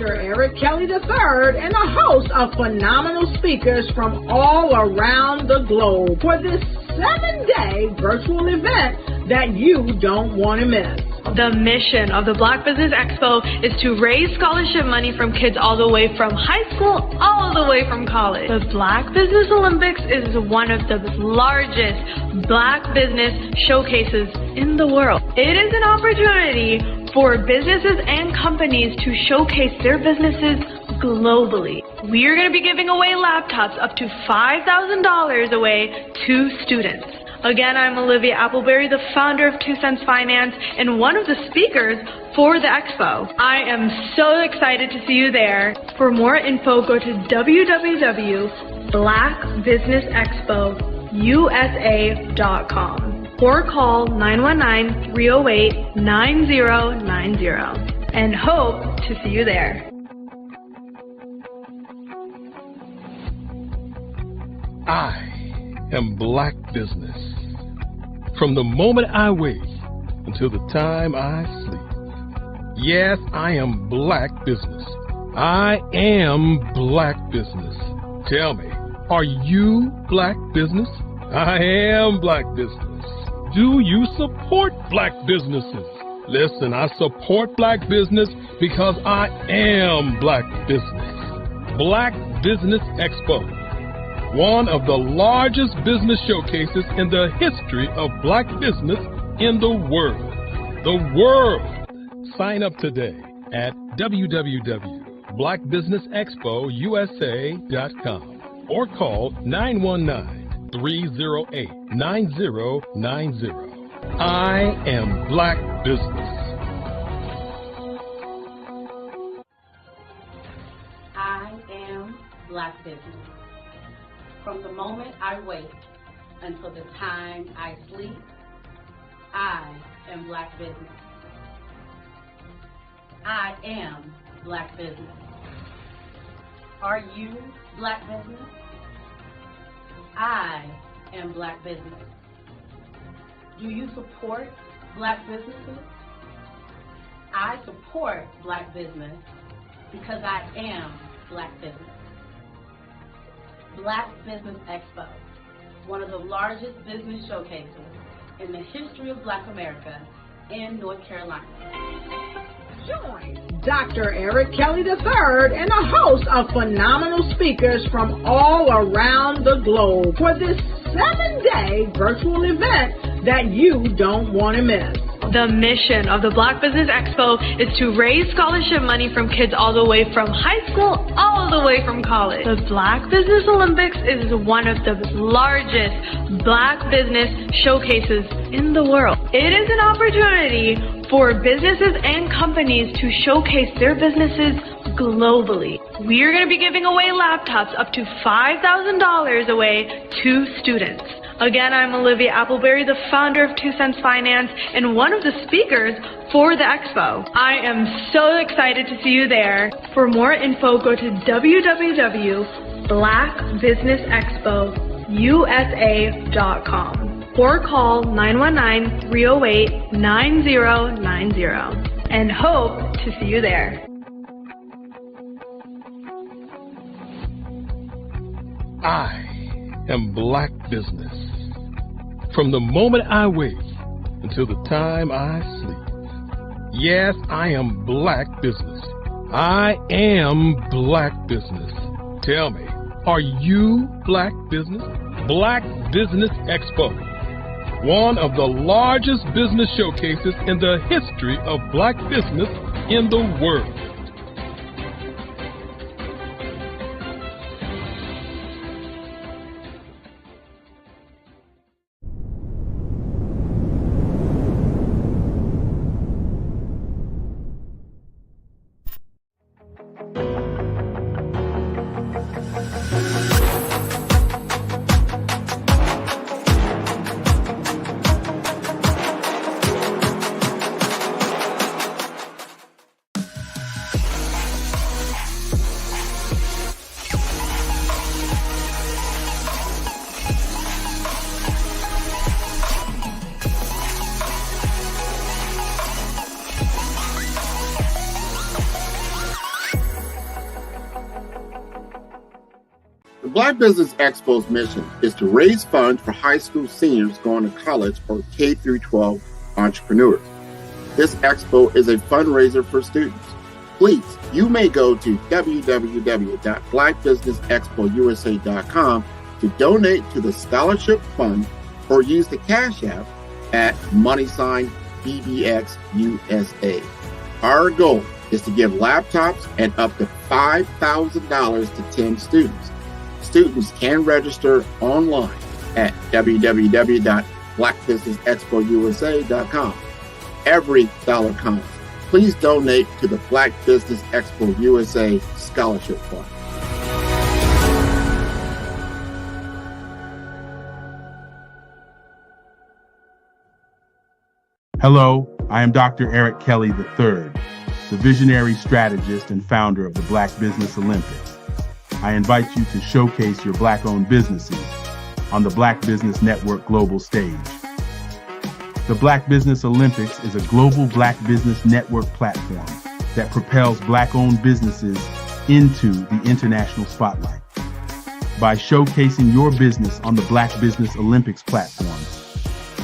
Dr. Eric Kelly III and a host of phenomenal speakers from all around the globe for this 7-day virtual event that you don't want to miss. The mission of the Black Business Expo is to raise scholarship money from kids all the way from high school all the way from college. The Black Business Olympics is one of the largest Black business showcases in the world. It is an opportunity for businesses and companies to showcase their businesses globally. We are going to be giving away laptops up to $5,000 away to students. Again, I'm Olivia Appleberry, the founder of 2 Cents Finance and one of the speakers for the expo. I am so excited to see you there. For more info, go to www.blackbusinessexpousa.com or call 919-308-9090 and hope to see you there. I am Black Business. From the moment I wake until the time I sleep. Yes, I am Black Business. I am Black Business. Tell me, are you Black Business? I am Black Business. Do you support Black businesses? Listen, I support Black business because I am Black Business. Black Business Expo, one of the largest business showcases in the history of Black business in the world. The world! Sign up today at www.blackbusinessexpousa.com or call 919-308-9090. I am Black Business. I am Black Business. From the moment I wake until the time I sleep, I am Black Business. I am Black Business. Are you Black Business? I am Black Business. Do you support Black businesses? I support Black business because I am Black Business. Black Business Expo, one of the largest business showcases in the history of Black America in North Carolina. Join Dr. Eric Kelly III and a host of phenomenal speakers from all around the globe for this 7-day virtual event that you don't want to miss. The mission of the Black Business Expo is to raise scholarship money from kids all the way from high school all the way from college. The Black Business Olympics is one of the largest Black business showcases in the world. It is an opportunity for businesses and companies to showcase their businesses globally. We are going to be giving away laptops up to $5,000 away to students. Again, I'm Olivia Appleberry, the founder of 2 Cents Finance and one of the speakers for the expo. I am so excited to see you there. For more info, go to www.blackbusinessexpousa.com or call 919-308-9090 and hope to see you there. I am Black Business. From the moment I wake until the time I sleep. Yes, I am Black Business. I am Black Business. Tell me, are you Black Business? Black Business Expo, one of the largest business showcases in the history of Black business in the world. The Black Business Expo's mission is to raise funds for high school seniors going to college or K through 12 entrepreneurs. This expo is a fundraiser for students. Please, you may go to www.blackbusinessexpousa.com to donate to the scholarship fund or use the Cash App at $BBXUSA. Our goal is to give laptops and up to $5,000 to 10 students. Students can register online at www.blackbusinessexpousa.com. Every dollar counts. Please donate to the Black Business Expo USA Scholarship Fund. Hello, I am Dr. Eric Kelly III, the visionary strategist and founder of the Black Business Olympics. I invite you to showcase your Black-owned businesses on the Black Business Network global stage. The Black Business Olympics is a global Black Business Network platform that propels Black-owned businesses into the international spotlight. By showcasing your business on the Black Business Olympics platform,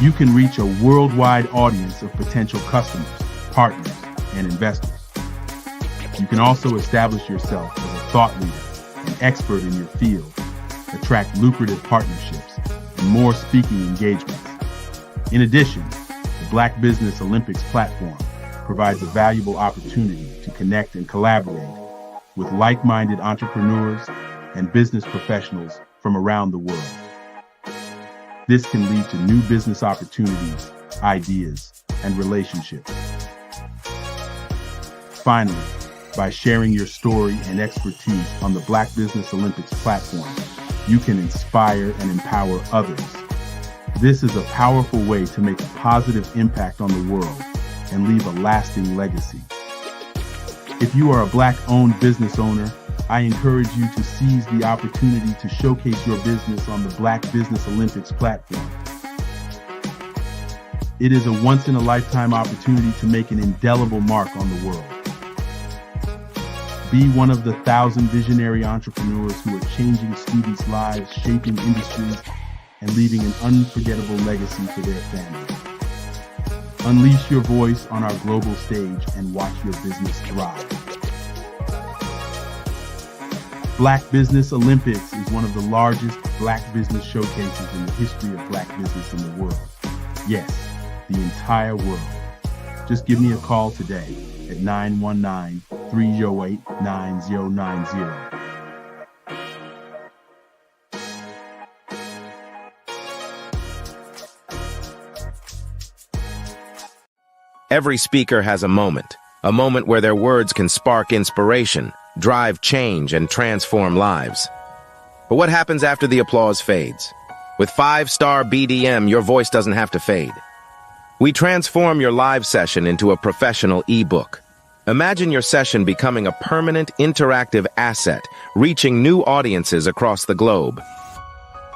you can reach a worldwide audience of potential customers, partners, and investors. You can also establish yourself as a thought leader, an expert in your field, attract lucrative partnerships, and more speaking engagements. In addition, the Black Business Olympics platform provides a valuable opportunity to connect and collaborate with like-minded entrepreneurs and business professionals from around the world. This can lead to new business opportunities, ideas, and relationships. Finally, by sharing your story and expertise on the Black Business Olympics platform, you can inspire and empower others. This is a powerful way to make a positive impact on the world and leave a lasting legacy. If you are a Black-owned business owner, I encourage you to seize the opportunity to showcase your business on the Black Business Olympics platform. It is a once-in-a-lifetime opportunity to make an indelible mark on the world. Be one of the 1,000 visionary entrepreneurs who are changing students' lives, shaping industries, and leaving an unforgettable legacy for their families. Unleash your voice on our global stage and watch your business thrive. Black Business Olympics is one of the largest Black business showcases in the history of Black business in the world. Yes, the entire world. Just give me a call today at 919-308-9090. Every speaker has a moment where their words can spark inspiration, drive change, and transform lives. But what happens after the applause fades? With 5-star BDM, your voice doesn't have to fade. We transform your live session into a professional ebook. Imagine your session becoming a permanent, interactive asset, reaching new audiences across the globe.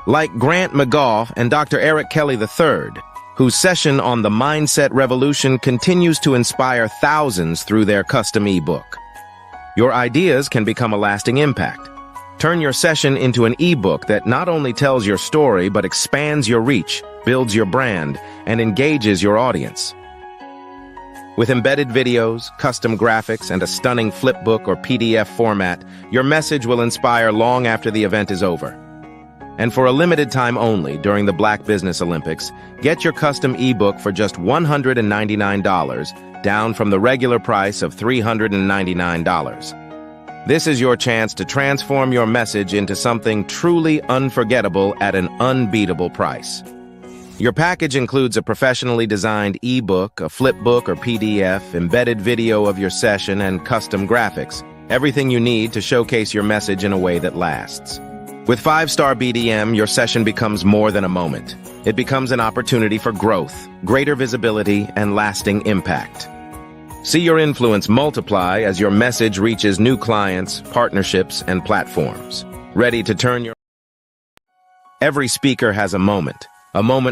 Like Grant McGaugh and Dr. Eric Kelly III, whose session on the Mindset Revolution continues to inspire thousands through their custom ebook. Your ideas can become a lasting impact. Turn your session into an ebook that not only tells your story, but expands your reach, builds your brand, and engages your audience. With embedded videos, custom graphics, and a stunning flipbook or PDF format, your message will inspire long after the event is over. And for a limited time only during the Black Business Olympics, get your custom ebook for just $199, down from the regular price of $399. This is your chance to transform your message into something truly unforgettable at an unbeatable price. Your package includes a professionally designed ebook, a flipbook or PDF, embedded video of your session, and custom graphics. Everything you need to showcase your message in a way that lasts. With 5-star BDM, your session becomes more than a moment. It becomes an opportunity for growth, greater visibility, and lasting impact. See your influence multiply as your message reaches new clients, partnerships, and platforms. Ready to turn your... Every speaker has a moment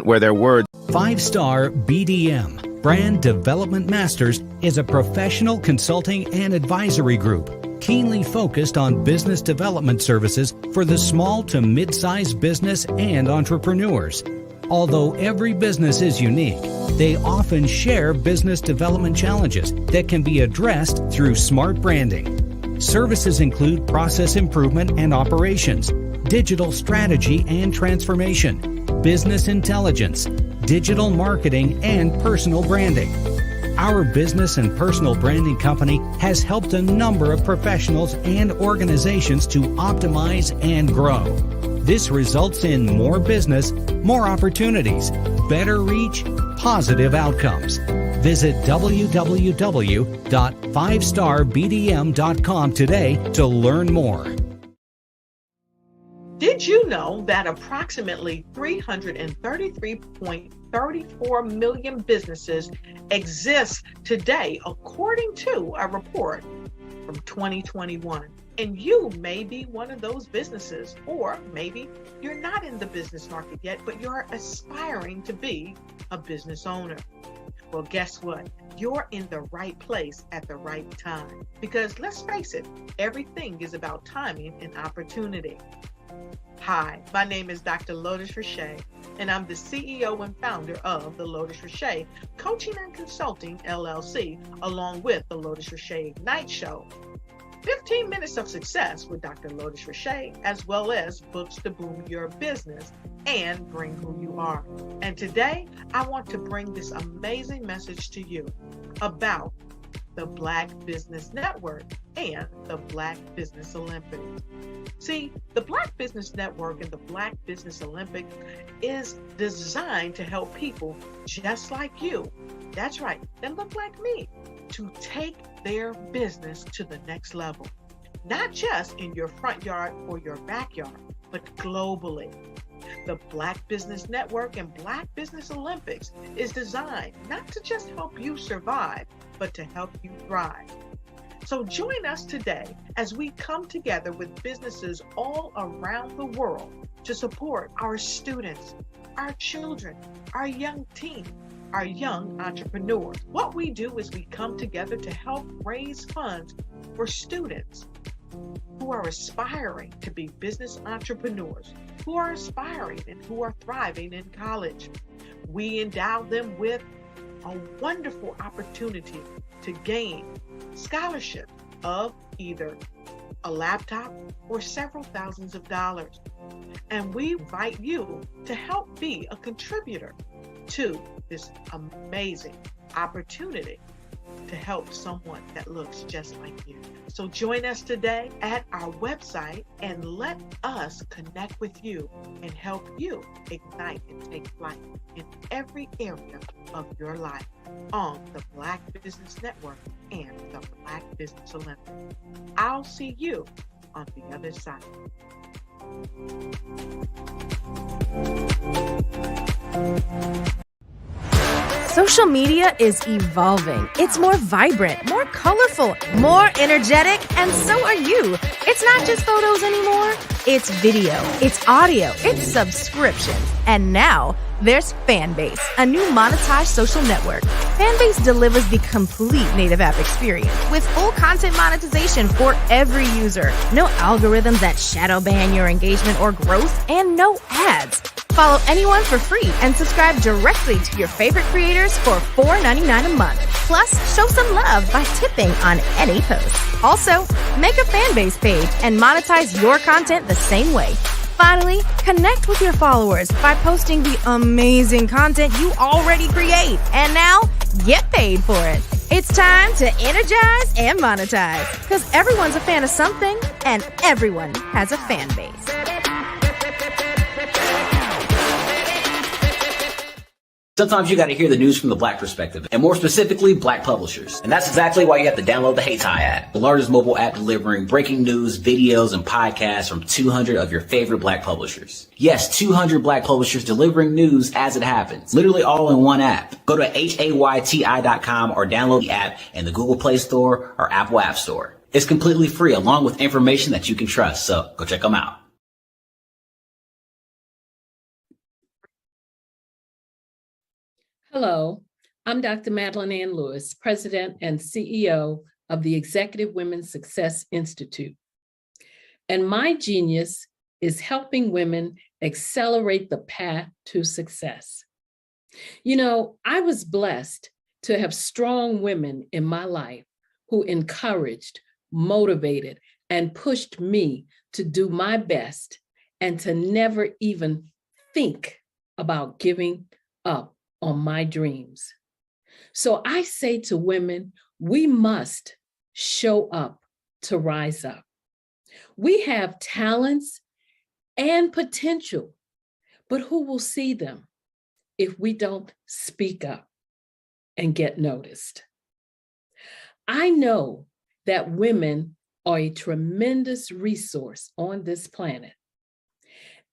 where their words... 5-star BDM. Brand Development Masters is a professional consulting and advisory group keenly focused on business development services for the small to mid-sized business and entrepreneurs. Although every business is unique, they often share business development challenges that can be addressed through smart branding. Services include process improvement and operations, digital strategy and transformation, business intelligence, digital marketing, and personal branding. Our business and personal branding company has helped a number of professionals and organizations to optimize and grow. This results in more business, more opportunities, better reach, positive outcomes. Visit www.5starbdm.com today to learn more. Did you know that approximately 333.34 million businesses exist today, according to a report from 2021? And you may be one of those businesses, or maybe you're not in the business market yet, but you're aspiring to be a business owner. Well, guess what? You're in the right place at the right time. Because let's face it, everything is about timing and opportunity. Hi, my name is Dr. Lotus Richey, and I'm the CEO and founder of the Lotus Richey Coaching and Consulting LLC, along with the Lotus Richey Ignite Show. 15 minutes of success with Dr. Lotus Richey, as well as books to boom your business and bring who you are. And today, I want to bring this amazing message to you about the Black Business Network and the Black Business Olympics. See, the Black Business Network and the Black Business Olympics is designed to help people just like you, that's right, that look like me, to take their business to the next level. Not just in your front yard or your backyard, but globally. The Black Business Network and Black Business Olympics is designed not to just help you survive, but to help you thrive. So join us today as we come together with businesses all around the world to support our students, our children, our young teens, our young entrepreneurs. What we do is we come together to help raise funds for students who are aspiring to be business entrepreneurs, who are aspiring and who are thriving in college. We endow them with a wonderful opportunity to gain scholarship of either a laptop or several thousands of dollars. And we invite you to help be a contributor to this amazing opportunity to help someone that looks just like you. So join us today at our website and let us connect with you and help you ignite and take flight in every area of your life on the Black Business Network and the Black Business Olympics. I'll see you on the other side. Social media is evolving. It's more vibrant, more colorful, more energetic, and so are you. It's not just photos anymore. It's video, it's audio, it's subscription. And now there's Fanbase, a new monetized social network. Fanbase delivers the complete native app experience with full content monetization for every user. No algorithms that shadow ban your engagement or growth, and no ads. Follow anyone for free and subscribe directly to your favorite creators for $4.99 a month. Plus, show some love by tipping on any post. Also, make a Fanbase page and monetize your content the same way. Finally, connect with your followers by posting the amazing content you already create. And now, get paid for it. It's time to energize and monetize, because everyone's a fan of something and everyone has a fan base. Sometimes you got to hear the news from the Black perspective, and more specifically, Black publishers. And that's exactly why you have to download the HeyTie app, the largest mobile app delivering breaking news, videos, and podcasts from 200 of your favorite Black publishers. Yes, 200 Black publishers delivering news as it happens, literally all in one app. Go to HAYTI.com or download the app in the Google Play Store or Apple App Store. It's completely free, along with information that you can trust, so go check them out. Hello, I'm Dr. Madeline Ann Lewis, President and CEO of the Executive Women's Success Institute. And my genius is helping women accelerate the path to success. You know, I was blessed to have strong women in my life who encouraged, motivated, and pushed me to do my best and to never even think about giving up on my dreams. So I say to women, we must show up to rise up. We have talents and potential, but who will see them if we don't speak up and get noticed? I know that women are a tremendous resource on this planet,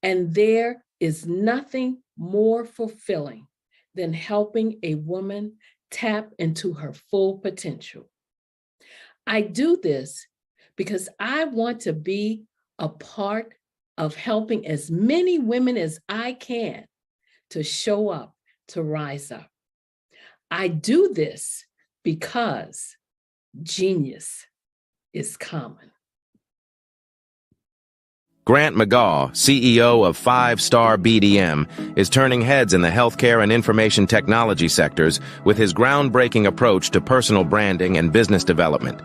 and there is nothing more fulfilling than helping a woman tap into her full potential. I do this because I want to be a part of helping as many women as I can to show up, to rise up. I do this because genius is common. Grant McGaw, CEO of 5-Star BDM, is turning heads in the healthcare and information technology sectors with his groundbreaking approach to personal branding and business development.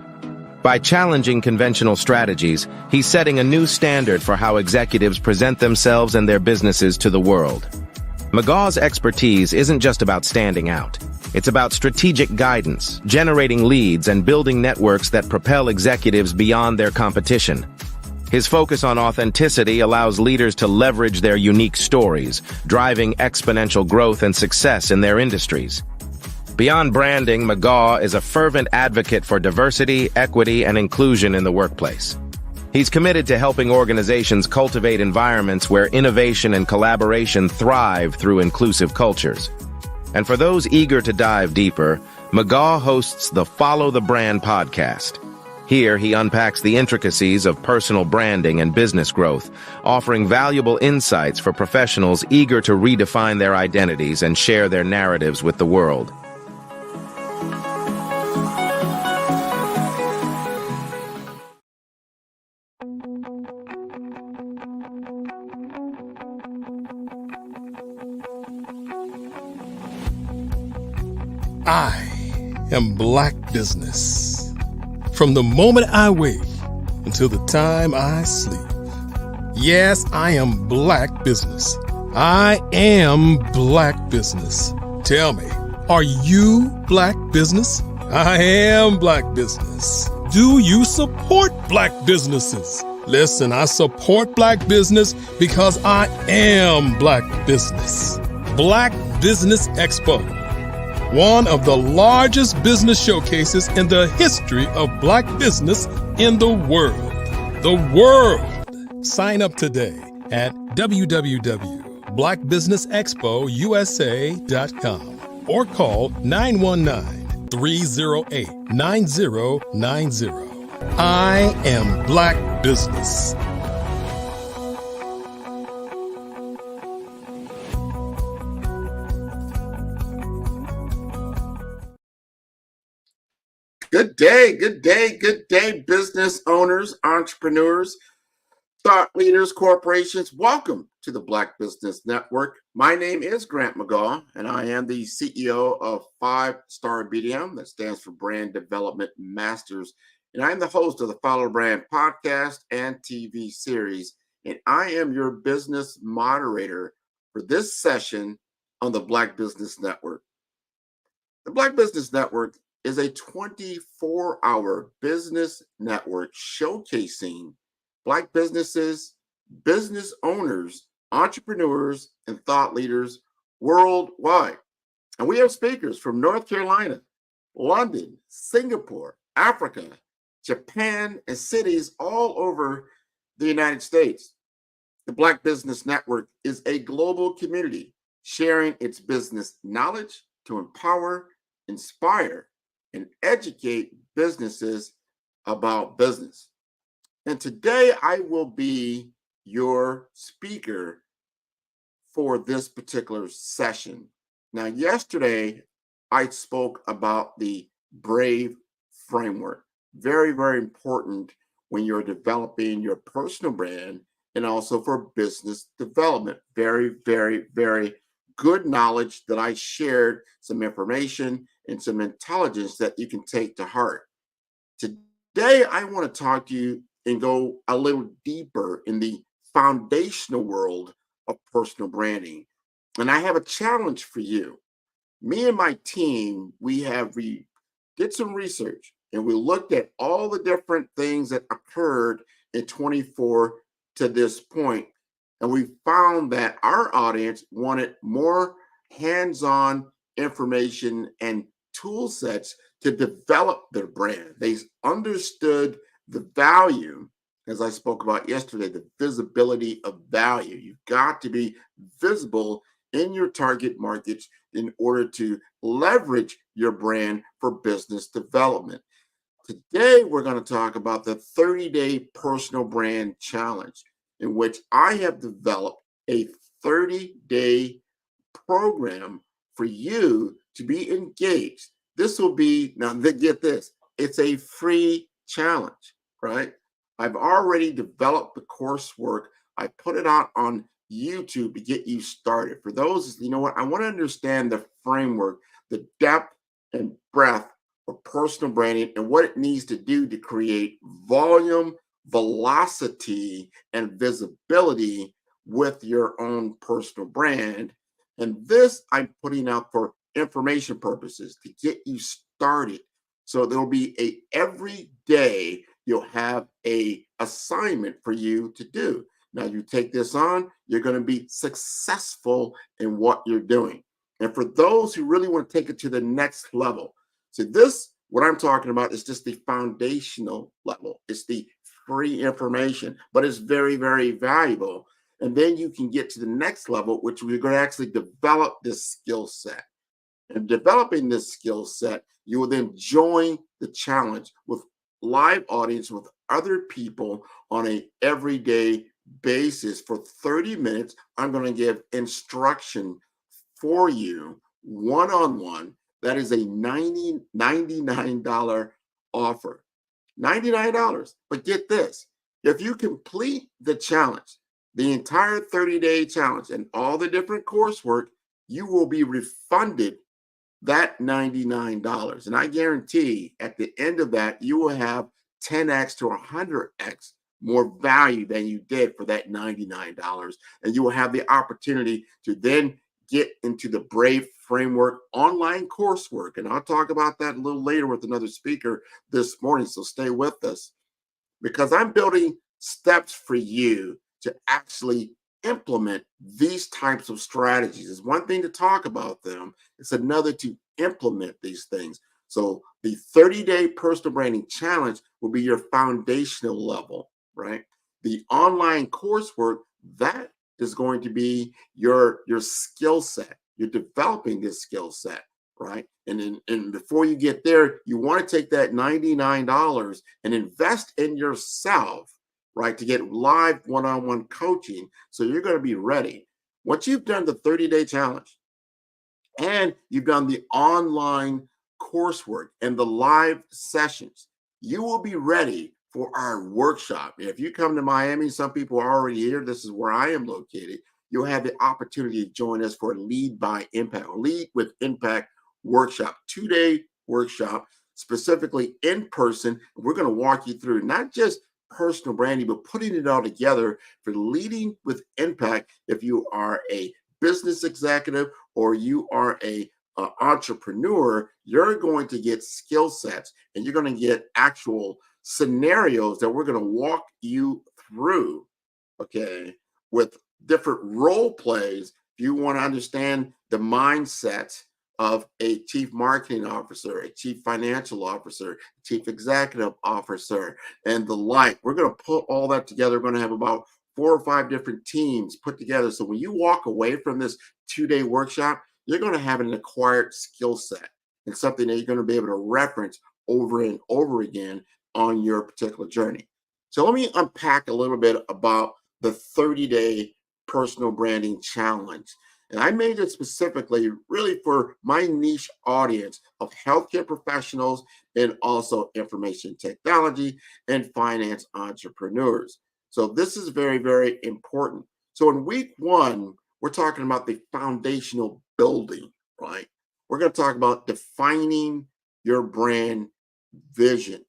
By challenging conventional strategies, he's setting a new standard for how executives present themselves and their businesses to the world. McGaw's expertise isn't just about standing out. It's about strategic guidance, generating leads, and building networks that propel executives beyond their competition. His focus on authenticity allows leaders to leverage their unique stories, driving exponential growth and success in their industries. Beyond branding, McGaw is a fervent advocate for diversity, equity, and inclusion in the workplace. He's committed to helping organizations cultivate environments where innovation and collaboration thrive through inclusive cultures. And for those eager to dive deeper, McGaw hosts the Follow the Brand podcast. Here, he unpacks the intricacies of personal branding and business growth, offering valuable insights for professionals eager to redefine their identities and share their narratives with the world. I am Black Business. From the moment I wake until the time I sleep. Yes, I am Black Business. I am Black Business. Tell me, are you Black Business? I am Black Business. Do you support Black businesses? Listen, I support Black business because I am Black Business. Black Business Expo. One of the largest business showcases in the history of Black business in the world. The world! Sign up today at www.blackbusinessexpousa.com or call 919-308-9090. I am Black Business. Good day, business owners, entrepreneurs, thought leaders, corporations. Welcome to the Black Business Network. My name is Grant McGaw, and I am the CEO of 5-Star BDM, that stands for Brand Development Masters. And I am the host of the Follow Brand podcast and TV series. And I am your business moderator for this session on the Black Business Network. The Black Business Network is a 24-hour business network showcasing Black businesses, business owners, entrepreneurs, and thought leaders worldwide. And we have speakers from North Carolina, London, Singapore, Africa, Japan, and cities all over the United States. The Black Business Network is a global community sharing its business knowledge to empower, inspire, and educate businesses about business. And today I will be your speaker for this particular session. Now, yesterday I spoke about the BRAVE framework. Very, very important when you're developing your personal brand and also for business development. Very, very, very good knowledge that I shared, some information and some intelligence that you can take to heart. Today, I want to talk to you and go a little deeper in the foundational world of personal branding. And I have a challenge for you. Me and my team, we did some research and we looked at all the different things that occurred in 24 to this point, and we found that our audience wanted more hands-on information and tool sets to develop their brand. They understood the value, as I spoke about yesterday, the visibility of value. You've got to be visible in your target markets in order to leverage your brand for business development. Today, we're going to talk about the 30-day personal brand challenge, in which I have developed a 30-day program for you to be engaged. This will be, now get this, it's a free challenge, right? I've already developed the coursework. I put it out on YouTube to get you started. For those, you know what, I want to understand the framework, the depth and breadth of personal branding and what it needs to do to create volume, velocity, and visibility with your own personal brand. And this I'm putting out for information purposes to get you started. So there'll be every day you'll have a assignment for you to do. Now you take this on, you're going to be successful in what you're doing. And for those who really want to take it to the next level, so this, what I'm talking about is just the foundational level. It's the free information, but it's very, very valuable. And then you can get to the next level, which we're going to actually develop this skill set. And developing this skill set, you will then join the challenge with live audience with other people on a everyday basis for 30 minutes. I'm going to give instruction for you one-on-one. That is a $99 offer. $99. But get this, if you complete the challenge, the entire 30-day challenge and all the different coursework, you will be refunded that $99. And I guarantee at the end of that, you will have 10x to 100x more value than you did for that $99. And you will have the opportunity to then get into the BRAVE framework online coursework. And I'll talk about that a little later with another speaker this morning. So stay with us, because I'm building steps for you to actually implement these types of strategies. It's one thing to talk about them, it's another to implement these things. So the 30-day personal branding challenge will be your foundational level, right? The online coursework, that is going to be your skill set. You're developing this skill set, right? And before you get there, you want to take that $99 and invest in yourself, right, to get live one-on-one coaching. So you're going to be ready. Once you've done the 30-day challenge and you've done the online coursework and the live sessions, you will be ready for our workshop. If you come to Miami, some people are already here. This is where I am located. You'll have the opportunity to join us for a Lead by Impact, or Lead with Impact workshop, 2-day workshop, specifically in person. We're going to walk you through not just personal branding, but putting it all together for leading with impact. If you are a business executive or you are a entrepreneur, you're going to get skill sets and you're going to get actual scenarios that we're going to walk you through, okay, with different role plays. If you want to understand the mindset of a chief marketing officer, a chief financial officer, chief executive officer, and the like, we're going to put all that together. We're going to have about 4 or 5 different teams put together. So when you walk away from this 2-day workshop, you're going to have an acquired skill set and something that you're going to be able to reference over and over again on your particular journey. So let me unpack a little bit about the 30-day personal branding challenge. And I made it specifically really for my niche audience of healthcare professionals and also information technology and finance entrepreneurs. So this is very, very important. So in week one, we're talking about the foundational building, right? We're going to talk about defining your brand vision.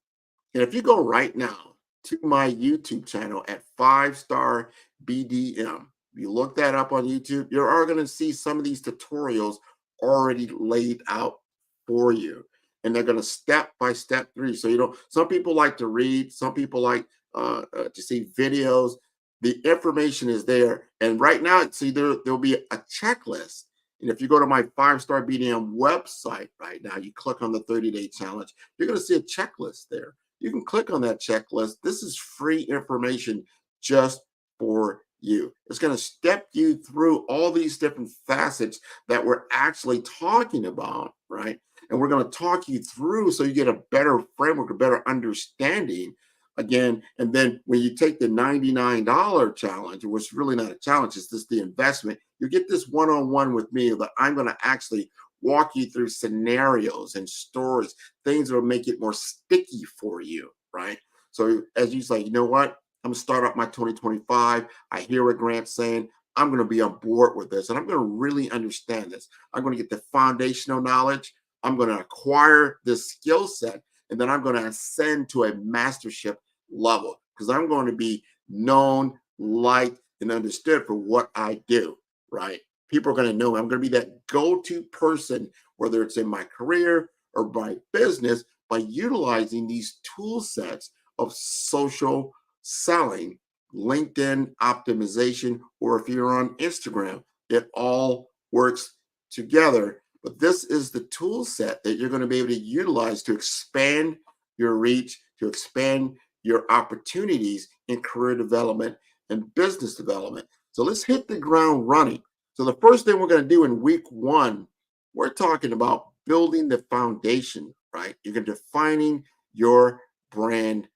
And if you go right now to my YouTube channel at 5-Star BDM, you look that up on YouTube, you're going to see some of these tutorials already laid out for you. And they're going to step by step through. So, some people like to read, some people like to see videos. The information is there. And right now, see, there'll be a checklist. And if you go to my 5-Star BDM website right now, you click on the 30-day challenge, you're going to see a checklist there. You can click on that checklist. This is free information just for you. It's going to step you through all these different facets that we're actually talking about, right? And we're going to talk you through so you get a better framework, a better understanding again. And then when you take the $99 challenge, which is really not a challenge, it's just the investment, you get this one-on-one with me that I'm going to actually walk you through scenarios and stories, things that will make it more sticky for you, right? So as you say, you know what? I'm going to start up my 2025. I hear what Grant's saying. I'm going to be on board with this, and I'm going to really understand this. I'm going to get the foundational knowledge. I'm going to acquire this skill set, and then I'm going to ascend to a mastership level because I'm going to be known, liked, and understood for what I do, right? People are going to know me. I'm going to be that go-to person, whether it's in my career or my business, by utilizing these tool sets of social selling, LinkedIn optimization, or if you're on Instagram, it all works together. But this is the tool set that you're going to be able to utilize to expand your reach, to expand your opportunities in career development and business development. So let's hit the ground running. So the first thing we're going to do in week one, we're talking about building the foundation, right? You're defining your brand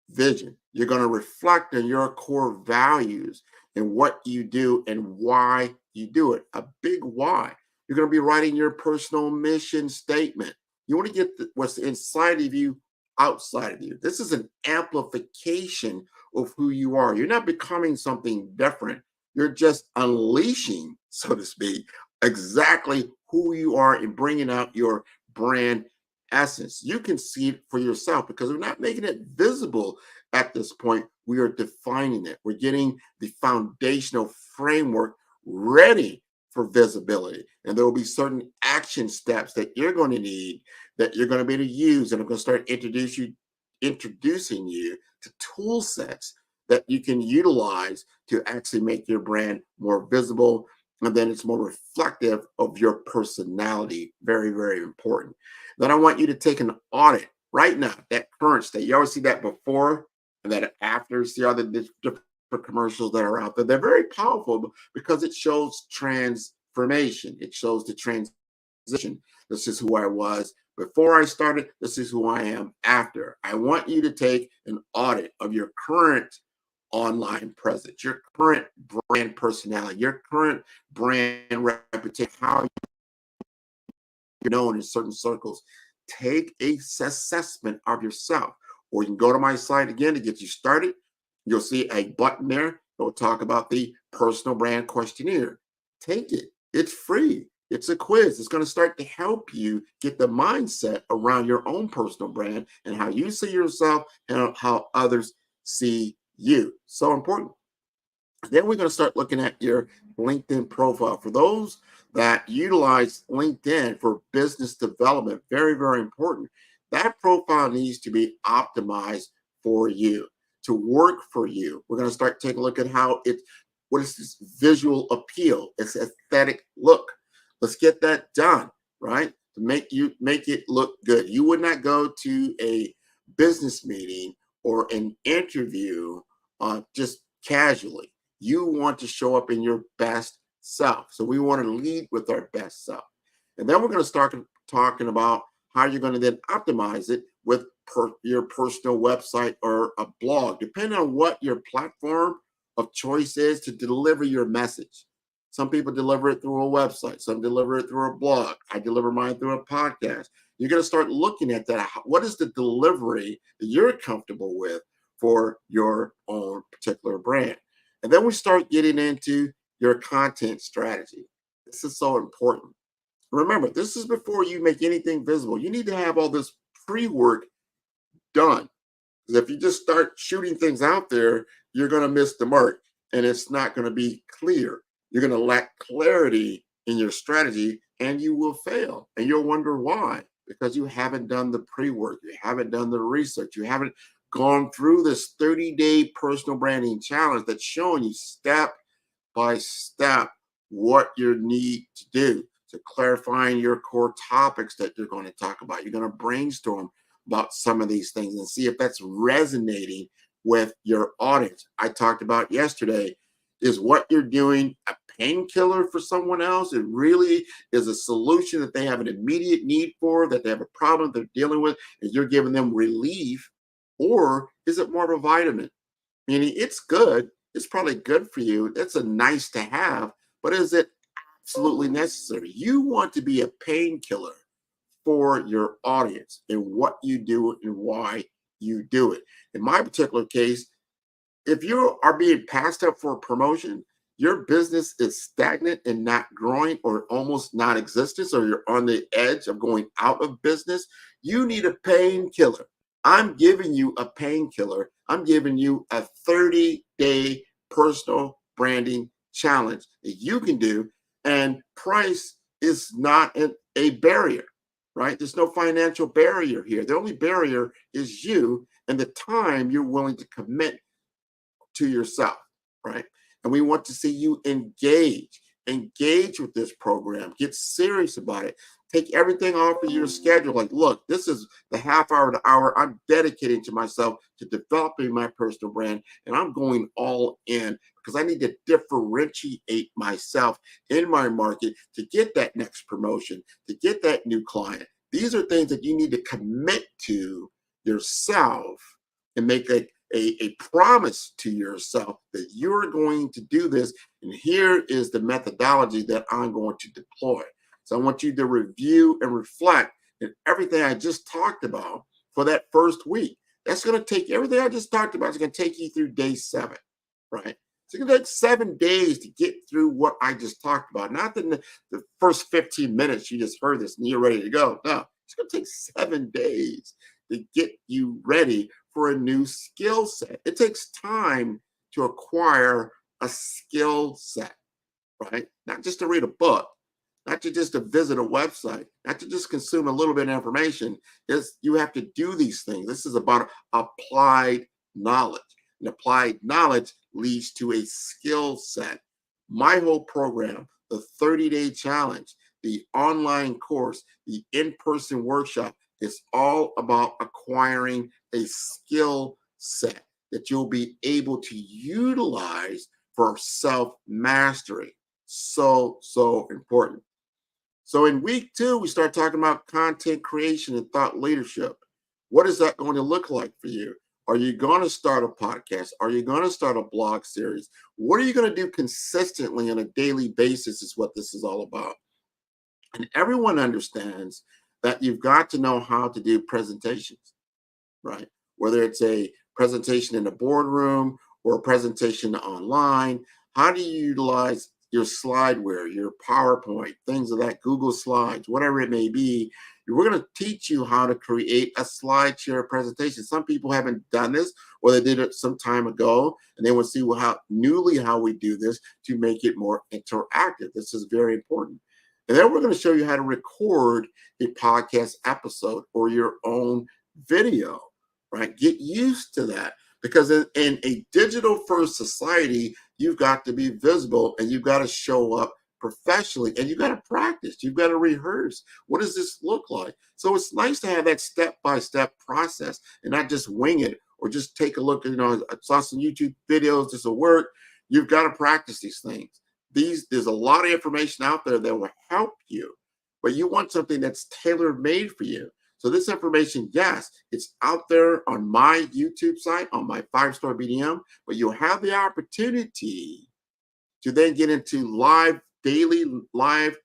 vision. You're going to reflect on your core values and what you do and why you do it. A big why. You're going to be writing your personal mission statement. You want to get what's inside of you outside of you. This is an amplification of who you are. You're not becoming something different. You're just unleashing, so to speak, exactly who you are and bringing out your brand essence. You can see it for yourself because we're not making it visible at this point. We are defining it. We're getting the foundational framework ready for visibility. And there will be certain action steps that you're going to need that you're going to be able to use. And I'm going to start introducing you to tool sets that you can utilize to actually make your brand more visible. And then it's more reflective of your personality. Very, very important. Then I want you to take an audit right now, that current state. You always see that before and that after. See all the different commercials that are out there. They're very powerful because it shows transformation. It shows the transition. This is who I was before I started. This is who I am after. I want you to take an audit of your current online presence, your current brand personality, your current brand reputation, how you're known in certain circles. Take a assessment of yourself, or you can go to my site again to get you started. You'll see a button there. It'll talk about the personal brand questionnaire. Take it. It's free. It's a quiz. It's going to start to help you get the mindset around your own personal brand and how you see yourself and how others see you. So important. Then we're going to start looking at your LinkedIn profile. For those that utilize LinkedIn for business development, very, very important. That profile needs to be optimized for you, to work for you. We're going to start taking a look at what is this visual appeal, its aesthetic look. Let's get that done, right? To make it look good. You would not go to a business meeting or an interview just casually. You want to show up in your best self. So we want to lead with our best self. And then we're going to start talking about how you're going to then optimize it with your personal website or a blog, depending on what your platform of choice is to deliver your message. Some people deliver it through a website. Some deliver it through a blog. I deliver mine through a podcast. You're going to start looking at that. What is the delivery that you're comfortable with for your own particular brand? And then we start getting into your content strategy. This is so important. Remember, this is before you make anything visible. You need to have all this pre-work done. Because if you just start shooting things out there, you're going to miss the mark and it's not going to be clear. You're going to lack clarity in your strategy and you will fail. And you'll wonder why, because you haven't done the pre-work. You haven't done the research. You haven't gone through this 30-day personal branding challenge that's showing you step by step what you need to do. So clarifying your core topics that you're going to talk about. You're going to brainstorm about some of these things and see if that's resonating with your audience. I talked about yesterday, is what you're doing a painkiller for someone else? It really is a solution that they have an immediate need for, that they have a problem they're dealing with, and you're giving them relief? Or is it more of a vitamin? Meaning it's good. It's probably good for you. It's a nice to have, but is it absolutely necessary? You want to be a painkiller for your audience and what you do and why you do it. In my particular case, if you are being passed up for a promotion, your business is stagnant and not growing or almost non-existent, or you're on the edge of going out of business, you need a painkiller. I'm giving you a painkiller. I'm giving you a 30-day personal branding challenge that you can do, and price is not a barrier, right? There's no financial barrier here. The only barrier is you and the time you're willing to commit to yourself, right? And we want to see you engage with this program, get serious about it, take everything off of your schedule. Like, look, this is the half hour to hour I'm dedicating to myself to developing my personal brand, and I'm going all in because I need to differentiate myself in my market to get that next promotion, to get that new client. These are things that you need to commit to yourself and make a promise to yourself that you're going to do this. And here is the methodology that I'm going to deploy. So I want you to review and reflect on everything I just talked about for that first week. That's going to take everything I just talked about. It's going to take you through day 7, right? So it's going to take 7 days to get through what I just talked about. Not the first 15 minutes you just heard this and you're ready to go. No, it's going to take 7 days to get you ready for a new skill set. It takes time to acquire a skill set, right? Not just to read a book, not to just to visit a website, not to just consume a little bit of information. You have to do these things. This is about applied knowledge. And applied knowledge leads to a skill set. My whole program, the 30-day challenge, the online course, the in-person workshop, it's all about acquiring a skill set that you'll be able to utilize for self-mastery. So important. So in week 2, we start talking about content creation and thought leadership. What is that going to look like for you? Are you going to start a podcast? Are you going to start a blog series? What are you going to do consistently on a daily basis is what this is all about. And everyone understands that you've got to know how to do presentations, right? Whether it's a presentation in a boardroom or a presentation online, how do you utilize your slideware, your PowerPoint, things of that, Google Slides, whatever it may be? We're going to teach you how to create a SlideShare presentation. Some people haven't done this, or they did it some time ago, and they want to see how we do this to make it more interactive. This is very important. And then we're going to show you how to record a podcast episode or your own video, right? Get used to that, because in a digital first society, you've got to be visible and you've got to show up professionally, and you've got to practice. You've got to rehearse. What does this look like? So it's nice to have that step-by-step process and not just wing it or just take a look. I saw some YouTube videos. This will work. You've got to practice these things. There's a lot of information out there that will help you, but you want something that's tailor-made for you. So this information, yes, it's out there on my YouTube site, on my 5-Star BDM, but you'll have the opportunity to then get into daily live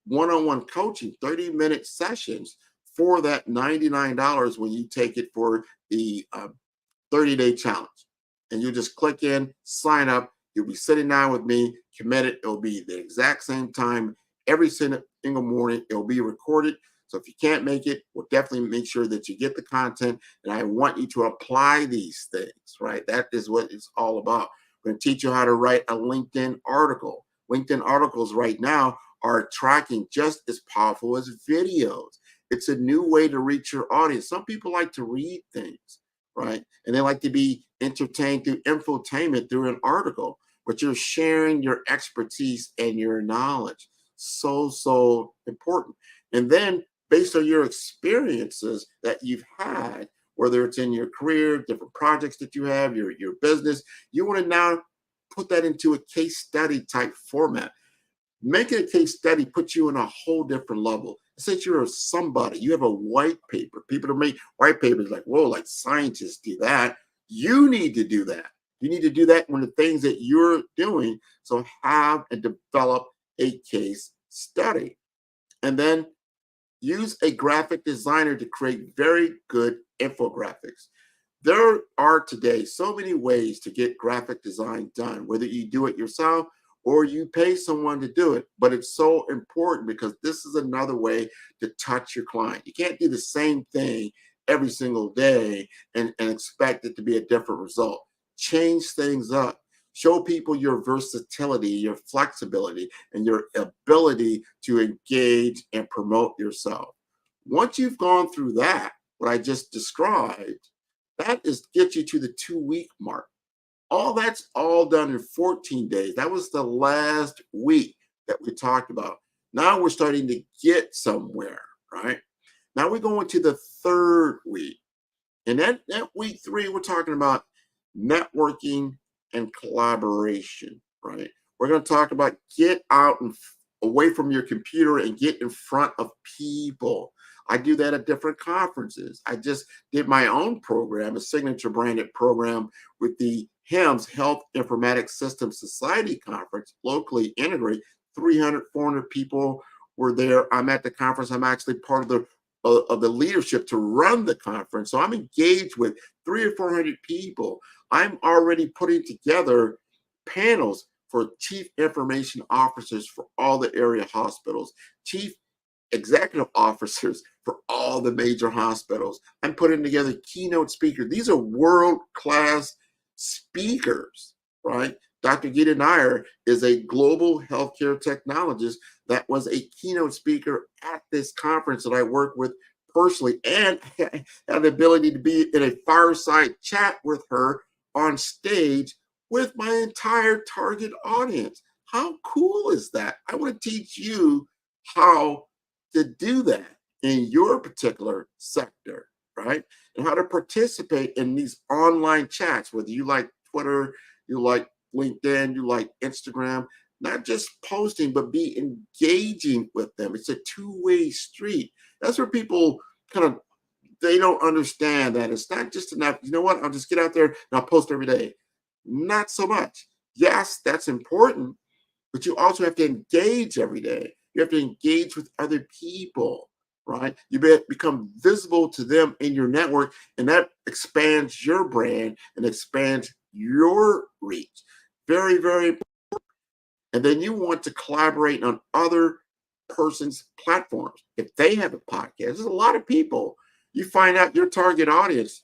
one-on-one coaching, 30-minute sessions for that $99 when you take it for the 30-day challenge. And you just click in, sign up. You'll be sitting down with me, committed. It'll be the exact same time every single morning. It'll be recorded. So if you can't make it, we'll definitely make sure that you get the content. And I want you to apply these things, right? That is what it's all about. We're going to teach you how to write a LinkedIn article. LinkedIn articles right now are tracking just as powerful as videos. It's a new way to reach your audience. Some people like to read things, right? And they like to be entertained through infotainment through an article, but you're sharing your expertise and your knowledge. So important. And then based on your experiences that you've had, whether it's in your career, different projects that you have, your business, you want to now put that into a case study type format. Making a case study puts you on a whole different level. Since you're somebody, you have a white paper. People that make white papers like, whoa, like scientists do that. You need to do that. You need to do that when the things that you're doing. So have and develop a case study. And then use a graphic designer to create very good infographics. There are today so many ways to get graphic design done, whether you do it yourself or you pay someone to do it. But it's so important because this is another way to touch your client. You can't do the same thing every single day and expect it to be a different result. Change things up. Show people your versatility, your flexibility, and your ability to engage and promote yourself. Once you've gone through that, what I just described, that gets you to the 2-week mark. All that's all done in 14 days. That was the last week that we talked about. Now we're starting to get somewhere, right? Now we're going to the 3rd week. And that week 3, we're talking about networking and collaboration, right? We're going to talk about get out and away from your computer and get in front of people. I do that at different conferences. I just did my own program, a signature branded program with the HIMSS Health Informatics Systems Society Conference, locally integrated. 300, 400 people were there. I'm at the conference. I'm actually part of the leadership to run the conference. So I'm engaged with 300 or 400 people. I'm already putting together panels for chief information officers for all the area hospitals, chief executive officers for all the major hospitals. I'm putting together keynote speakers. These are world-class speakers, right? Dr. Gita Nair is a global healthcare technologist that was a keynote speaker at this conference that I work with personally, and had the ability to be in a fireside chat with her on stage with my entire target audience. How cool is that? I want to teach you how to do that in your particular sector, right? And how to participate in these online chats, whether you like Twitter, you like LinkedIn, you like Instagram, not just posting, but be engaging with them. It's a two-way street. That's where people they don't understand that it's not just enough, you know what, I'll just get out there and I'll post every day. Not so much. Yes, that's important, but you also have to engage every day. You have to engage with other people, right? You become visible to them in your network, and that expands your brand and expands your reach. Very, very important. And then you want to collaborate on other person's platforms. If they have a podcast, there's a lot of people. You find out your target audience.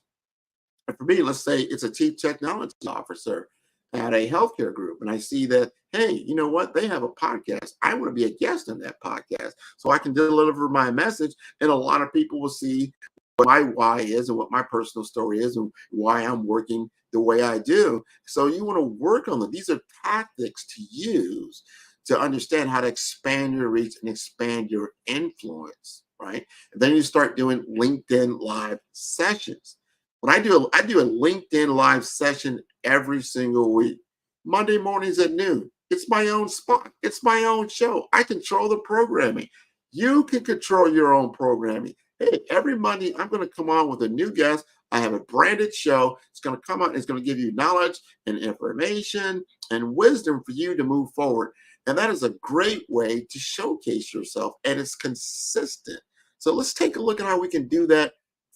And for me, let's say it's a chief technology officer at a healthcare group, and I see that, hey, you know what? They have a podcast. I want to be a guest on that podcast so I can deliver my message, and a lot of people will see what my why is and what my personal story is and why I'm working the way I do. So you want to work on them. These are tactics to use to understand how to expand your reach and expand your influence, right? And then you start doing LinkedIn live sessions. When I do a LinkedIn live session every single week, Monday mornings at noon. It's my own spot. It's my own show. I control the programming. You can control your own programming. hey, every Monday I'm going to come on with a new guest. I have a branded show. It's going to come out and it's going to give you knowledge and information and wisdom for you to move forward. And that is a great way to showcase yourself, and it's consistent. So let's take a look at how we can do that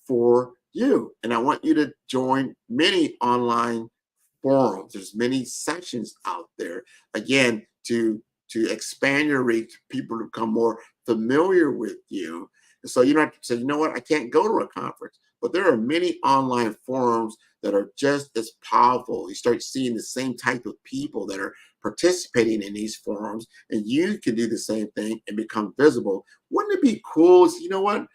for you. And I want you to join many online forums. There's many sessions out there, again, to expand your reach, people to become more familiar with you. And so you don't have to say, you know what, I can't go to a conference. But there are many online forums that are just as powerful. You start seeing the same type of people that are participating in these forums, and you can do the same thing and become visible. Wouldn't it be cool? You know what?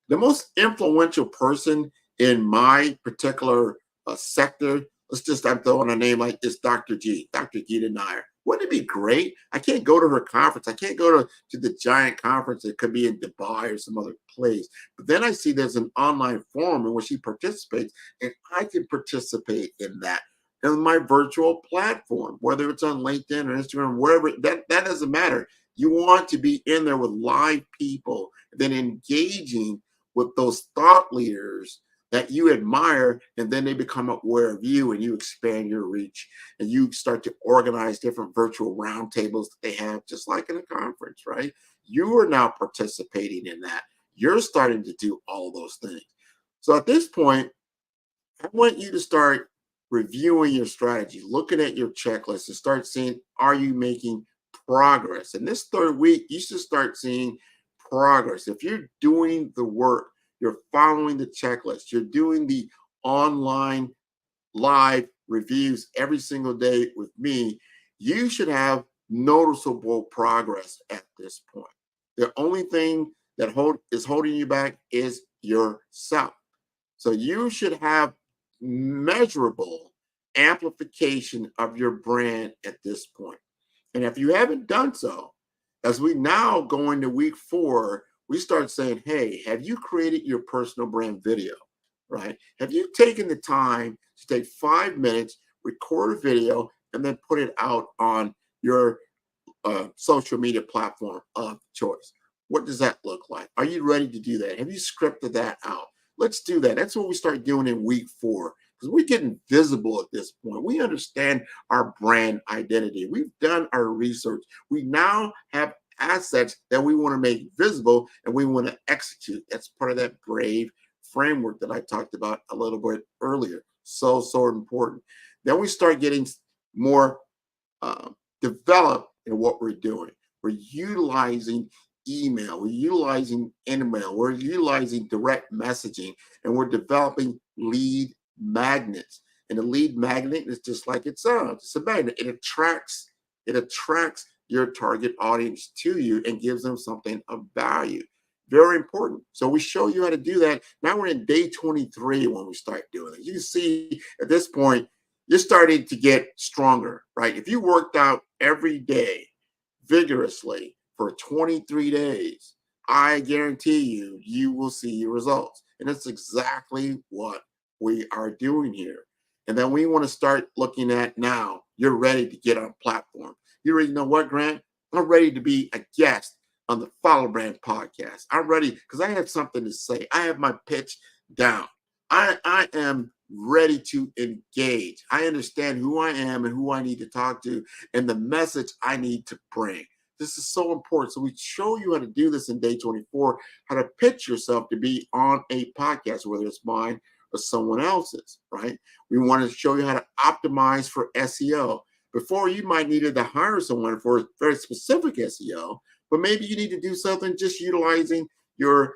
The most influential person in my particular sector, I'm throwing a name like this, Dr. G, Dr. Gita Nair. Wouldn't it be great? I can't go to her conference. I can't go to the giant conference. It could be in Dubai or some other place. But then I see there's an online forum in which she participates, and I can participate in that in my virtual platform, whether it's on LinkedIn or Instagram, wherever, that doesn't matter. You want to be in there with live people, then engaging with those thought leaders that you admire, and then they become aware of you, and you expand your reach, and you start to organize different virtual roundtables that they have, just like in a conference, right? You are now participating in that. You're starting to do all those things. So at this point, I want you to start reviewing your strategy, looking at your checklist, and start seeing, are you making progress? And this third week, you should start seeing progress. If you're doing the work, you're following the checklist, you're doing the online live reviews every single day with me, you should have noticeable progress at this point. The only thing that is holding you back is yourself. So you should have measurable amplification of your brand at this point. And if you haven't done so, as we now go into week 4, we start saying, hey, have you created your personal brand video, right? Have you taken the time to take 5 minutes, record a video, and then put it out on your social media platform of choice? What does that look like? Are you ready to do that? Have you scripted that out? Let's do that. That's what we start doing in week 4, because we're getting visible at this point. We understand our brand identity. We've done our research. We now have assets that we want to make visible, and we want to execute. That's part of that BRAVE framework that I talked about a little bit earlier. So important. Then we start getting more developed in what we're doing. We're utilizing email, we're utilizing InMail, we're utilizing direct messaging, and we're developing lead magnets. And a lead magnet is just like it sounds. It's a magnet. It attracts your target audience to you and gives them something of value. Very important. So we show you how to do that. Now we're in day 23 when we start doing it. You can see at this point, you're starting to get stronger, right? If you worked out every day vigorously for 23 days, I guarantee you, you will see your results. And that's exactly what we are doing here. And then we want to start looking at, now you're ready to get on platform. You already know what, Grant? I'm ready to be a guest on the Follow Brand podcast. I'm ready because I have something to say. I have my pitch down. I am ready to engage. I understand who I am and who I need to talk to and the message I need to bring. This is so important. So we show you how to do this in day 24, how to pitch yourself to be on a podcast, whether it's mine or someone else's, right? We want to show you how to optimize for SEO. Before, you might need to hire someone for a very specific SEO, but maybe you need to do something just utilizing your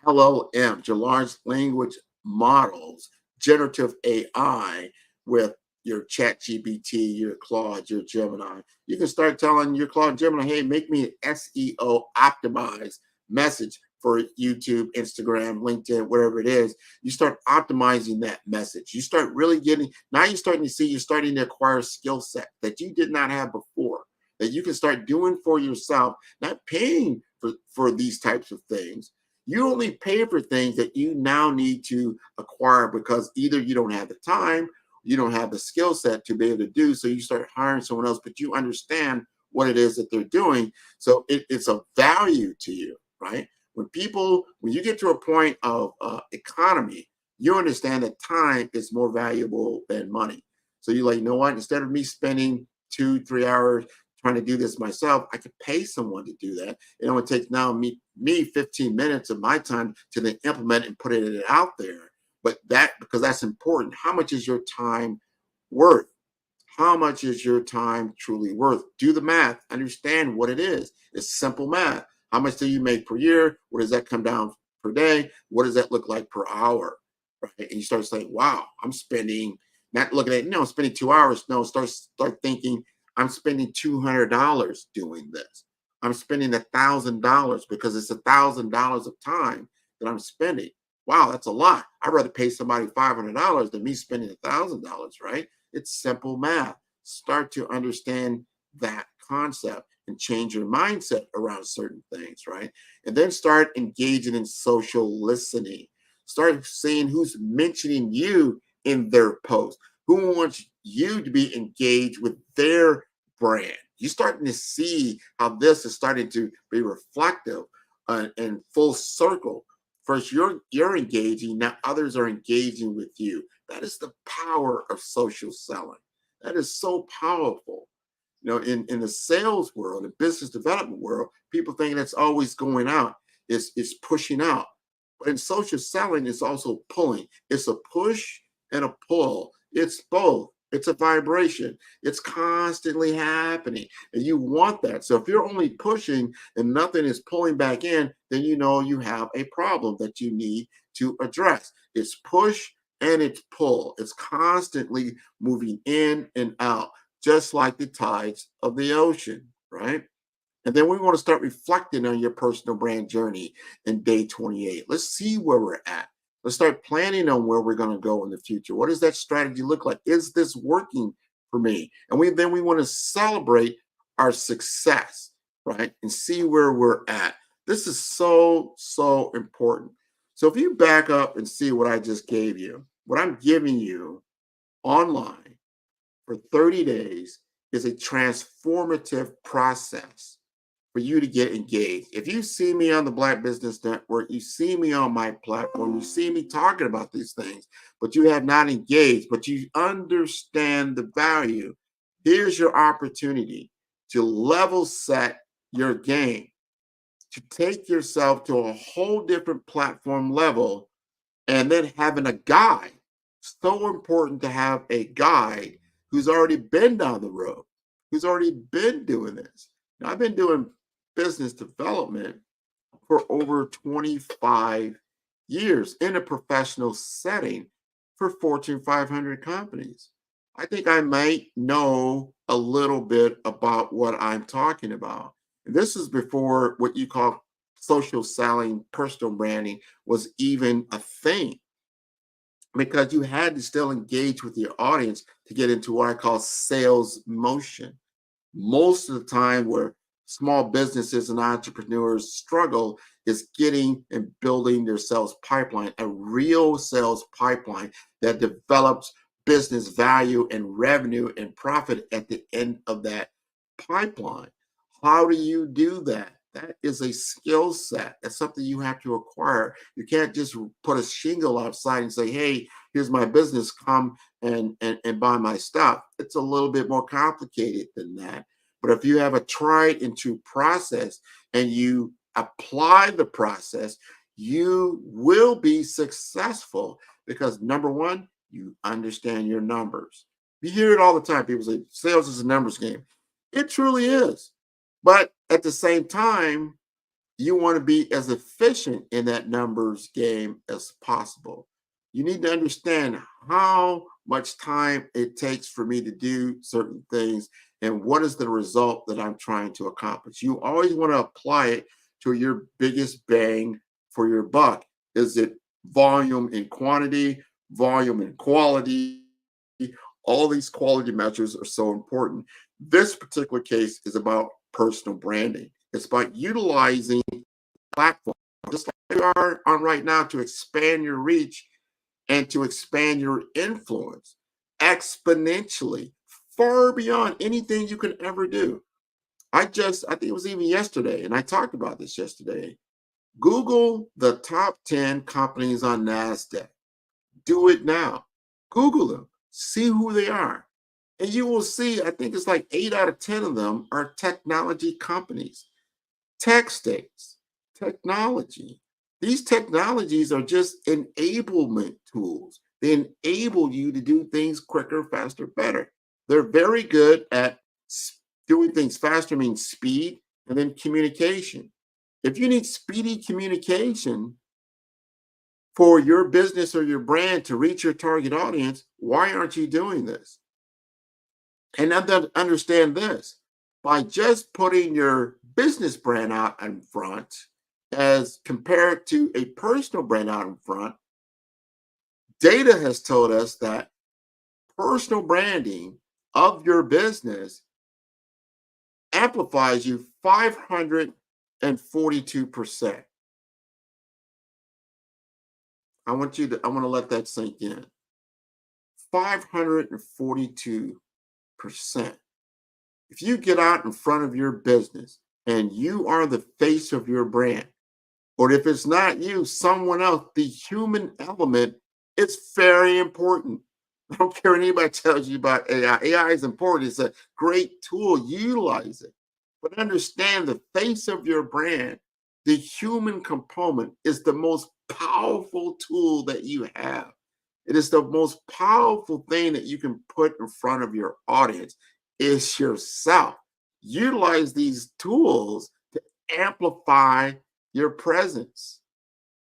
LLMs, your large language models, generative AI with your ChatGPT, your Claude, your Gemini. You can start telling your Claude Gemini, hey, make me an SEO optimized message for YouTube, Instagram, LinkedIn, whatever it is. You start optimizing that message. You start really now you're starting to acquire a skill set that you did not have before, that you can start doing for yourself, not paying for these types of things. You only pay for things that you now need to acquire because either you don't have the time, you don't have the skill set to be able to do, so you start hiring someone else, but you understand what it is that they're doing. So it's a value to you, right? When you get to a point of economy, you understand that time is more valuable than money. So you're like, you know what? Instead of me spending 2-3 hours trying to do this myself, I could pay someone to do that. It only takes now me 15 minutes of my time to then implement and put it out there. But because that's important. How much is your time worth? How much is your time truly worth? Do the math. Understand what it is. It's simple math. How much do you make per year? What does that come down per day? What does that look like per hour? Right? And you start saying, wow, I'm spending, not looking at, no, spending 2 hours. No, start thinking, I'm spending $200 doing this. I'm spending $1,000 because it's $1,000 of time that I'm spending. Wow, that's a lot. I'd rather pay somebody $500 than me spending $1,000, right? It's simple math. Start to understand that concept and change your mindset around certain things, right? And then start engaging in social listening. Start seeing who's mentioning you in their post, who wants you to be engaged with their brand. You're starting to see how this is starting to be reflective and full circle. First, you're engaging, now others are engaging with you. That is the power of social selling. That is so powerful. You know, in the sales world, the business development world, people think that's always going out. It's pushing out. But in social selling, it's also pulling. It's a push and a pull. It's both. It's a vibration. It's constantly happening. And you want that. So if you're only pushing and nothing is pulling back in, then you know you have a problem that you need to address. It's push and it's pull. It's constantly moving in and out, just like the tides of the ocean, right? And then we want to start reflecting on your personal brand journey in day 28. Let's see where we're at. Let's start planning on where we're going to go in the future. What does that strategy look like? Is this working for me? And then we want to celebrate our success, right? And see where we're at. This is so, so important. So if you back up and see what I just gave you, what I'm giving you online for 30 days is a transformative process for you to get engaged. If you see me on the Black Business Network, you see me on my platform, you see me talking about these things, but you have not engaged, but you understand the value, here's your opportunity to level set your game, to take yourself to a whole different platform level, and then having a guide. So important to have a guide who's already been down the road, who's already been doing this. Now, I've been doing business development for over 25 years in a professional setting for Fortune 500 companies. I think I might know a little bit about what I'm talking about. And this is before what you call social selling, personal branding was even a thing, because you had to still engage with your audience to get into what I call sales motion. Most of the time where small businesses and entrepreneurs struggle is getting and building their sales pipeline, a real sales pipeline that develops business value and revenue and profit at the end of that pipeline. How do you do that? That is a skill set. That's something you have to acquire. You can't just put a shingle outside and say, hey, here's my business, come and buy my stuff. It's a little bit more complicated than that. But if you have a tried and true process and you apply the process, you will be successful because number one, you understand your numbers. You hear it all the time. People say sales is a numbers game. It truly is. But at the same time, you want to be as efficient in that numbers game as possible. You need to understand how much time it takes for me to do certain things and what is the result that I'm trying to accomplish. You always want to apply it to your biggest bang for your buck. Is it volume and quantity, volume and quality? All these quality measures are so important. This particular case is about personal branding. It's about utilizing platform, just like you are on right now, to expand your reach and to expand your influence exponentially, far beyond anything you can ever do. I think it was even yesterday, and I talked about this yesterday. Google the top 10 companies on NASDAQ. Do it now. Google them. See who they are. And you will see, I think it's like 8 out of 10 of them are technology companies. Tech states, technology. These technologies are just enablement tools. They enable you to do things quicker, faster, better. They're very good at doing things faster, means speed, and then communication. If you need speedy communication for your business or your brand to reach your target audience, why aren't you doing this? And understand this, by just putting your business brand out in front as compared to a personal brand out in front, data has told us that personal branding of your business amplifies you 542%. I want to let that sink in. 542%. If you get out in front of your business and you are the face of your brand, or if it's not you, someone else, the human element is very important. I don't care what anybody tells you about AI. AI is important. It's a great tool. Utilize it. But understand the face of your brand, the human component is the most powerful tool that you have. It is the most powerful thing that you can put in front of your audience is yourself. Utilize these tools to amplify your presence,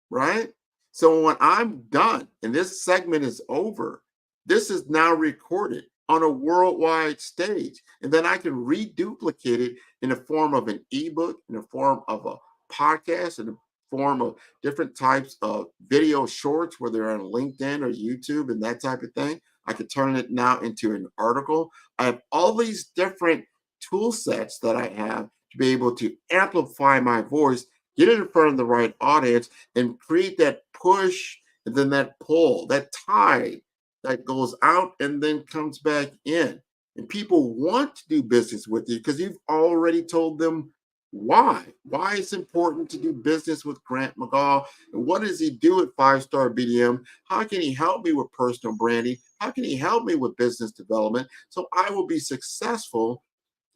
right? So when I'm done and this segment is over, this is now recorded on a worldwide stage. And then I can reduplicate it in the form of an ebook, in the form of a podcast, in the form of different types of video shorts, whether on LinkedIn or YouTube and that type of thing. I could turn it now into an article. I have all these different tool sets that I have to be able to amplify my voice, get it in front of the right audience, and create that push and then that pull, that tide that goes out and then comes back in. And people want to do business with you because you've already told them why it's important to do business with Grant McGaw, and what does he do at 5-Star BDM? How can he help me with personal branding? How can he help me with business development so I will be successful?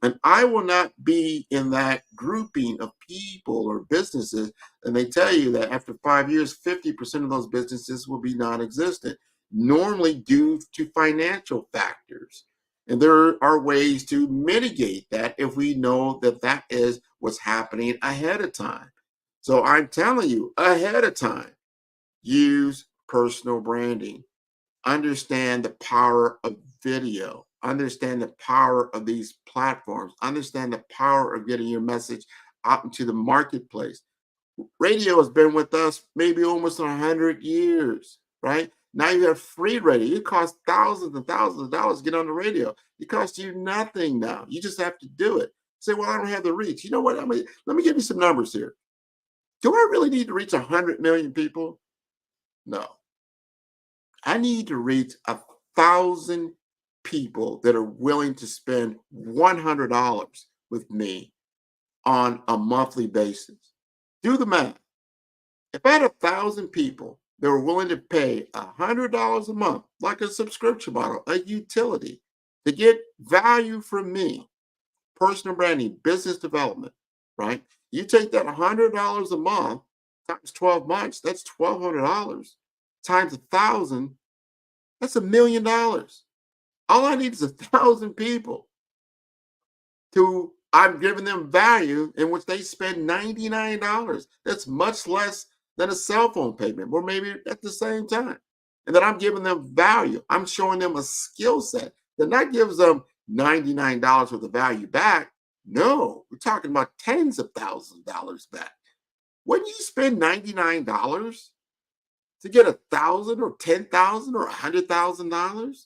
And I will not be in that grouping of people or businesses. And they tell you that after 5 years, 50% of those businesses will be non-existent, normally due to financial factors. And there are ways to mitigate that if we know that that is what's happening ahead of time. So I'm telling you ahead of time, use personal branding. Understand the power of video. Understand the power of these platforms. Understand the power of getting your message out into the marketplace. Radio has been with us maybe almost 100 years, right? Now you have free radio. It costs thousands and thousands of dollars to get on the radio. It costs you nothing now. You just have to do it. Say, well, I don't have the reach. You know what? Let me give you some numbers here. Do I really need to reach 100 million people? No. I need to reach 1,000 people that are willing to spend $100 with me on a monthly basis. Do the math. If I had 1,000 people that were willing to pay $100 a month, like a subscription model, a utility, to get value from me, personal branding, business development, right? You take that $100 a month times 12 months, that's $1,200 times 1,000, that's $1 million. All I need is 1,000 people to, I'm giving them value in which they spend $99. That's much less than a cell phone payment, or maybe at the same time. And then I'm giving them value. I'm showing them a skill set that not gives them $99 worth of value back. No, we're talking about tens of thousands of dollars back. When you spend $99 to get 1,000 or 10,000 or $100,000,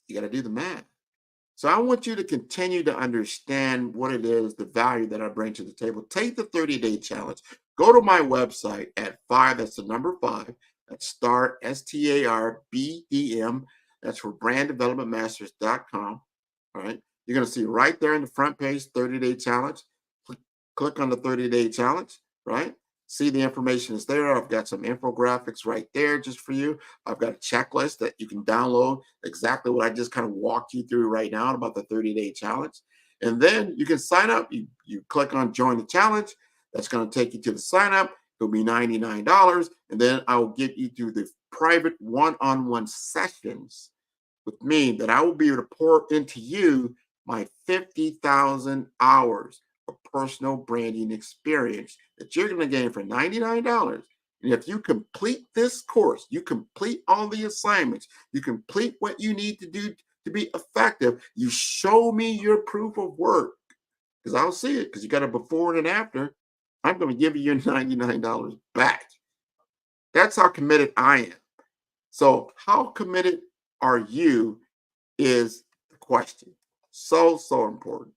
you got to do the math. So I want you to continue to understand what it is, the value that I bring to the table. Take the 30-day challenge. Go to my website at 5, that's the number 5, that's STAR, STARBDM, that's for branddevelopmentmasters.com. All right. You're going to see right there in the front page, 30-day challenge. click on the 30-day challenge, right? See the information is there. I've got some infographics right there just for you. I've got a checklist that you can download, exactly what I just kind of walked you through right now about the 30-day challenge. And then you can sign up. You click on join the challenge. That's going to take you to the sign up. It'll be $99. And then I will get you through the private one-on-one sessions with me that I will be able to pour into you my 50,000 hours of personal branding experience that you're going to gain for $99. And if you complete this course, you complete all the assignments, you complete what you need to do to be effective, you show me your proof of work, because I'll see it, because you got a before and an after, I'm going to give you your $99 back. That's how committed I am. So how committed are you is the question. So important.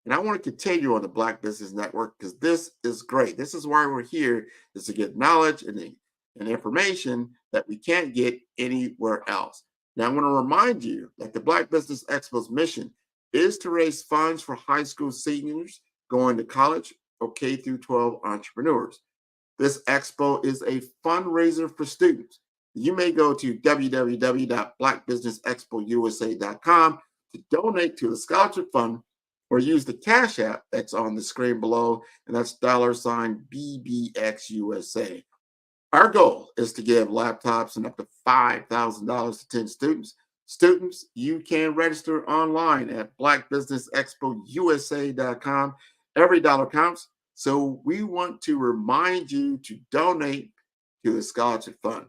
And I want to continue on the Black Business Network because this is great. This is why we're here, is to get knowledge and information that we can't get anywhere else. Now, I want to remind you that the Black Business Expo's mission is to raise funds for high school seniors going to college or K through 12 entrepreneurs. This expo is a fundraiser for students. You may go to www.blackbusinessexpousa.com to donate to the scholarship fund, or use the Cash App that's on the screen below, and that's $BBXUSA. Our goal is to give laptops and up to $5,000 to 10 students. Students, you can register online at blackbusinessexpousa.com. Every dollar counts, so we want to remind you to donate to the scholarship fund.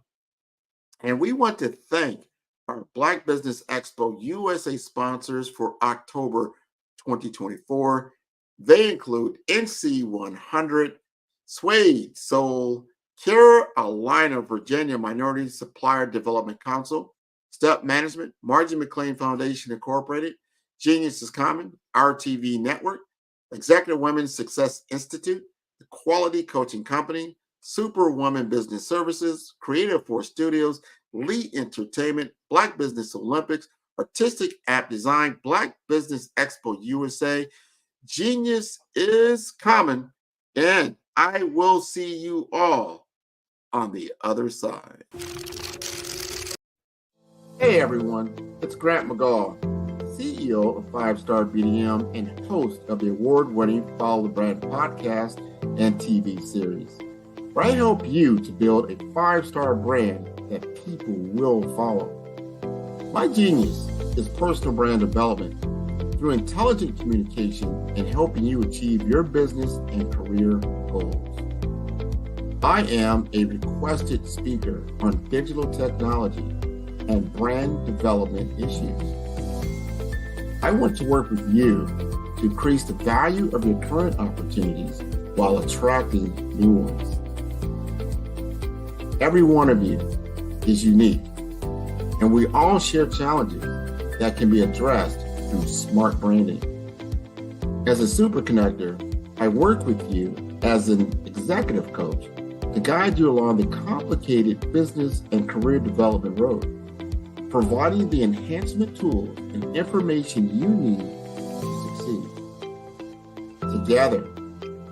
And we want to thank our Black Business Expo USA sponsors for October 2024. They include NC100, Suede Soul, Carolina, Virginia Minority Supplier Development Council, Step Management, Margie McLean Foundation Incorporated, Genius is Common, RTV Network, Executive Women's Success Institute, the Quality Coaching Company, Superwoman Business Services, Creative Force Studios, Lee Entertainment, Black Business Olympics, Artistic App Design, Black Business Expo USA, Genius is Common, and I will see you all on the other side. Hey everyone, it's Grant McGaw, CEO of 5-Star BDM and host of the award-winning Follow the Brand podcast and TV series, where I help you to build a 5-star brand that people will follow. My genius is personal brand development through intelligent communication and helping you achieve your business and career goals. I am a requested speaker on digital technology and brand development issues. I want to work with you to increase the value of your current opportunities while attracting new ones. Every one of you is unique, and we all share challenges that can be addressed through smart branding. As a super connector, I work with you as an executive coach to guide you along the complicated business and career development road, providing the enhancement tools and information you need to succeed. Together,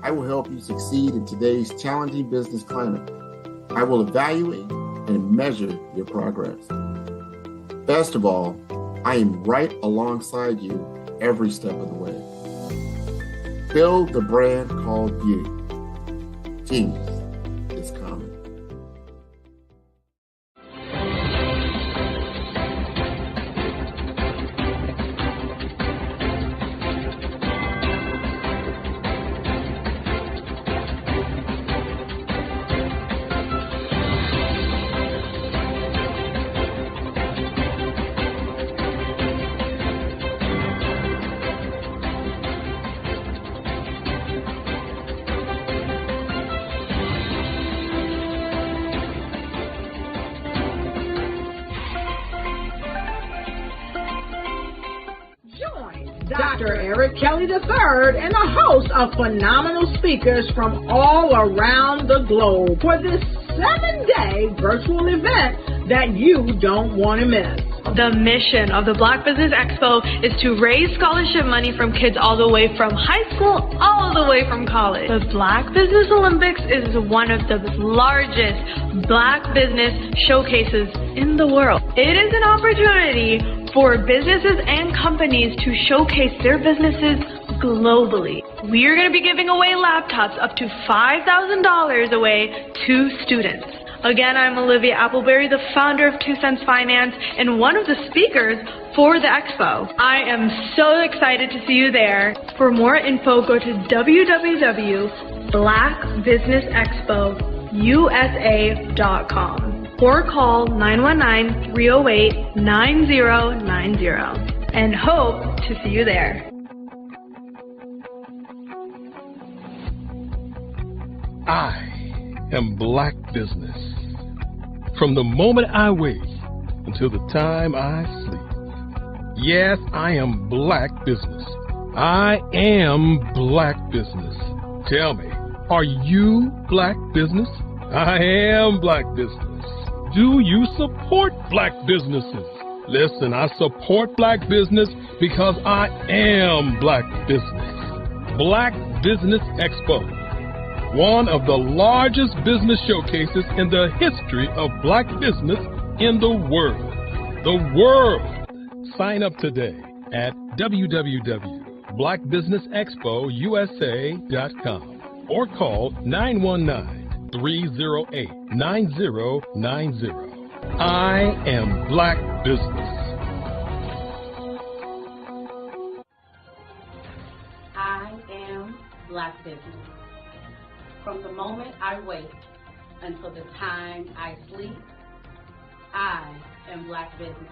I will help you succeed in today's challenging business climate. I will evaluate and measure your progress. Best of all, I am right alongside you every step of the way. Build the brand called you. Genius is Common. Dr. Eric Kelly III and a host of phenomenal speakers from all around the globe for this 7-day virtual event that you don't want to miss. The mission of the Black Business Expo is to raise scholarship money from kids all the way from high school, all the way from college. The Black Business Olympics is one of the largest Black business showcases in the world. It is an opportunity for businesses and companies to showcase their businesses globally. We are going to be giving away laptops up to $5,000 away to students. Again, I'm Olivia Appleberry, the founder of 2 Cents Finance and one of the speakers for the expo. I am so excited to see you there. For more info, go to www.blackbusinessexpousa.com or call 919-308-9090 and hope to see you there. I am Black Business. From the moment I wake until the time I sleep. Yes, I am Black Business. I am Black Business. Tell me, are you Black Business? I am Black Business. Do you support Black businesses? Listen, I support Black business because I am Black Business. Black Business Expo, one of the largest business showcases in the history of Black business in the world. The world! Sign up today at www.blackbusinessexpousa.com or call 919-308-9090. I am Black Business. I am Black Business. From the moment I wake until the time I sleep, I am Black Business.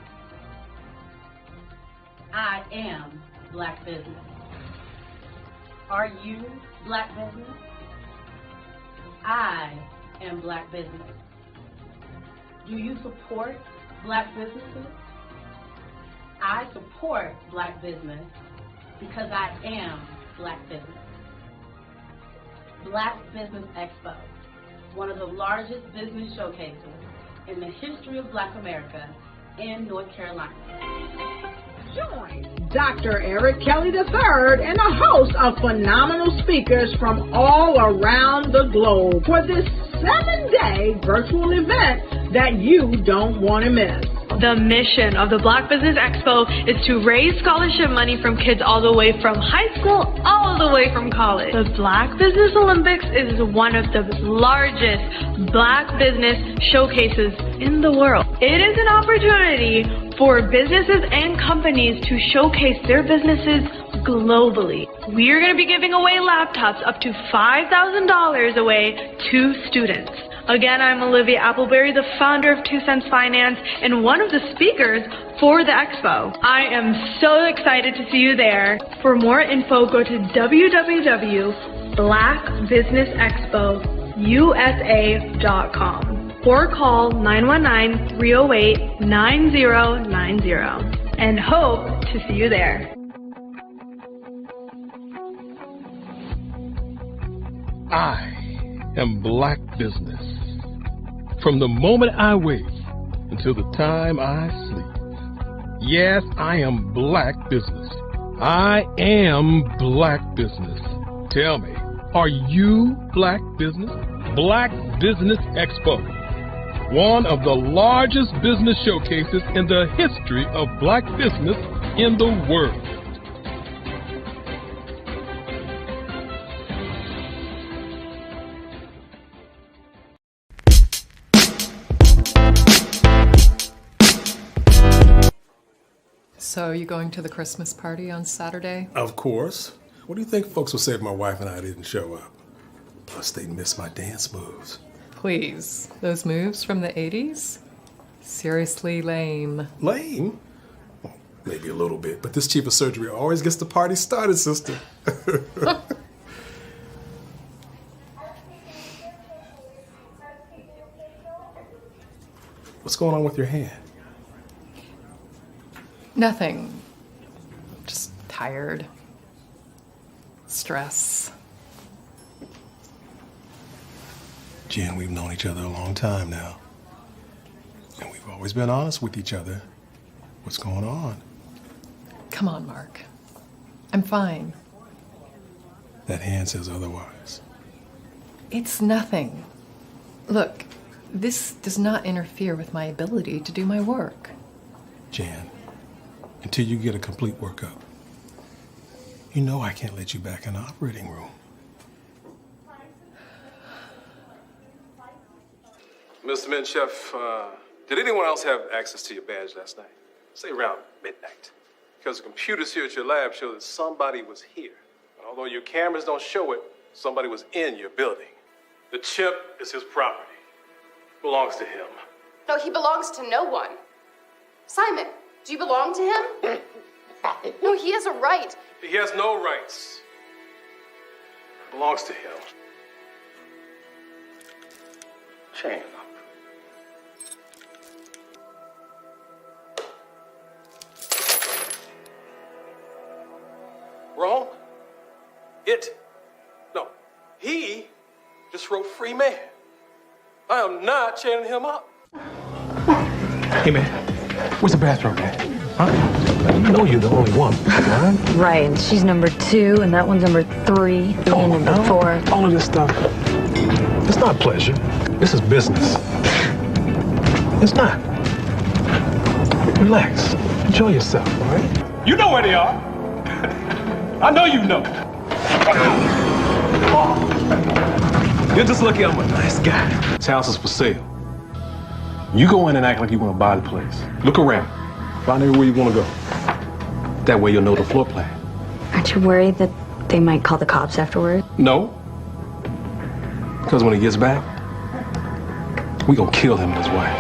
I am Black Business. Are you Black Business? I am Black Business. Do you support Black businesses? I support Black business because I am Black business. Black Business Expo, one of the largest business showcases in the history of Black America in North Carolina. Join Dr. Eric Kelly III and a host of phenomenal speakers from all around the globe for this 7-day virtual event that you don't want to miss. The mission of the Black Business Expo is to raise scholarship money from kids all the way from high school, all the way from college. The Black Business Olympics is one of the largest Black business showcases in the world. It is an opportunity for businesses and companies to showcase their businesses globally. We are going to be giving away laptops up to $5,000 away to students. Again, I'm Olivia Appleberry, the founder of 2 Cents Finance and one of the speakers for the expo. I am so excited to see you there. For more info, go to www.blackbusinessexpousa.com or call 919-308-9090 and hope to see you there. I am Black Business. From the moment I wake until the time I sleep. Yes, I am Black Business. I am Black Business. Tell me, are you Black Business? Black Business Expo, one of the largest business showcases in the history of Black business in the world. So, are you going to the Christmas party on Saturday? Of course. What do you think folks will say if my wife and I didn't show up? Plus, they'd miss my dance moves. Please, those moves from the 80s? Seriously lame. Lame? Well, maybe a little bit, but this chief of surgery always gets the party started, sister. What's going on with your hand? Nothing. Just tired. Stress. Jen, we've known each other a long time now. And we've always been honest with each other. What's going on? Come on, Mark. I'm fine. That hand says otherwise. It's nothing. Look, this does not interfere with my ability to do my work. Jan, until you get a complete workup, you know I can't let you back in the operating room. Mr. Menchef, did anyone else have access to your badge last night? Say around midnight. Because the computers here at your lab show that somebody was here. And although your cameras don't show it, somebody was in your building. The chip is his property. Belongs to him. No, he belongs to no one. Simon, do you belong to him? No, he has a right. He has no rights. Belongs to him. Chain up. Wrong? He just wrote free man. I am not chaining him up. Hey, man, where's the bathroom at? Huh? You know you're the only one, right? Right, and she's number 2, and that one's number 3, and number 4. All of this stuff, it's not pleasure. This is business. It's not. Relax. Enjoy yourself, all right? You know where they are. I know you know. You're just lucky I'm a nice guy. This house is for sale. You go in and act like you want to buy the place. Look around. Find everywhere you want to go. That way you'll know the floor plan. Aren't you worried that they might call the cops afterward? No. Because when he gets back, we gonna kill him and his wife.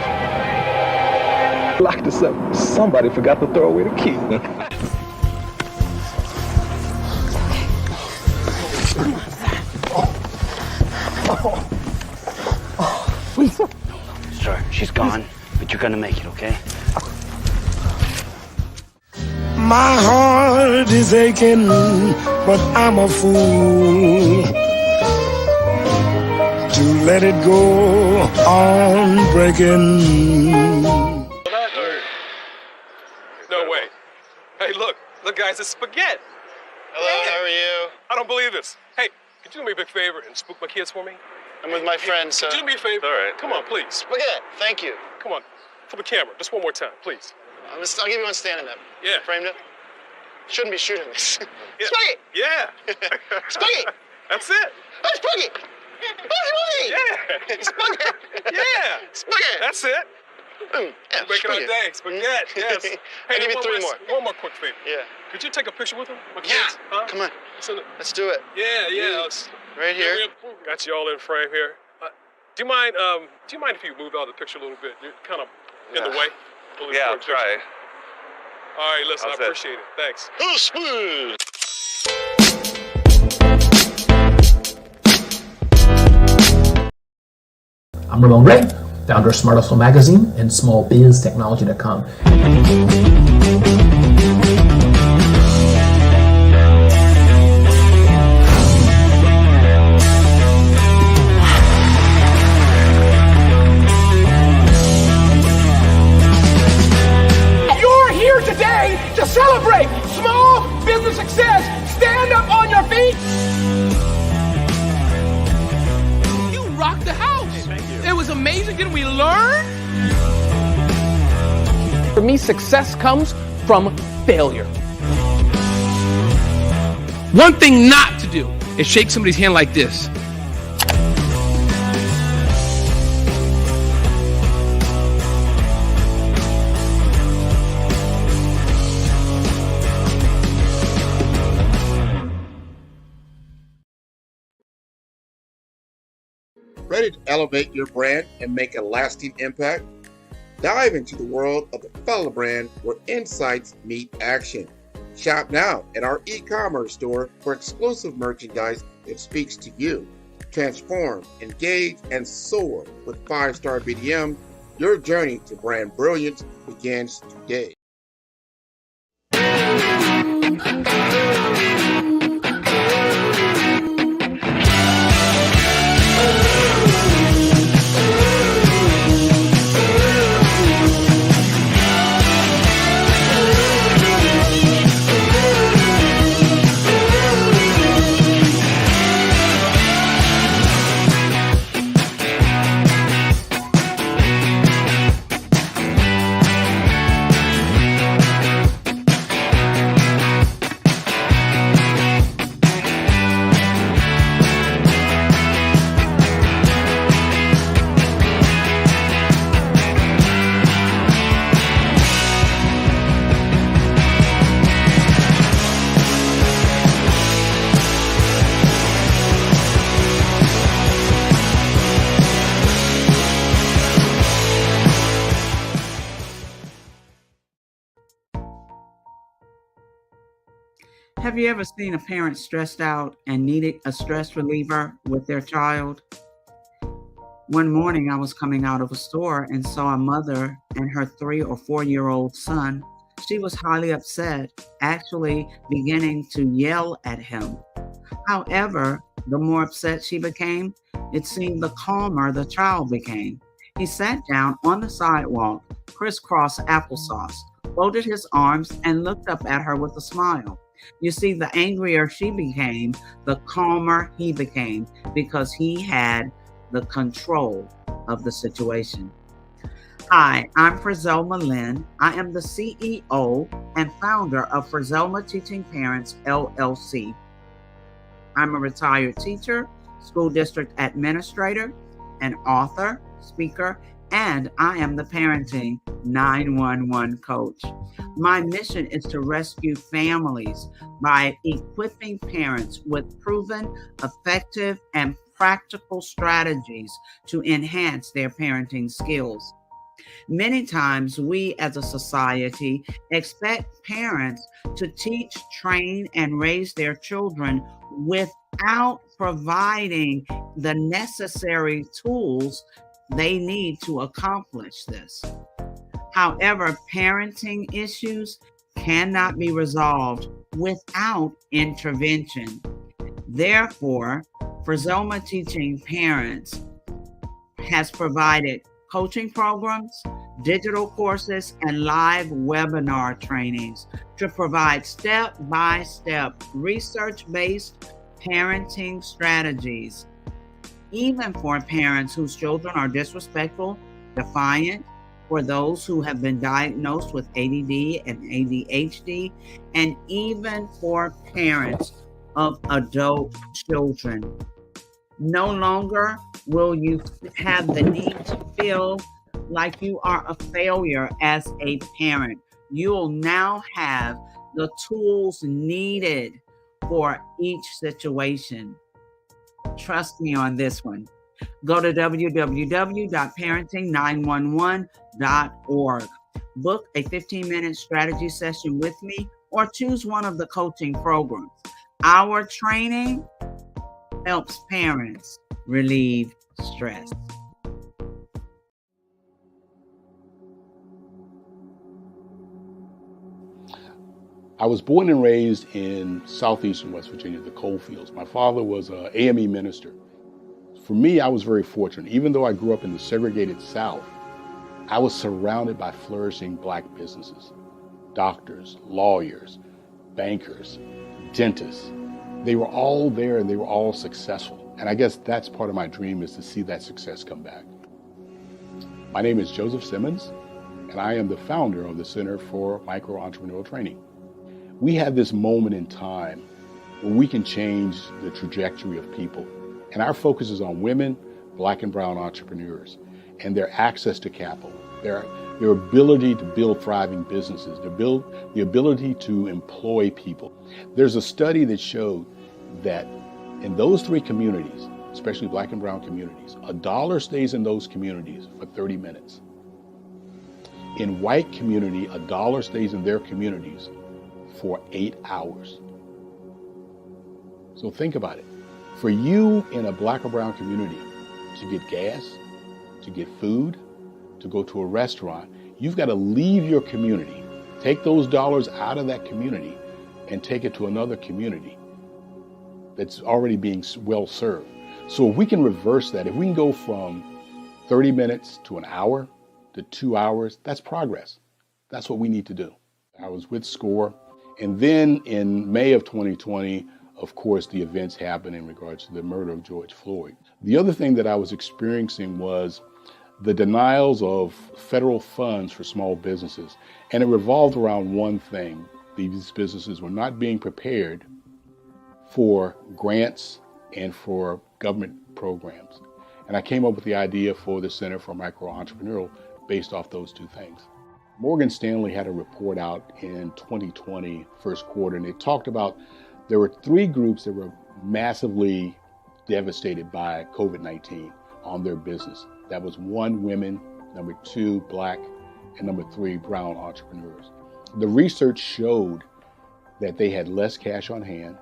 Locked us up. Somebody forgot to throw away the key. Sorry, she's gone, but you're gonna make it, okay? My heart is aching, but I'm a fool to let it go on breaking. No way. Hey, look, guys, it's spaghetti. Hello, how are you? I don't believe this. Hey, could you do me a big favor and spook my kids for me? I'm with my friends, so... Could you do me a favor? All right. Come on, please. Spaghetti, thank you. Come on, for the camera, just one more time, please. I'll give you one standing up. Yeah. Framed up. Shouldn't be shooting this. Yeah. Spaghetti! Yeah. Spaghetti! That's it. Oh, spaghetti! Spaghetti! Yeah. Spaghetti! Yeah. Spaghetti! That's it. Yeah, Making our day. Spaghetti, yes. Hey, I'll give you 3 more. One more quick favor. Yeah. Could you take a picture with them? My Yeah. kids? Huh? Come on. Let's do it. Yeah. Right here. Got you all in frame here. Do you mind if you move out of the picture a little bit? You're kind of in the way. Yeah, I'll try. All right, listen, I appreciate it. Thanks. Oh, smooth! I'm Ramon Ray, founder of Smart Hustle Magazine and smallbiztechnology.com. You're here today to celebrate small business success. Stand up on your feet. You rocked the house. Thank you. It was amazing. Didn't we learn? For me, success comes from failure. One thing not to do is shake somebody's hand like this. Ready to elevate your brand and make a lasting impact? Dive into the world of the Fellow brand where insights meet action. Shop now at our e-commerce store for exclusive merchandise that speaks to you. Transform, engage, and soar with 5-star BDM. Your journey to brand brilliance begins today. Have you ever seen a parent stressed out and needed a stress reliever with their child? One morning, I was coming out of a store and saw a mother and her 3 or 4-year-old son. She was highly upset, actually beginning to yell at him. However, the more upset she became, it seemed the calmer the child became. He sat down on the sidewalk, crisscross applesauce, folded his arms, and looked up at her with a smile. You see, the angrier she became, the calmer he became, because he had the control of the situation. Hi, I'm Frizelma Lynn. I am the CEO and founder of Frizelma Teaching Parents, LLC. I'm a retired teacher, school district administrator, an author, speaker, and I am the parenting 911 coach. My mission is to rescue families by equipping parents with proven, effective, and practical strategies to enhance their parenting skills. Many times we as a society expect parents to teach, train, and raise their children without providing the necessary tools they need to accomplish this. However, parenting issues cannot be resolved without intervention. Therefore, Frizelma Teaching Parents has provided coaching programs, digital courses, and live webinar trainings to provide step-by-step research-based parenting strategies, even for parents whose children are disrespectful, defiant, for those who have been diagnosed with ADD and ADHD, and even for parents of adult children. No longer will you have the need to feel like you are a failure as a parent. You'll now have the tools needed for each situation. Trust me on this one. Go to www.parenting911.org. Book a 15-minute strategy session with me or choose one of the coaching programs. Our training helps parents relieve stress. I was born and raised in southeastern West Virginia, the coal fields. My father was an AME minister. For me, I was very fortunate. Even though I grew up in the segregated South, I was surrounded by flourishing Black businesses, doctors, lawyers, bankers, dentists. They were all there and they were all successful. And I guess that's part of my dream, is to see that success come back. My name is Joseph Simmons, and I am the founder of the Center for Micro-Entrepreneurial Training. We have this moment in time where we can change the trajectory of people. And our focus is on women, Black and brown entrepreneurs, and their access to capital, their ability to build thriving businesses, the ability to employ people. There's a study that showed that in those 3 communities, especially Black and brown communities, $1 stays in those communities for 30 minutes. In white community, $1 stays in their communities for 8 hours. So think about it. For you in a Black or brown community to get gas, to get food, to go to a restaurant, you've got to leave your community, take those dollars out of that community and take it to another community that's already being well served. So if we can reverse that, if we can go from 30 minutes to an hour to 2 hours, that's progress. That's what we need to do. I was with SCORE. And then in May of 2020, of course, the events happened in regards to the murder of George Floyd. The other thing that I was experiencing was the denials of federal funds for small businesses. And it revolved around one thing. These businesses were not being prepared for grants and for government programs. And I came up with the idea for the Center for Micro-Entrepreneurial based off those 2 things. Morgan Stanley had a report out in 2020, first quarter, and they talked about there were 3 groups that were massively devastated by COVID-19 on their business. That was 1, women, number 2, Black, and number 3, brown entrepreneurs. The research showed that they had less cash on hand,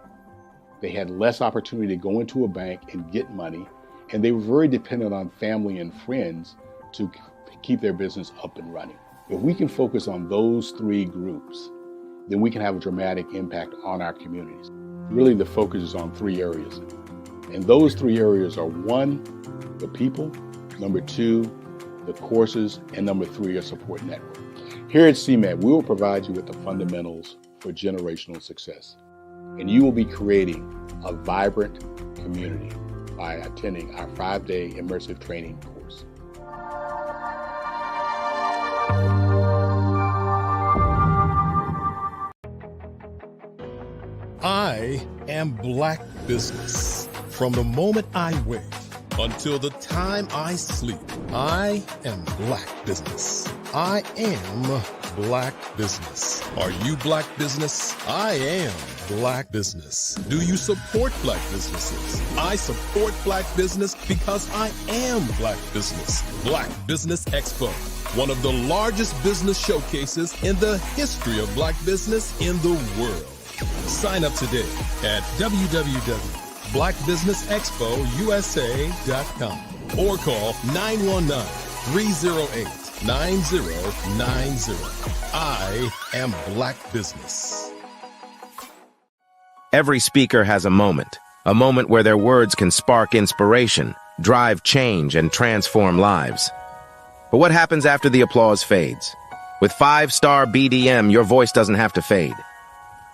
they had less opportunity to go into a bank and get money, and they were very dependent on family and friends to keep their business up and running. If we can focus on those three groups, then we can have a dramatic impact on our communities. Really, the focus is on three areas. And those three areas are: one, the people; number two, the courses; and number three, a support network. Here at CMAT, we will provide you with the fundamentals for generational success. And you will be creating a vibrant community by attending our 5-day immersive training course. I am Black Business. From the moment I wake until the time I sleep, I am Black Business. I am Black Business. Are you Black Business? I am Black Business. Do you support Black businesses? I support Black business because I am Black Business. Black Business Expo, one of the largest business showcases in the history of Black business in the world. Sign up today at www.blackbusinessexpousa.com or call 919-308-9090. I am Black Business. Every speaker has a moment where their words can spark inspiration, drive change, and transform lives. But what happens after the applause fades? With 5-star BDM, your voice doesn't have to fade.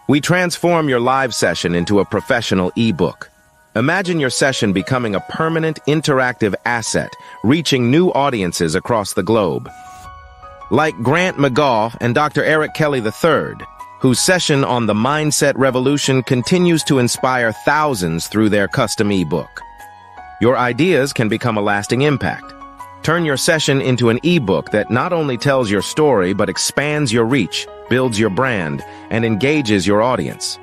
We transform your live session into a professional ebook. Imagine your session becoming a permanent, interactive asset, reaching new audiences across the globe. Like Grant McGaugh and Dr. Eric Kelly III, whose session on the Mindset Revolution continues to inspire thousands through their custom ebook. Your ideas can become a lasting impact. Turn your session into an ebook that not only tells your story, but expands your reach, builds your brand, and engages your audience.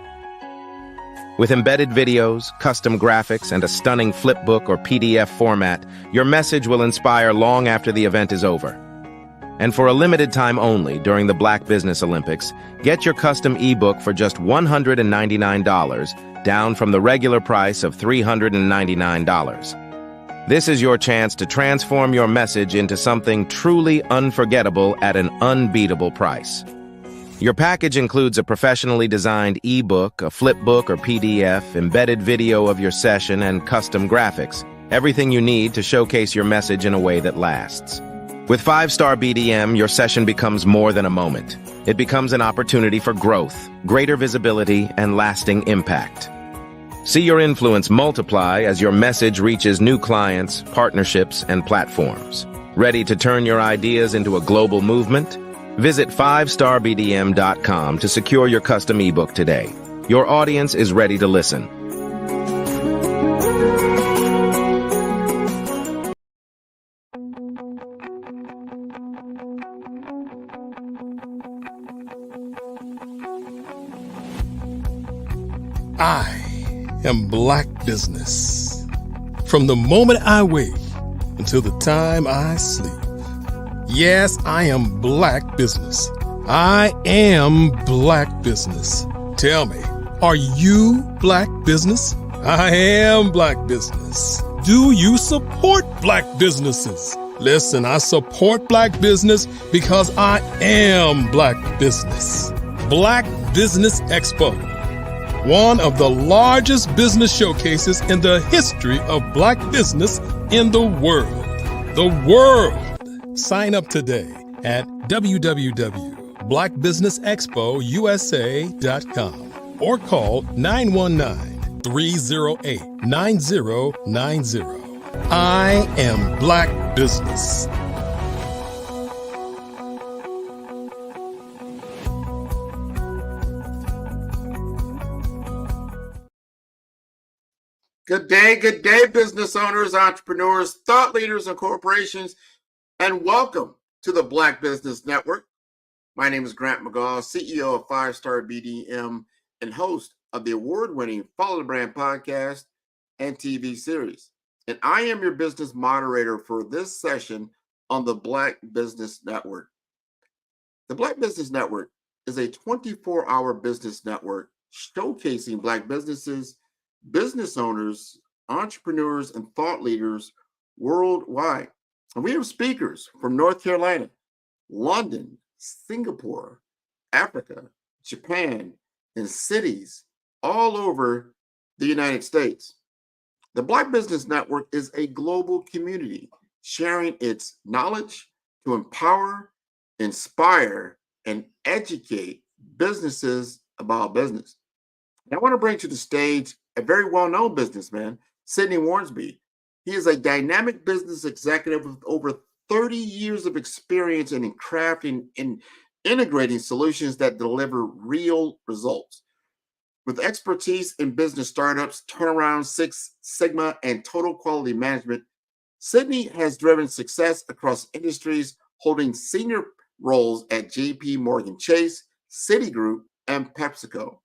With embedded videos, custom graphics, and a stunning flipbook or PDF format, your message will inspire long after the event is over. And for a limited time only during the Black Business Olympics, get your custom ebook for just $199, down from the regular price of $399. This is your chance to transform your message into something truly unforgettable at an unbeatable price. Your package includes a professionally designed ebook, a flipbook or PDF, embedded video of your session, and custom graphics. Everything you need to showcase your message in a way that lasts. With 5-star BDM, your session becomes more than a moment. It becomes an opportunity for growth, greater visibility, and lasting impact. See your influence multiply as your message reaches new clients, partnerships, and platforms. Ready to turn your ideas into a global movement? Visit 5starbdm.com to secure your custom ebook today. Your audience is ready to listen. I am Black Business. From the moment I wake until the time I sleep. Yes, I am Black Business. I am Black Business. Tell me, are you Black Business? I am Black Business. Do you support Black businesses? Listen, I support Black business because I am Black Business. Black Business Expo, one of the largest business showcases in the history of Black business in the world. The world! Sign up today at www.blackbusinessexpousa.com or call 919-308-9090. I am Black Business. Good day, business owners, entrepreneurs, thought leaders, and corporations, and welcome to the Black Business Network. My name is Grant McGaugh, CEO of 5-Star BDM and host of the award-winning Follow the Brand podcast and TV series. And I am your business moderator for this session on the Black Business Network. The Black Business Network is a 24-hour business network showcasing Black businesses, business owners, entrepreneurs, and thought leaders worldwide. And we have speakers from North Carolina, London, Singapore, Africa, Japan, and cities all over the United States. The Black Business Network is a global community sharing its knowledge to empower, inspire, and educate businesses about business. And I want to bring to the stage a very well-known businessman, Sidney Warnsby. He is a dynamic business executive with over 30 years of experience in crafting and integrating solutions that deliver real results. With expertise in business startups, turnaround, Six Sigma, and total quality management, Sidney has driven success across industries, holding senior roles at JP Morgan Chase, Citigroup, and PepsiCo.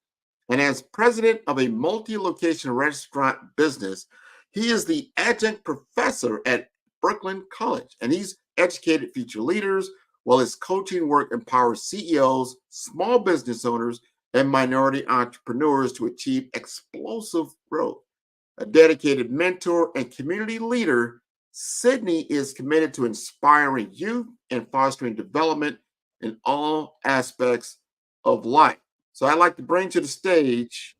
And as president of a multi-location restaurant business, he is the adjunct professor at Brooklyn College, and he's educated future leaders, while his coaching work empowers CEOs, small business owners, and minority entrepreneurs to achieve explosive growth. A dedicated mentor and community leader, Sidney is committed to inspiring youth and fostering development in all aspects of life. So I'd like to bring to the stage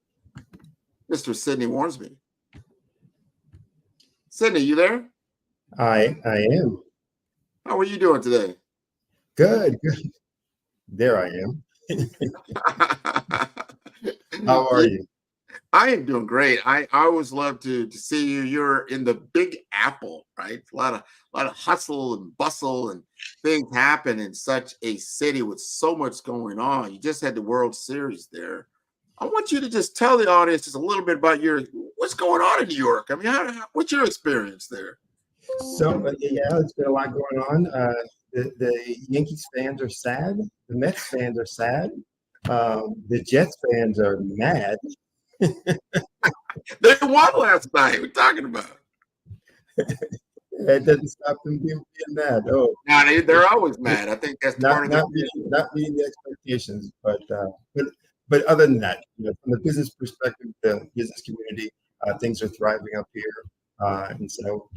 Mr. Sidney Warnsby. Sidney, you there? I am. How are you doing today? Good. There I am. How are you? I am doing great. I always love to see you. You're in the Big Apple, right? A lot of hustle and bustle and things happen in such a city with so much going on. You just had the World Series there. I want you to just tell the audience just a little bit about what's going on in New York. I mean, what's your experience there? So yeah, it's been a lot going on. The Yankees fans are sad. The Mets fans are sad. The Jets fans are mad. They won last night. What are we talking about? It doesn't stop them being mad. Oh, no, they're always mad. I think that's not part of not meeting the expectations. But other than that, from the business perspective, the business community, things are thriving up here, and so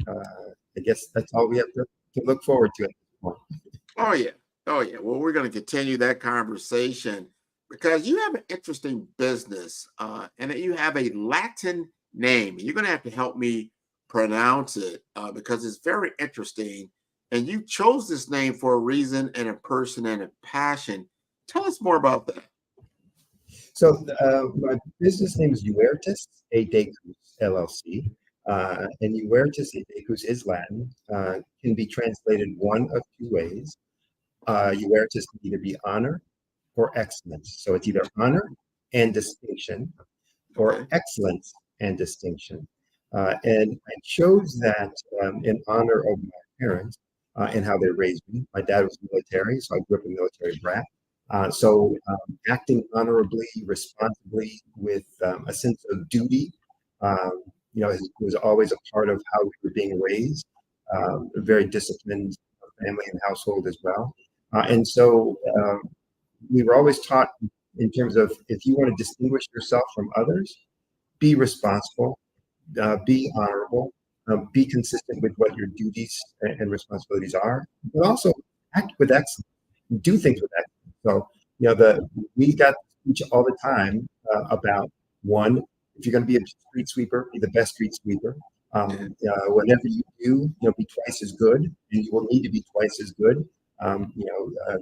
I guess that's all we have to look forward to. Oh yeah. Well, we're going to continue that conversation because you have an interesting business, and you have a Latin name. You're going to have to help me pronounce it because it's very interesting. And you chose this name for a reason and a person and a passion. Tell us more about that. So my business name is Huertas e Decus LLC. And Huertas e Decus is Latin, can be translated one of two ways. Huertas can either be honor or excellence. So it's either honor and distinction or excellence and distinction. And I chose that in honor of my parents and how they raised me. My dad was military, so I grew up a military brat. So acting honorably, responsibly, with a sense of duty, was always a part of how we were being raised. A very disciplined family and household as well. And so we were always taught in terms of if you want to distinguish yourself from others, be responsible, be honorable, be consistent with what your duties and responsibilities are, but also act with excellence, do things with excellence. So, we got to teach all the time about one, if you're going to be a street sweeper, be the best street sweeper. Whenever you do, be twice as good, and you will need to be twice as good,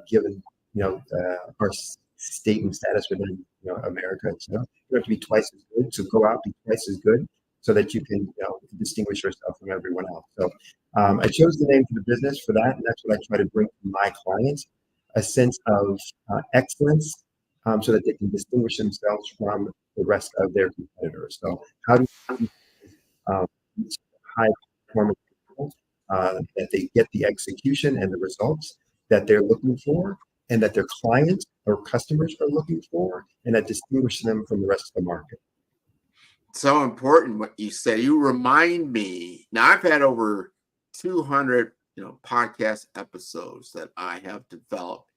given our state and status within America. So you have to be twice as good. So go out, be twice as good, so that you can distinguish yourself from everyone else. So I chose the name for the business for that, and that's what I try to bring to my clients: a sense of excellence, so that they can distinguish themselves from the rest of their competitors. So how do high performance people that they get the execution and the results that they're looking for, and that their clients or customers are looking for, and that distinguish them from the rest of the market. So important what you say. You remind me. Now I've had over 200 podcast episodes that I have developed,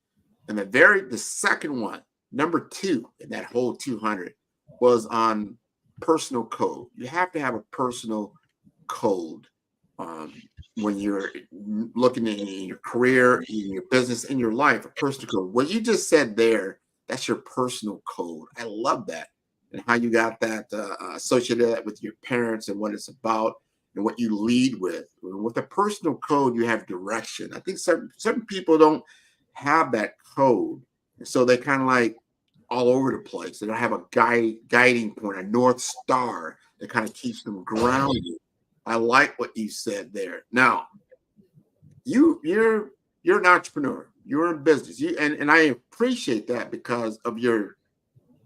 and the second one, number 2 in that whole 200, was on personal code. You have to have a personal code when you're looking in your career, in your business, in your life, a personal code. What you just said there, that's your personal code. I love that. And how you got that associated with your parents and what it's about and what you lead with. With a personal code, you have direction. I think certain people don't have that code. And so they kind of like all over the place. They don't have a guiding point, a North Star that kind of keeps them grounded. I like what you said there. Now, you're an entrepreneur. You're in business. And I appreciate that because of your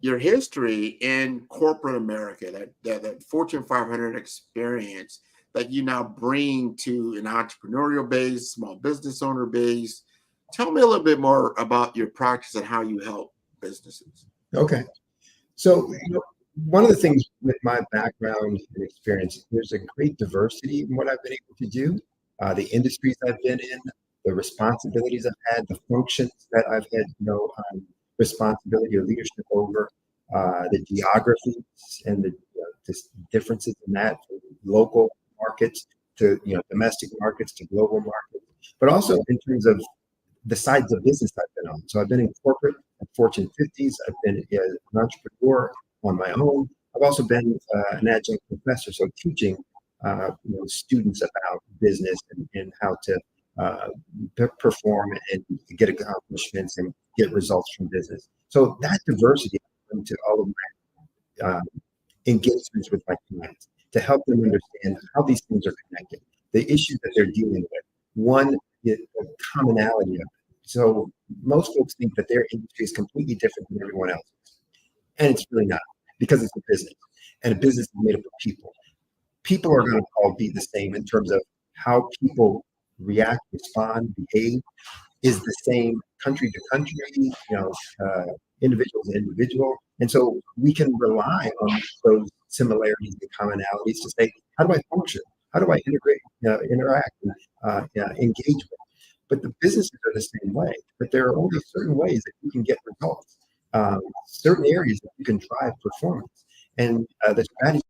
history in corporate America, that Fortune 500 experience that you now bring to an entrepreneurial base, small business owner base. Tell me a little bit more about your practice and how you help businesses. Okay. So, one of the things with my background and experience, there's a great diversity in what I've been able to do, the industries I've been in, the responsibilities I've had, the functions that I've had, responsibility or leadership over, the geographies and the differences in that, from local markets to domestic markets to global markets, but also in terms of the sides of business I've been on. So I've been in corporate at Fortune 50s. I've been an entrepreneur on my own. I've also been an adjunct professor, so teaching students about business and how to perform and get accomplishments and get results from business. So that diversity into all of my engagements with my clients to help them understand how these things are connected, the issues that they're dealing with. One, the commonality of it. So most folks think that their industry is completely different than everyone else's, and it's really not, because it's a business, and a business is made up of people. People are going to all be the same in terms of how people react, respond, behave is the same country to country, individual to individual. And so we can rely on those similarities and commonalities to say, how do I function? How do I integrate, interact, and engage with? But the businesses are the same way, but there are only certain ways that you can get results, certain areas that you can drive performance, and the strategy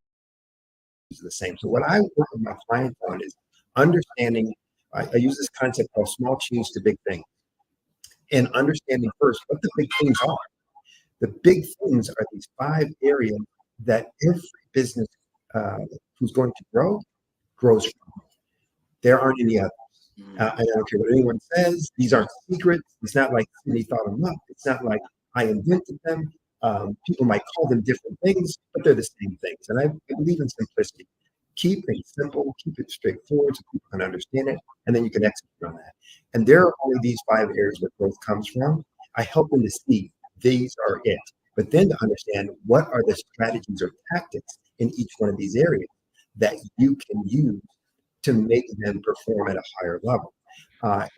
is the same. So what I work with my clients on is understanding, I use this concept called small change to big things, and understanding first what the big things are. The big things are these 5 areas that every business who's going to grow grows from. There aren't any others. I don't care what anyone says. These aren't secrets. It's not like somebody thought them up. It's not like I invented them. People might call them different things, but they're the same things. And I believe in simplicity. Keep things simple, keep it straightforward so people can understand it, and then you can execute on that. And there are only these 5 areas where growth comes from. I help them to see these are it, but then to understand what are the strategies or tactics in each one of these areas that you can use to make them perform at a higher level.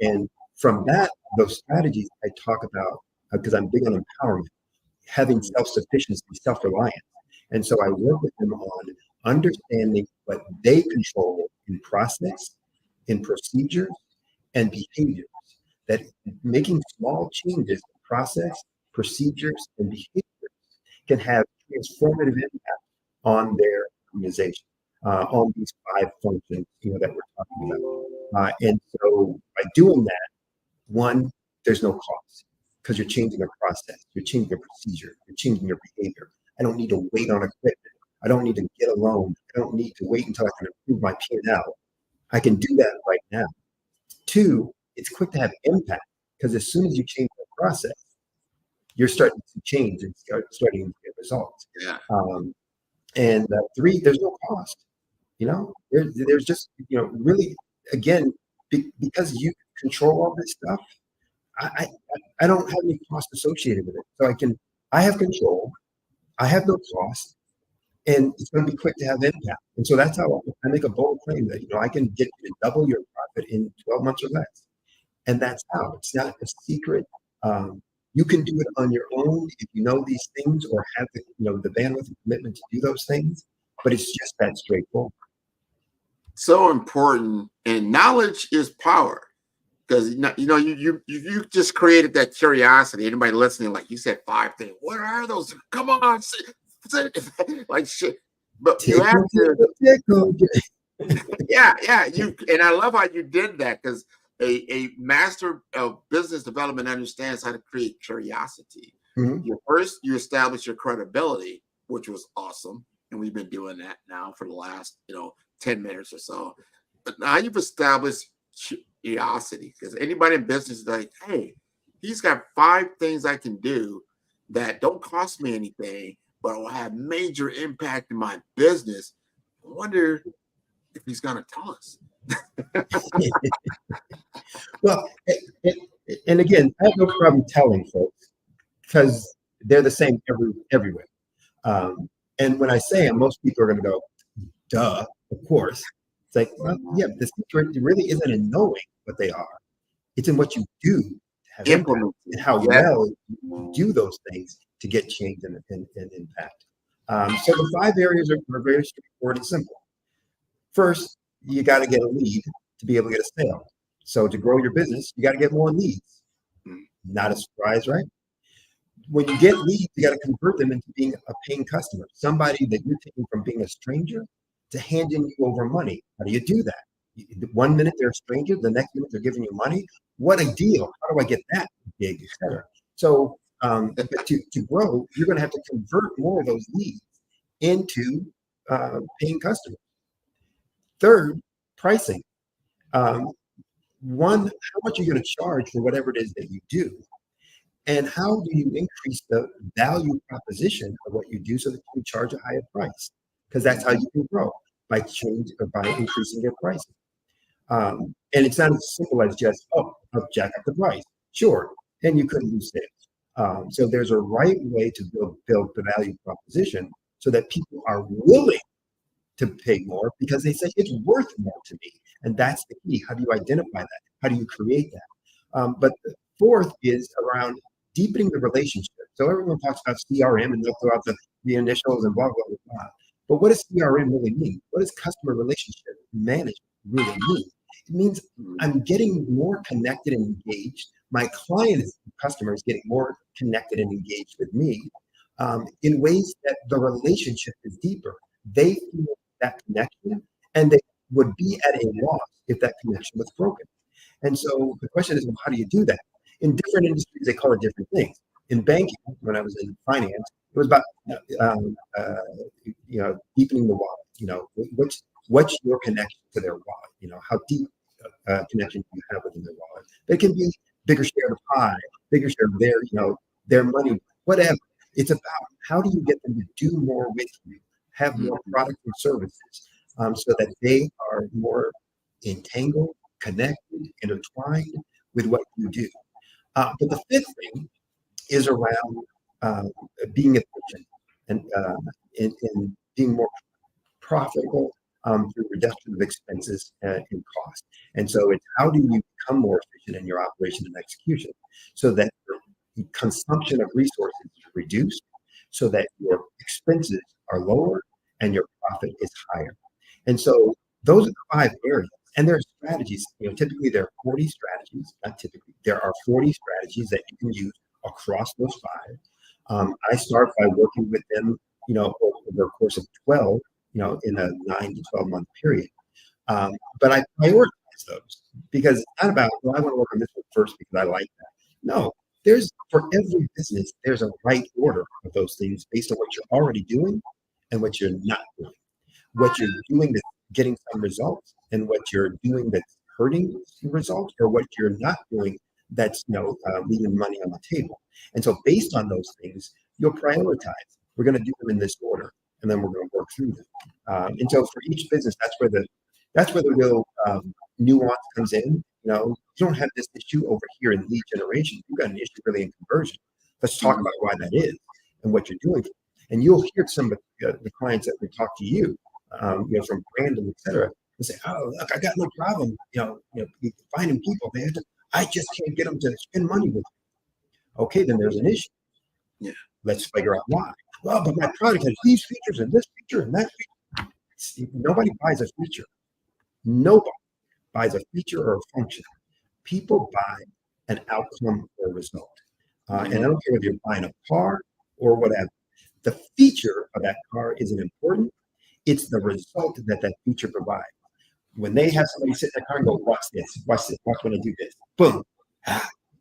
And from that, those strategies I talk about, because I'm big on empowerment, having self-sufficiency, self-reliance. And so I work with them on understanding what they control in process, in procedures, and behaviors, that making small changes in process, procedures, and behaviors can have transformative impact on their organization, on these 5 functions that we're talking about. And so by doing that, one, there's no cost because you're changing a process, you're changing a procedure, you're changing your behavior. I don't need to wait on equipment. I don't need to get a loan. I don't need to wait until I can improve my P&L. I can do that right now. 2, it's quick to have impact because as soon as you change the process, you're starting to change and starting to get results. Yeah. And 3, there's no cost. There's just really, again, because you control all this stuff. I don't have any cost associated with it, so I have control. I have no cost, and it's going to be quick to have impact. And so that's how I make a bold claim that I can get you to double your profit in 12 months or less. And that's how. It's not a secret. You can do it on your own if you know these things or have the bandwidth and commitment to do those things. But it's just that straightforward. So important, and knowledge is power. Because you just created that curiosity. Anybody listening, like you said, 5 things. What are those? Come on, like shit. But you Tickle, have to, tickle, tickle. yeah. And I love how you did that, because a master of business development understands how to create curiosity. Mhm. You establish your credibility, which was awesome, and we've been doing that now for the last 10 minutes or so. But now you've established curiosity, because anybody in business is like, hey, he's got 5 things I can do that don't cost me anything, but will have major impact in my business. I wonder if he's going to tell us. Well, and again, I have no problem telling folks because they're the same everywhere. And when I say them, most people are going to go, duh, of course. It's like, well, yeah, the secret really isn't in knowing what they are. It's in what you do to have impact, and how well you do those things to get change and impact. So the 5 areas are very straightforward and simple. First, you got to get a lead to be able to get a sale. So to grow your business, you got to get more leads. Not a surprise, right? When you get leads, you got to convert them into being a paying customer, somebody that you're taking from being a stranger to handing you over money. How do you do that? 1 minute they're a stranger, the next minute they're giving you money. What a deal! How do I get that gig, et cetera? So, but to grow, you're going to have to convert more of those leads into paying customers. Third, pricing. One, how much are you going to charge for whatever it is that you do? And how do you increase the value proposition of what you do so that you can charge a higher price? Because that's how you can grow, by increasing your pricing. And it's not as simple as just, I'll jack up the price. Sure, and you could lose sales. So there's a right way to build the value proposition so that people are willing to pay more because they say it's worth more to me. And that's the key. How do you identify that? How do you create that? But the fourth is around deepening the relationship. So everyone talks about CRM and they'll throw out the initials and blah, blah, blah. But what does CRM really mean? What does customer relationship management really mean? It means I'm getting more connected and engaged. My customer is getting more connected and engaged with me in ways that the relationship is deeper. They feel that connection, and they would be at a loss if that connection was broken. And so the question is, well, how do you do that? In different industries, they call it different things. In banking, when I was in finance, it was about deepening the wallet. What's your connection to their wallet? How deep connection do you have within their wallet? It can be bigger share of the pie, bigger share of their money, whatever. It's about how do you get them to do more with you, have more products and services, so that they are more entangled, connected, intertwined with what you do. But the fifth thing is around being efficient and being more profitable through reduction of expenses and cost. And so it's how do you become more efficient in your operation and execution so that your consumption of resources is reduced, so that your expenses are lower and your profit is higher. And so those are the 5 areas. And there are strategies, typically there are 40 strategies, not typically, there are 40 strategies that you can use across those 5. I start by working with them, over a course of 12, in a 9 to 12 month period. But I prioritize those because it's not about, well, I want to work on this one first because I like that. No, for every business, there's a right order of those things based on what you're already doing and what you're not doing. What you're doing that's getting some results and what you're doing that's hurting results, or what you're not doing that's leaving money on the table. And so based on those things, you'll prioritize. We're going to do them in this order, and then we're going to work through them. And so for each business, that's where the real nuance comes in. You don't have this issue over here in lead generation. You've got an issue really in conversion. Let's talk about why that is and what you're doing. And you'll hear some of the clients that will talk to you, from Brandon, et cetera, and say, "Oh, look, I got no problem, finding people. I just can't get them to spend money with me." Okay, then there's an issue. Yeah, let's figure out why. Well, but my product has these features and this feature and that feature. Nobody buys a feature. Nobody buys a feature or a function. People buy an outcome or a result. And I don't care whether you're buying a car or whatever. The feature of that car isn't important. It's the result that that feature provides. When they have somebody sit in the car and go, watch this, watch when I do this, boom.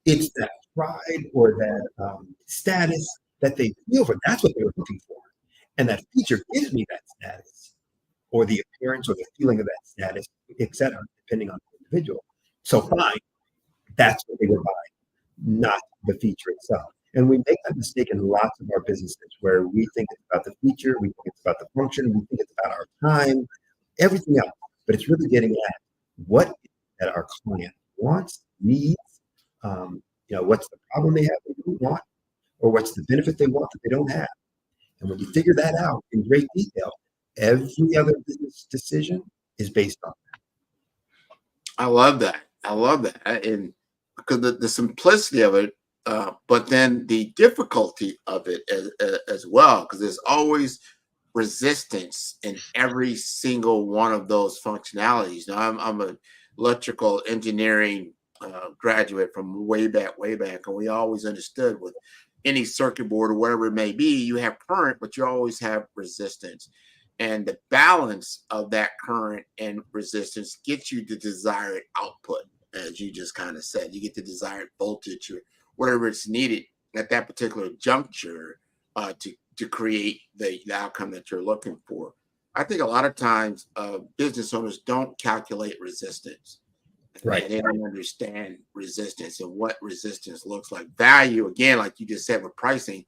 It's that pride or that status that they feel for. That's what they were looking for. And that feature gives me that status or the appearance or the feeling of that status, et cetera, depending on the individual. So fine, that's what they were buying, not the feature itself. And we make that mistake in lots of our businesses where we think it's about the feature, we think it's about the function, we think it's about our time, everything else. But it's really getting at what that our client wants, needs, what's the problem they have that they don't want, or what's the benefit they want that they don't have. And when you figure that out in great detail, every other business decision is based on that. I love that. And because the simplicity of it, but then the difficulty of it as well, because there's always resistance in every single one of those functionalities. Now, I'm an electrical engineering graduate from way back, and we always understood with any circuit board or whatever it may be, you have current, but you always have resistance. And the balance of that current and resistance gets you the desired output, as you just kind of said. You get the desired voltage or whatever it's needed at that particular juncture to create the outcome that you're looking for. I think a lot of times business owners don't calculate resistance. Right. They don't understand resistance and what resistance looks like. Value, again, like you just said with pricing,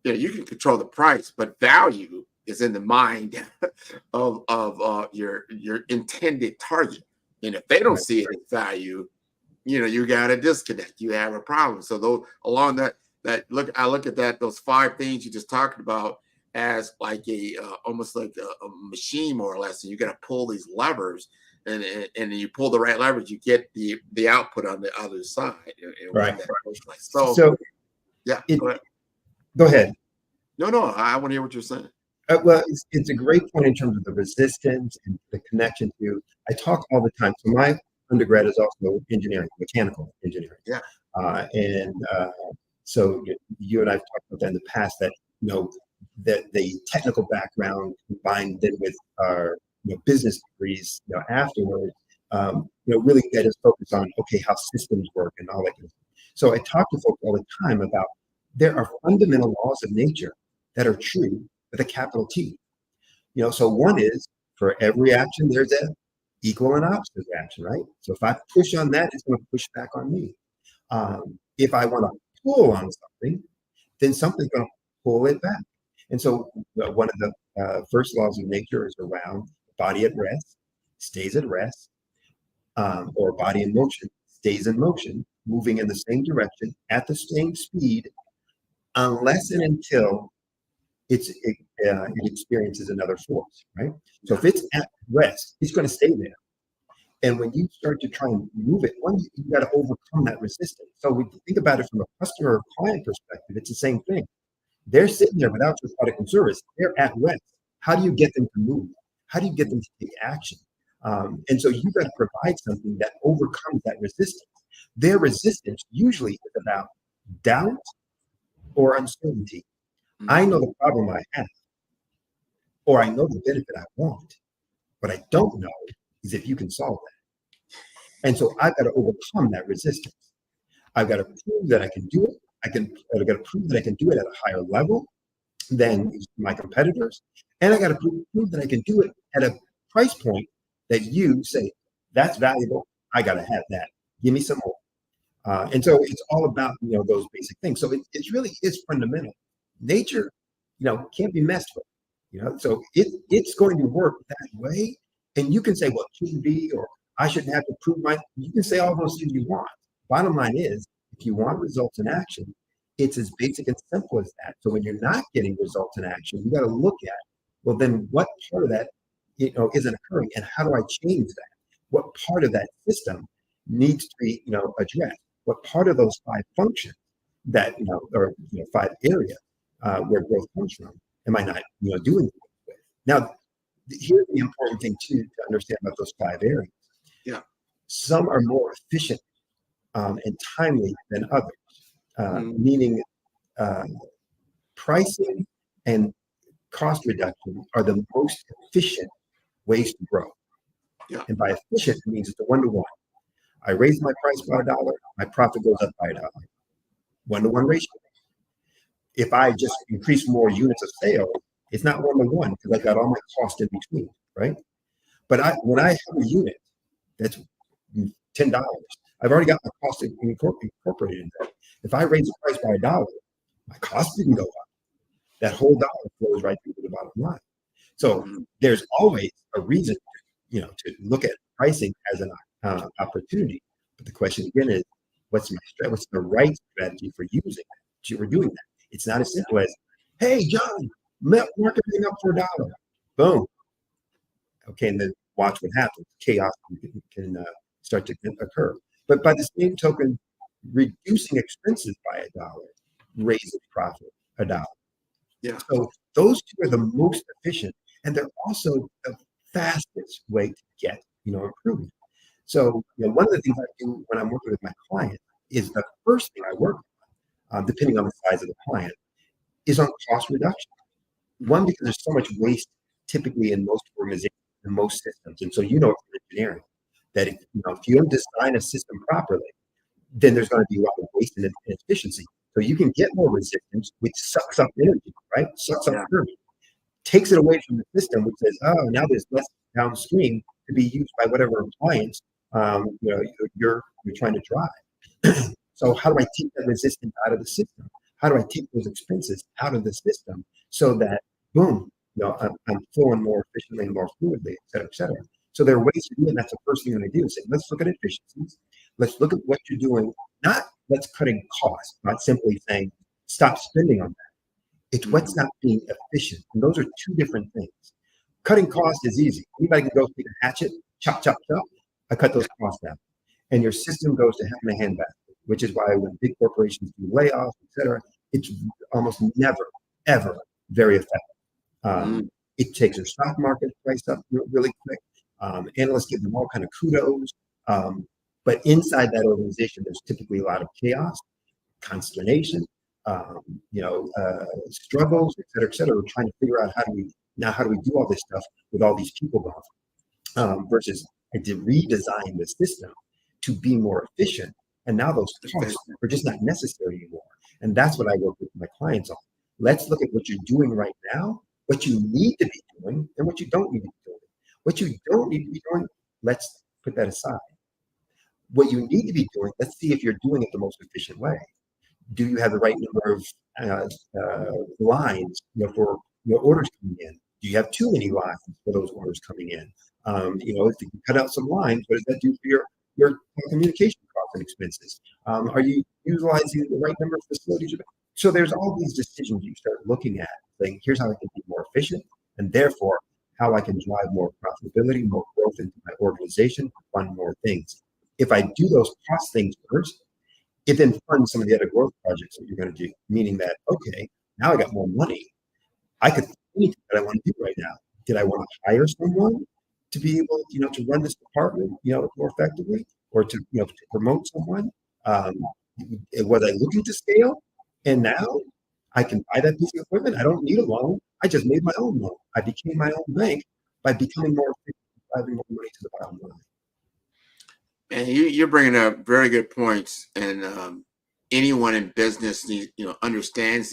you can control the price, but value is in the mind of your intended target. And if they don't see it as value, you got a disconnect. You have a problem. So those along that I look at that, those 5 things you just talked about as like almost like a machine, more or less. And you got to pull these levers, and you pull the right levers, you get the output on the other side. Right. Like. So yeah. Go ahead. No, I want to hear what you're saying. Well, it's a great point in terms of the resistance and the connection to. I talk all the time. So my undergrad is also engineering, mechanical engineering. Yeah. So you and I've talked about that in the past. That that the technical background combined then with our business degrees afterwards, really get us focused on how systems work and all that kind of stuff. So I talk to folks all the time about there are fundamental laws of nature that are true with a capital T. So one is for every action, there's an equal and opposite reaction, right? So if I push on that, it's going to push back on me. If I want to pull on something, then something's going to pull it back. And so one of the first laws of nature is around body at rest, stays at rest, or body in motion, stays in motion, moving in the same direction at the same speed, unless and until it experiences another force, right? So if it's at rest, it's going to stay there. And when you start to try and move it, you got to overcome that resistance. So we think about it from a customer or client perspective, it's the same thing. They're sitting there without your product and service. They're at rest. How do you get them to move? How do you get them to take action? And so you got to provide something that overcomes that resistance. Their resistance usually is about doubt or uncertainty. I know the problem I have, or I know the benefit I want. What I don't know is if you can solve that. And so I've got to overcome that resistance. I've got to prove that I can do it. I've got to prove that I can do it at a higher level than my competitors. And I got to prove that I can do it at a price point that you say, that's valuable. I got to have that. Give me some more. And so it's all about, those basic things. So it really is fundamental. Nature, can't be messed with, so it's going to work that way. And you can say, well, it shouldn't be, or I shouldn't have to prove you can say all those things you want. Bottom line is, if you want results in action, it's as basic and simple as that. So when you're not getting results in action, you got to look at, well, then what part of that, isn't occurring, and how do I change that? What part of that system needs to be, addressed? What part of those 5 functions that, or 5 areas where growth comes from, am I not, doing things with? Now, here's the important thing too to understand about those 5 areas. Yeah. Some are more efficient and timely than others, meaning pricing and cost reduction are the most efficient ways to grow. Yeah. And by efficient, it means it's a one-to-one. I raise my price by $1, my profit goes up by $1. One-to-one ratio. If I just increase more units of sale, it's not one-to-one because I've got all my cost in between, right? But when I have a unit that's $10, I've already got my cost incorporated in that. If I raise the price by $1, my cost didn't go up. That whole dollar flows right through to the bottom line. So there's always a reason, to look at pricing as an opportunity. But the question again is, what's the right strategy for using it? We're doing that. It's not as simple as, hey, John, mark everything up for $1. Boom. Okay, and then watch what happens. Chaos can start to occur. But by the same token, reducing expenses by $1 raises profit $1. Yeah. So those two are the most efficient, and they're also the fastest way to get, improvement. So, one of the things I do when I'm working with my client is the first thing I work on, depending on the size of the client, is on cost reduction. One, because there's so much waste typically in most organizations and most systems. And so, from engineering, that if you don't design a system properly, then there's going to be a lot of waste and inefficiency. So you can get more resistance, which sucks up energy, right? Sucks up energy, takes it away from the system, which says, oh, now there's less downstream to be used by whatever appliance you're trying to drive. So how do I take that resistance out of the system? How do I take those expenses out of the system so that, boom, I'm flowing more efficiently and more fluidly, et cetera, et cetera. So there are ways to do it, and that's the first thing I'm going to do is say, let's look at efficiencies. Let's look at what you're doing, not let's cutting costs, not simply saying stop spending on that. It's what's not being efficient. And those are two different things. Cutting costs is easy. Anybody can go take a hatchet, chop, chop, chop. I cut those costs down. And your system goes to heaven in a handbasket, which is why when big corporations do layoffs, et cetera, it's almost never, ever very effective. It takes their stock market price up really quick. Analysts give them all kind of kudos. But inside that organization, there's typically a lot of chaos, consternation, struggles, et cetera. We're trying to figure out how do we do all this stuff with all these people gone, versus to redesign the system to be more efficient. And now those costs are just not necessary anymore. And that's what I work with my clients on. Let's look at what you're doing right now, what you need to be doing, and what you don't need to be doing. What you don't need to be doing, let's put that aside. What you need to be doing, let's see if you're doing it the most efficient way. Do you have the right number of lines for your orders coming in? Do you have too many lines for those orders coming in? If you can cut out some lines, what does that do for your communication costs and expenses? Are you utilizing the right number of facilities? So there's all these decisions you start looking at, saying, here's how I can be more efficient, and therefore how I can drive more profitability, more growth into my organization, fund more things. If I do those cost things first, it then funds some of the other growth projects that you're going to do, meaning that, okay, now I got more money. I could do anything that I want to do right now. Did I want to hire someone to be able, to run this department, more effectively, or to promote someone? Was I looking to scale? And now I can buy that piece of equipment. I don't need a loan. I just made my own loan. I became my own bank by becoming more efficient, driving more money to the bottom line. And you're bringing up very good points. And anyone in business needs to understand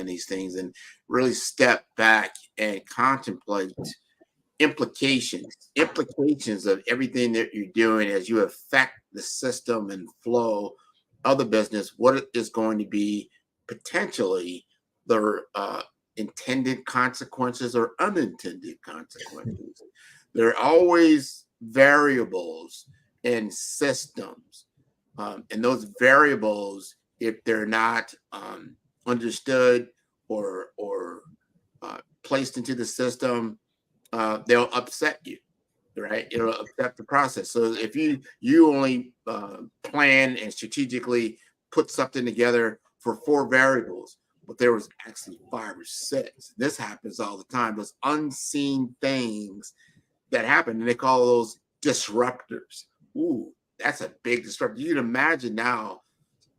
these things and really step back and contemplate implications of everything that you're doing as you affect the system and flow of the business. What is going to be potentially the intended consequences or unintended consequences? There are always variables in systems, and those variables, if they're not understood or placed into the system, they'll upset you, right? It'll upset the process. So if you only plan and strategically put something together for 4 variables, but there was actually 5 or 6. This happens all the time. Those unseen things that happen, and they call those disruptors. Ooh, that's a big disruptor. You can imagine now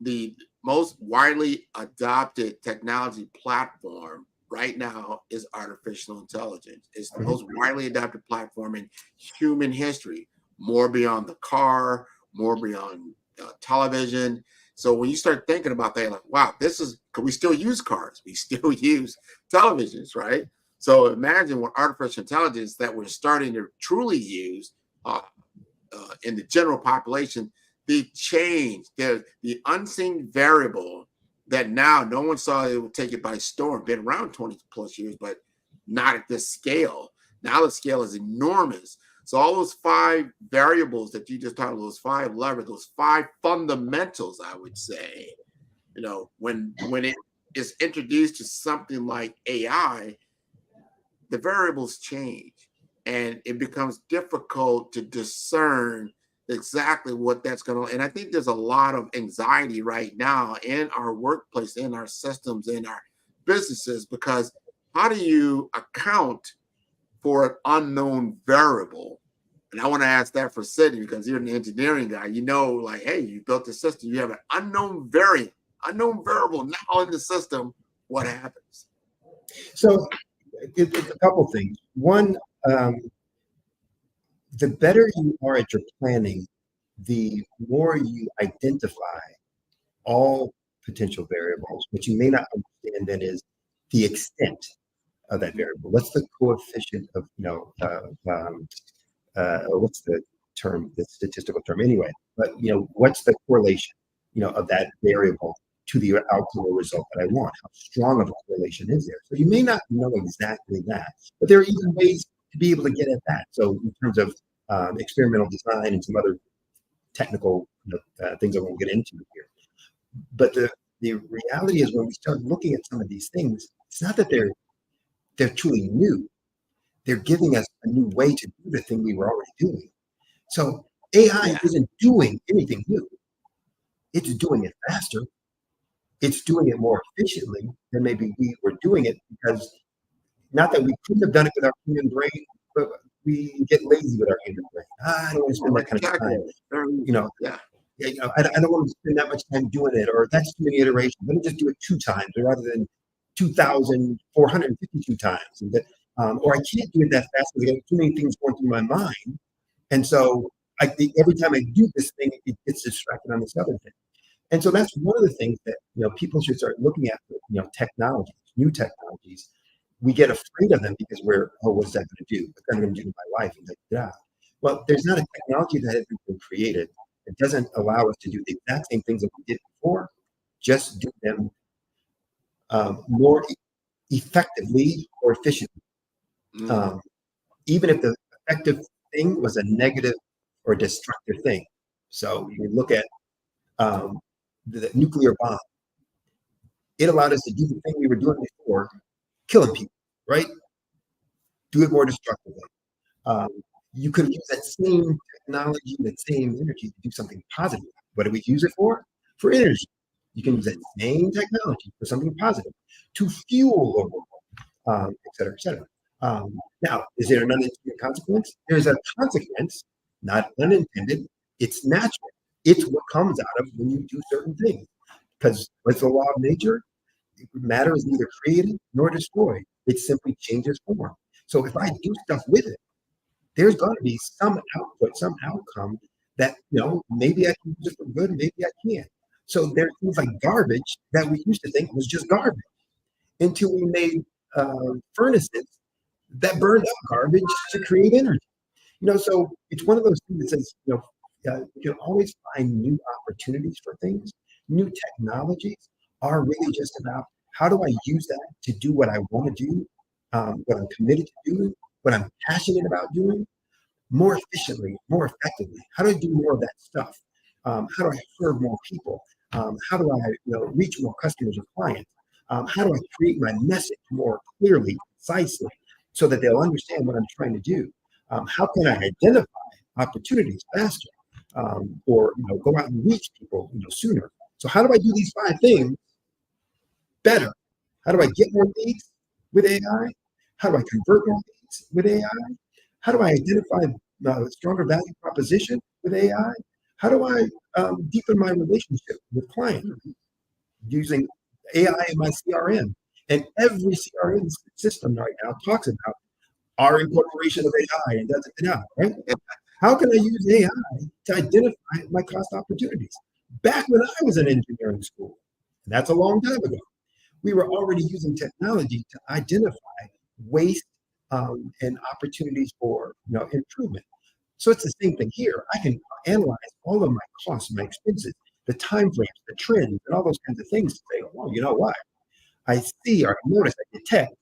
the most widely adopted technology platform right now is artificial intelligence. It's the most widely adopted platform in human history, more beyond the car, more beyond television. So when you start thinking about that, like, wow, this is, because we still use cars, we still use televisions, right? So imagine what artificial intelligence that we're starting to truly use in the general population, the change, the unseen variable that now no one saw it would take it by storm, been around 20 plus years, but not at this scale. Now the scale is enormous. So all those 5 variables that you just talked about, those 5 levers, those 5 fundamentals, I would say, you know, when it is introduced to something like AI, the variables change and it becomes difficult to discern exactly what that's going to. And I think there's a lot of anxiety right now in our workplace, in our systems, in our businesses, because how do you account for an unknown variable? And I want to ask that for Sydney, because you're an engineering guy. You know, like, hey, you built a system, you have an unknown variant, unknown variable now in the system. What happens? So it's a couple things. One, the better you are at your planning, the more you identify all potential variables. What you may not understand then is the extent of that variable. What's the coefficient of, what's the term, the statistical term anyway, but, what's the correlation, of that variable to the outcome or result that I want? How strong of a correlation is there? So you may not know exactly that, but there are even ways to be able to get at that. So in terms of experimental design and some other technical things I won't get into here. But the reality is when we start looking at some of these things, it's not that they're truly new. They're giving us a new way to do the thing we were already doing. So AI isn't doing anything new. It's doing it faster. It's doing it more efficiently than maybe we were doing it, because not that we couldn't have done it with our human brain, but we get lazy with our human brain. I don't want to spend that kind of time. I don't want to spend that much time doing it, or that's too many iterations. Let me just do it 2 times rather than 2,452 times. And that, or I can't do it that fast because I got too many things going through my mind. And so I think every time I do this thing, it gets distracted on this other thing. And so that's one of the things that people should start looking at. Technologies, new technologies. We get afraid of them because what's that going to do? What's that going to do to my life? And well, there's not a technology that has been created. It doesn't allow us to do the exact same things that we did before, just do them more effectively or efficiently. Even if the effective thing was a negative or destructive thing. So you look at the nuclear bomb. It allowed us to do the thing we were doing before, killing people, right? Do it more destructively. You could use that same technology, that same energy to do something positive. What do we use it for? For energy. You can use that same technology for something positive, to fuel the world, et cetera, et cetera. Now, is there an unintended consequence? There's a consequence, not unintended. It's natural. It's what comes out of when you do certain things. Because what's the law of nature? Matter is neither created nor destroyed. It simply changes form. So if I do stuff with it, there's going to be some output, some outcome that, maybe I can use it for good, maybe I can't. So there's things like garbage that we used to think was just garbage, until we made furnaces that burned up garbage to create energy. So it's one of those things that says, you can always find new opportunities for things. New technologies are really just about, how do I use that to do what I want to do, what I'm committed to doing, what I'm passionate about doing, more efficiently, more effectively? How do I do more of that stuff? How do I serve more people? How do I reach more customers or clients? How do I create my message more clearly, concisely, so that they'll understand what I'm trying to do? How can I identify opportunities faster, or go out and reach people sooner? So how do I do these 5 things better? How do I get more leads with AI? How do I convert more leads with AI? How do I identify a stronger value proposition with AI? How do I deepen my relationship with clients using AI in my CRM And every CRM system right now talks about our incorporation of AI and right? How can I use AI to identify my cost opportunities? Back when I was in engineering school, and that's a long time ago, we were already using technology to identify waste and opportunities for improvement. So it's the same thing here. I can analyze all of my costs, my expenses, the time frames, the trends, and all those kinds of things to say, well, you know what? I see or notice, I detect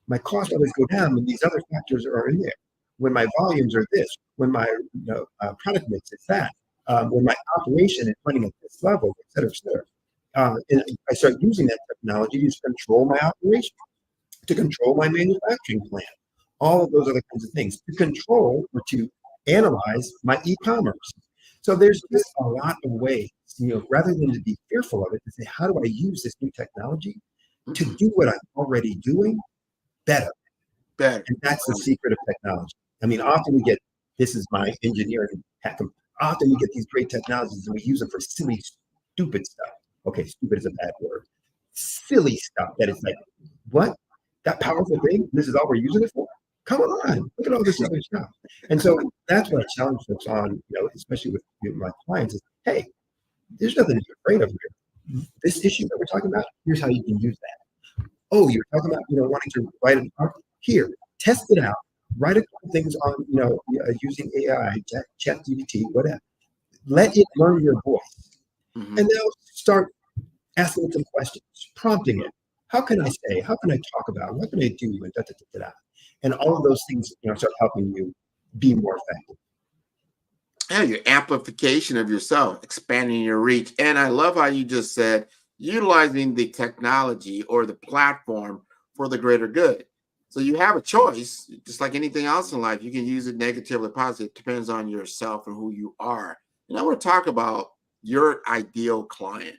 my costs always go down when these other factors are in there. When my volumes are this, when my product mix is that, when my operation is running at this level, et cetera, et cetera. And I start using that technology to control my operation, to control my manufacturing plan, all of those other kinds of things, to control or to analyze my e-commerce. So there's just a lot of ways, rather than to be fearful of it, to say, how do I use this new technology to do what I'm already doing better? And that's the secret of technology. I mean, often we get, this is my engineering hack. Often we get these great technologies and we use them for silly, stupid stuff. Okay, stupid is a bad word. Silly stuff that is like, what? That powerful thing? This is all we're using it for? Come on, look at all this other stuff. And so that's what I challenge folks on, especially with my clients is, hey, there's nothing to be afraid of here. This issue that we're talking about, here's how you can use that. Oh, you're talking about, wanting to write an article. Here, test it out. Write a couple things on, using AI, ChatGPT, whatever. Let it learn your voice. And now start asking it some questions, prompting it. How can I say? How can I talk about? What can I do? And da, da, da, da, da. And all of those things, start helping you be more effective. Yeah, your amplification of yourself, expanding your reach. And I love how you just said, utilizing the technology or the platform for the greater good. So you have a choice, just like anything else in life. You can use it negatively or positive. It depends on yourself and who you are. And I want to talk about your ideal client.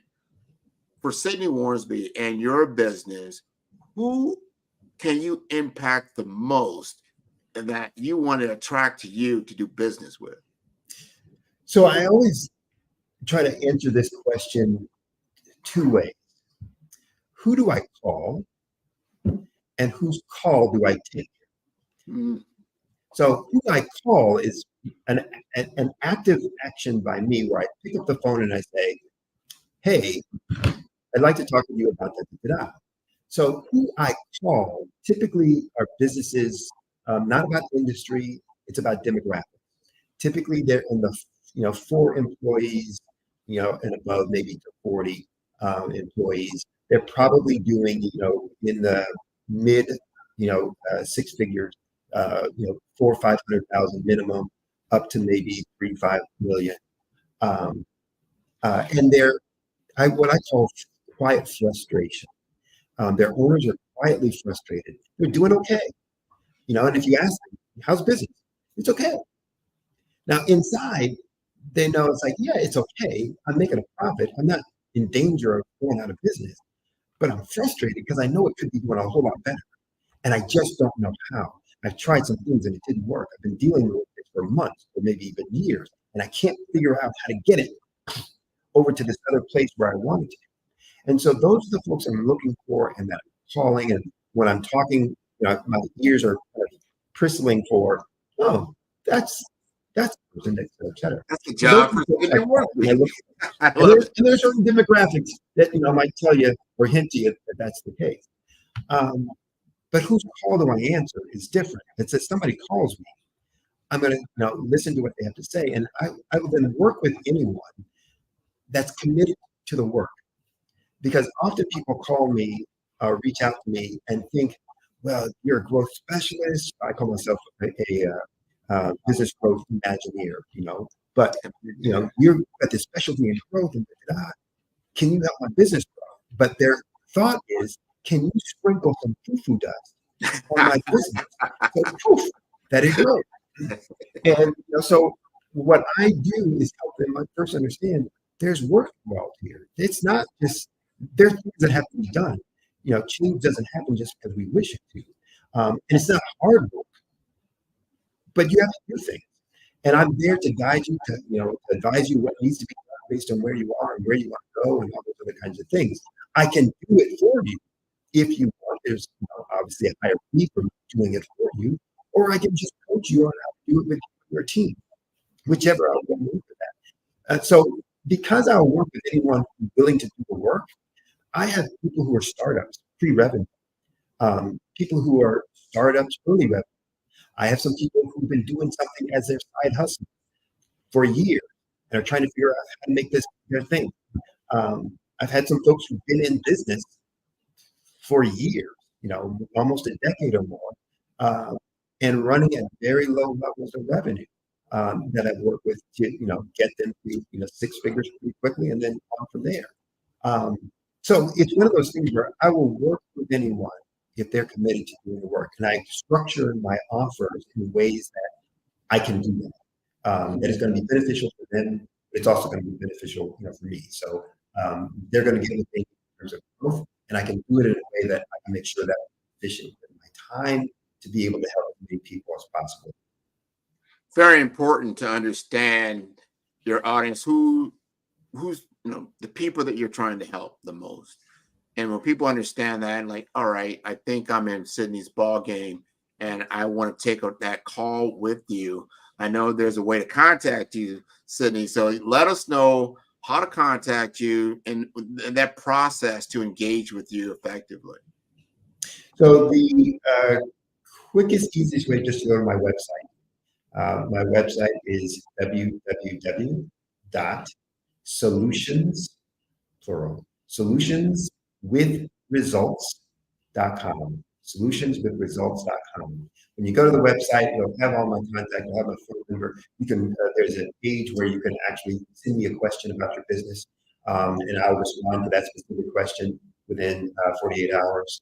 For Sydney Warnsby and your business, who can you impact the most and that you want to attract to you to do business with? So I always try to answer this question two ways. Who do I call and whose call do I take? So who I call is an active action by me where I pick up the phone and I say, hey, I'd like to talk to you about that. So who I call typically are businesses, not about industry, it's about demographics. Typically they're in the 4 employees, and above, maybe to 40 employees. They're probably doing, in the mid, 6 figures, 400,000 or 500,000 minimum, up to maybe 3-5 million. And they're what I call quiet frustration. Their owners are quietly frustrated. They're doing okay, and if you ask them, how's business? It's okay. Now inside, they know it's like, yeah, it's okay. I'm making a profit. I'm not in danger of going out of business, but I'm frustrated because I know it could be doing a whole lot better. And I just don't know how. I've tried some things and it didn't work. I've been dealing with it for months or maybe even years, and I can't figure out how to get it over to this other place where I want it to. And so those are the folks I'm looking for and that I'm calling. And when I'm talking, my ears are kind of bristling for, oh, that's the person, et cetera. That's the job. And there's certain demographics that might tell you or hint to you that that's the case. But whose call do I answer is different. It's that somebody calls me, I'm going to listen to what they have to say, and I will then work with anyone that's committed to the work. Because often people call me, reach out to me, and think, well, you're a growth specialist. I call myself a business growth imagineer, but you've got this specialty in growth, and can you help my business grow? But their thought is, can you sprinkle some foo-foo dust on my business? So poof, that it grows. And so what I do is help them first understand there's work involved here. It's not just, there's things that have to be done. Change doesn't happen just because we wish it to. And it's not hard work, but you have to do things. And I'm there to guide you, to advise you what needs to be done based on where you are and where you want to go and all those other kinds of things. I can do it for you if you want there's obviously a higher fee for doing it for you, or I can just coach you on how to do it with your team, whichever I'll go with that. So because I'll work with anyone who's willing to do the work, I have people who are startups, pre-revenue, people who are startups, early revenue. I have some people who've been doing something as their side hustle for years and are trying to figure out how to make this their thing. I've had some folks who've been in business for years, almost a decade or more, and running at very low levels of revenue that I've worked with to, get them to, 6 figures pretty quickly and then on from there. So it's one of those things where I will work with anyone if they're committed to doing the work, and I structure my offers in ways that I can do that. That is going to be beneficial for them, but it's also going to be beneficial, for me. So they're going to get anything in terms of growth, and I can do it in a way that I can make sure that I'm efficient with my time to be able to help as many people as possible. Very important to understand your audience, who's the people that you're trying to help the most. And when people understand that, and like, all right, I think I'm in Sydney's ball game and I want to take that call with you. I know there's a way to contact you, Sydney. So let us know how to contact you and that process to engage with you effectively. So the quickest, easiest way just to go to my website. My website is www.solutions, plural, solutionswithresults.com. Solutionswithresults.com. When you go to the website, you'll have all my contact, you'll have my phone number. You can, there's a page where you can actually send me a question about your business, and I'll respond to that specific question within 48 hours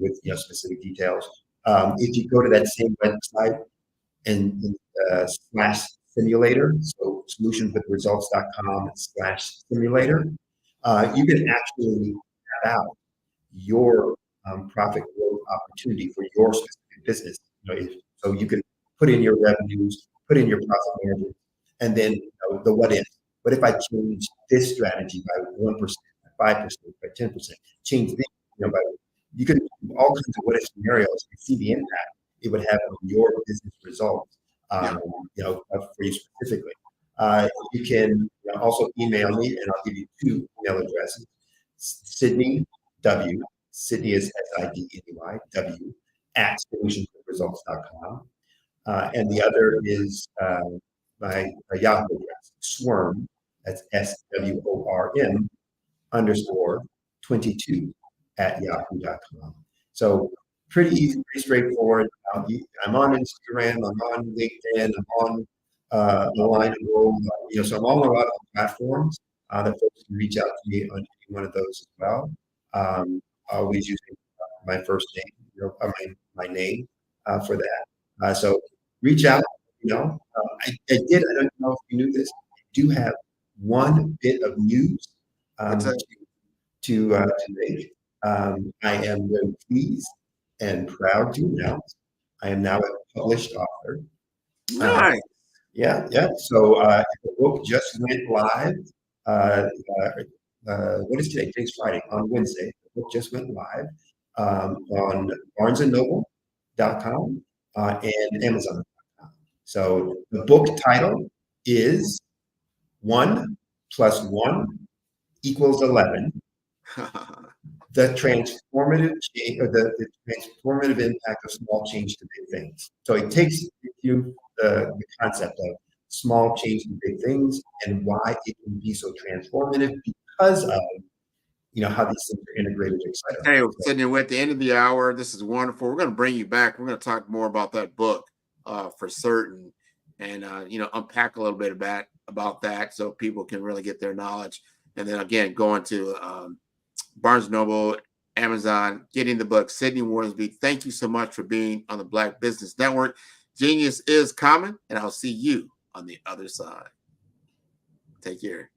with specific details. If you go to that same website and /simulator, so solutionswithresults.com/simulator, you can actually map out your profit growth opportunity for your specific business. So you can put in your revenues, put in your profit margin, and then the what if. What if I change this strategy by 1%, by 5%, by 10%? Change this, you can do all kinds of what if scenarios and see the impact it would have on your business results, for you specifically. You can also email me, and I'll give you 2 email addresses. Sydney W. Sydney is SIDNEY W @solutionswithresults.com, and the other is my Yahoo address, SWORM. That's SWORM _22 @yahoo.com. So pretty easy, pretty straightforward. I'm on Instagram, I'm on LinkedIn, I'm on the line and roll. So I'm on a lot of platforms that folks can reach out to me on any one of those as well. Always using my first name, my name for that. So reach out. I don't know if you knew this. I do have one bit of news to make. I am very pleased and proud to announce I am now a published author. Nice. Yeah. So the book just went live. What is today? Today's Friday. On Wednesday, the book just went live on barnesandnoble.com and Amazon.com. So the book title is 1 + 1 = 11. The transformative change, or the transformative impact of small change to big things. So it takes you the concept of small change to big things and why it can be so transformative because of how these things are integrated, etc. Hey, Sydney, we're at the end of the hour. This is wonderful. We're going to bring you back. We're going to talk more about that book for certain, and unpack a little bit about that so people can really get their knowledge. And then again, going to Barnes & Noble, Amazon, getting the book. Sydney Warrensby, thank you so much for being on the Black Business Network. Genius is common, and I'll see you on the other side. Take care.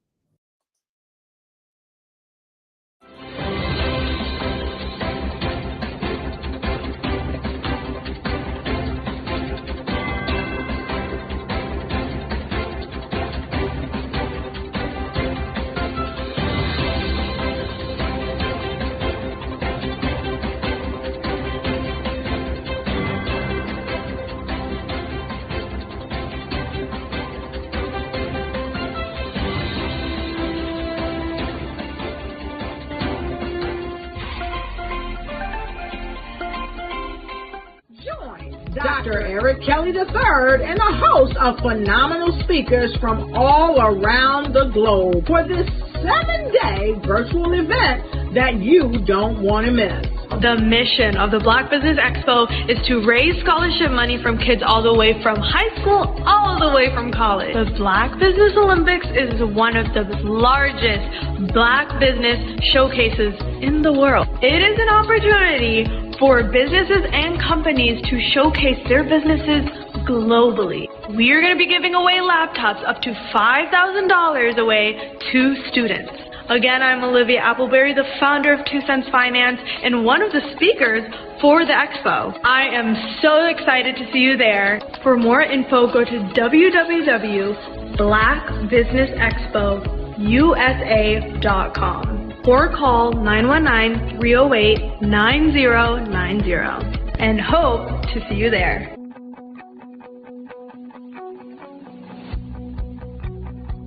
Dr. Eric Kelly III and a host of phenomenal speakers from all around the globe for this 7-day virtual event that you don't want to miss. The mission of the Black Business Expo is to raise scholarship money from kids all the way from high school all the way from college. The Black Business Olympics is one of the largest Black business showcases in the world. It is an opportunity for businesses and companies to showcase their businesses globally. We are going to be giving away laptops up to $5,000 away to students. Again, I'm Olivia Appleberry, the founder of 2 Cents Finance and one of the speakers for the expo. I am so excited to see you there. For more info, go to www.blackbusinessexpousa.com or call 919-308-9090 and hope to see you there.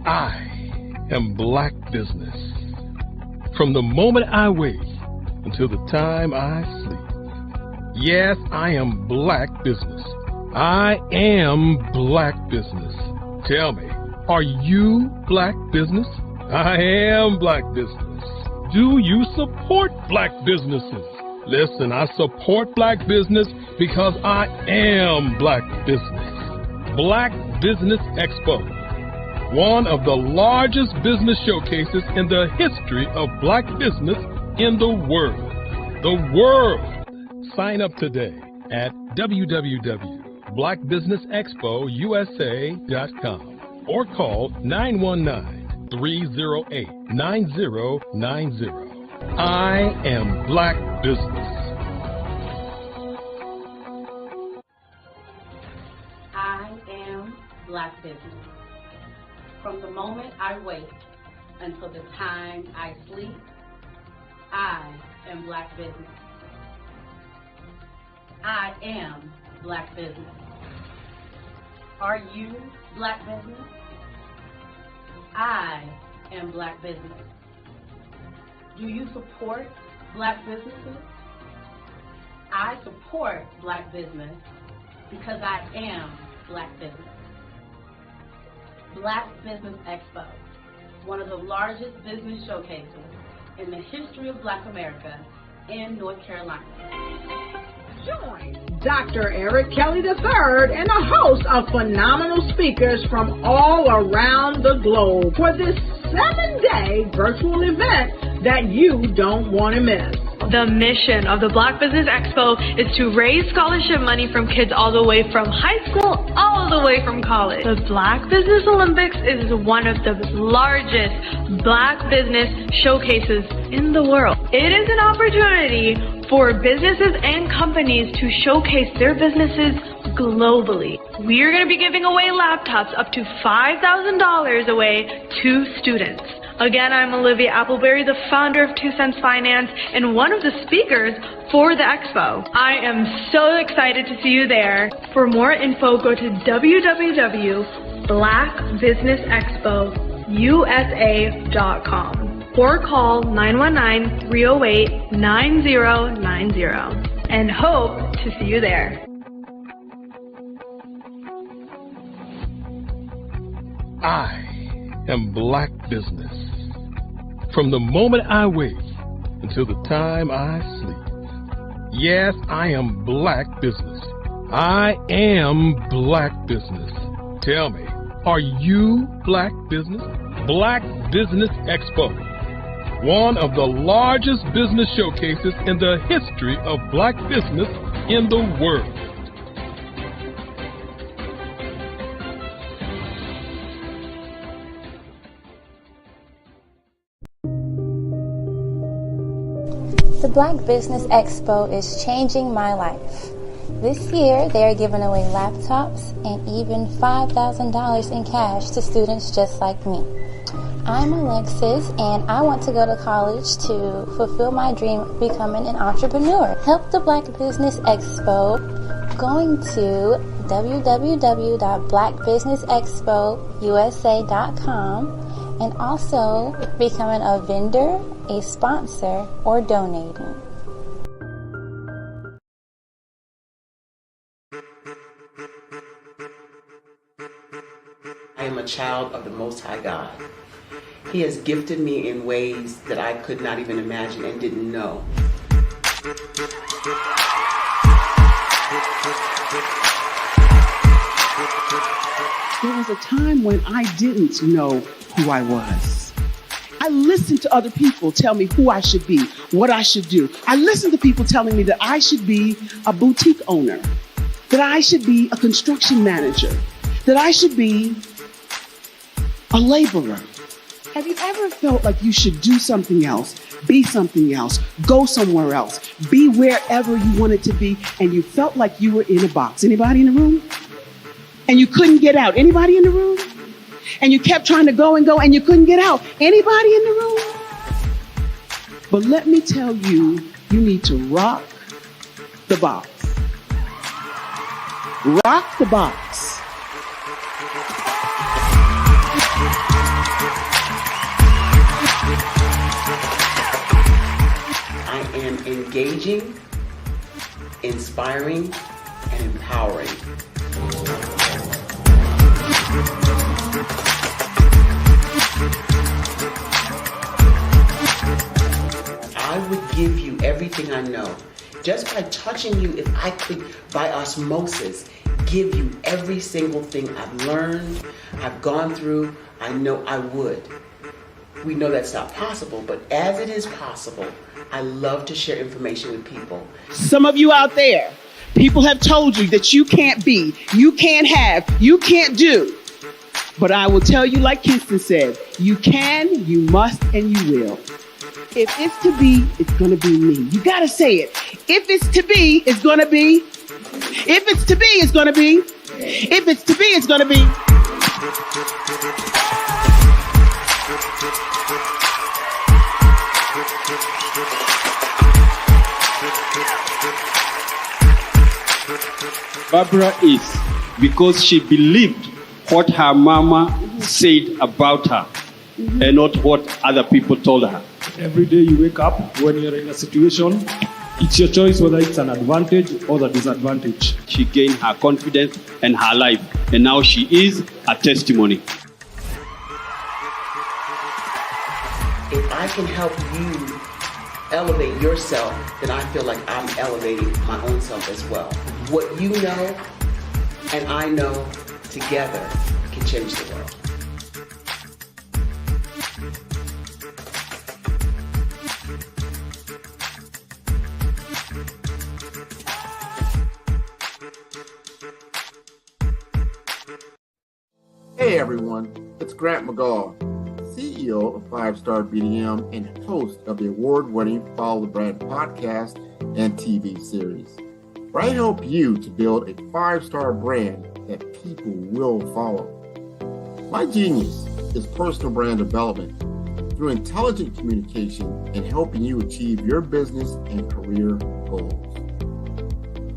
I am Black Business. From the moment I wake until the time I sleep. Yes, I am Black Business. I am Black Business. Tell me, are you Black Business? I am Black Business. Do you support Black businesses? Listen, I support Black business because I am Black Business. Black Business Expo, one of the largest business showcases in the history of Black business in the world. The world! Sign up today at www.blackbusinessexpousa.com or call 919-308-9090. I am Black Business. I am Black Business. From the moment I wake until the time I sleep, I am Black Business. I am Black Business. Are you Black Business? I am Black Business. Do you support Black businesses? I support Black business because I am Black Business. Black Business Expo, one of the largest business showcases in the history of Black America in North Carolina. Join Dr. Eric Kelly III and a host of phenomenal speakers from all around the globe for this 7-day virtual event that you don't want to miss. The mission of the Black Business Expo is to raise scholarship money from kids all the way from high school all the way from college. The Black Business Olympics is one of the largest Black business showcases in the world. It is an opportunity for businesses and companies to showcase their businesses globally. We are going to be giving away laptops up to $5,000 away to students. Again, I'm Olivia Appleberry, the founder of 2 Cents Finance and one of the speakers for the expo. I am so excited to see you there. For more info, go to www.blackbusinessexpousa.com or call 919-308-9090 and hope to see you there. I am Black Business. From the moment I wake until the time I sleep. Yes, I am Black Business. I am Black Business. Tell me, are you Black Business? Black Business Expo, one of the largest business showcases in the history of Black business in the world. The Black Business Expo is changing my life. This year, they are giving away laptops and even $5,000 in cash to students just like me. I'm Alexis, and I want to go to college to fulfill my dream of becoming an entrepreneur. Help the Black Business Expo going to www.blackbusinessexpousa.com and also becoming a vendor, a sponsor, or donating. I am a child of the Most High God. He has gifted me in ways that I could not even imagine and didn't know. There was a time when I didn't know who I was. I listened to other people tell me who I should be, what I should do. I listened to people telling me that I should be a boutique owner, that I should be a construction manager, that I should be a laborer. Have you ever felt like you should do something else, be something else, go somewhere else, be wherever you wanted to be, and you felt like you were in a box? Anybody in the room? And you couldn't get out? Anybody in the room? And you kept trying to go and you couldn't get out? Anybody in the room? But let me tell you, you need to rock the box. Rock the box. I am engaging, inspiring, and empowering. I would give you everything I know. Just by touching you, if I could, by osmosis, give you every single thing I've learned, I've gone through, I know I would. We know that's not possible, but as it is possible, I love to share information with people. Some of you out there, people have told you that you can't be, you can't have, you can't do. But I will tell you, like Kinston said, you can, you must, and you will. If it's to be, it's going to be me. You got to say it. If it's to be, it's going to be. If it's to be, it's going to be. If it's to be, it's going to be. Barbara is because she believed what her mama said about her and not what other people told her. Every day you wake up, when you're in a situation, it's your choice whether it's an advantage or the disadvantage. She gained her confidence and her life, and now she is a testimony. If I can help you elevate yourself, then I feel like I'm elevating my own self as well. What you know and I know together can change the world. Hey everyone, it's Grant McGaw, CEO of 5-Star BDM and host of the award-winning Follow the Brand podcast and TV series, where I help you to build a 5-star brand that people will follow. My genius is personal brand development through intelligent communication and helping you achieve your business and career goals.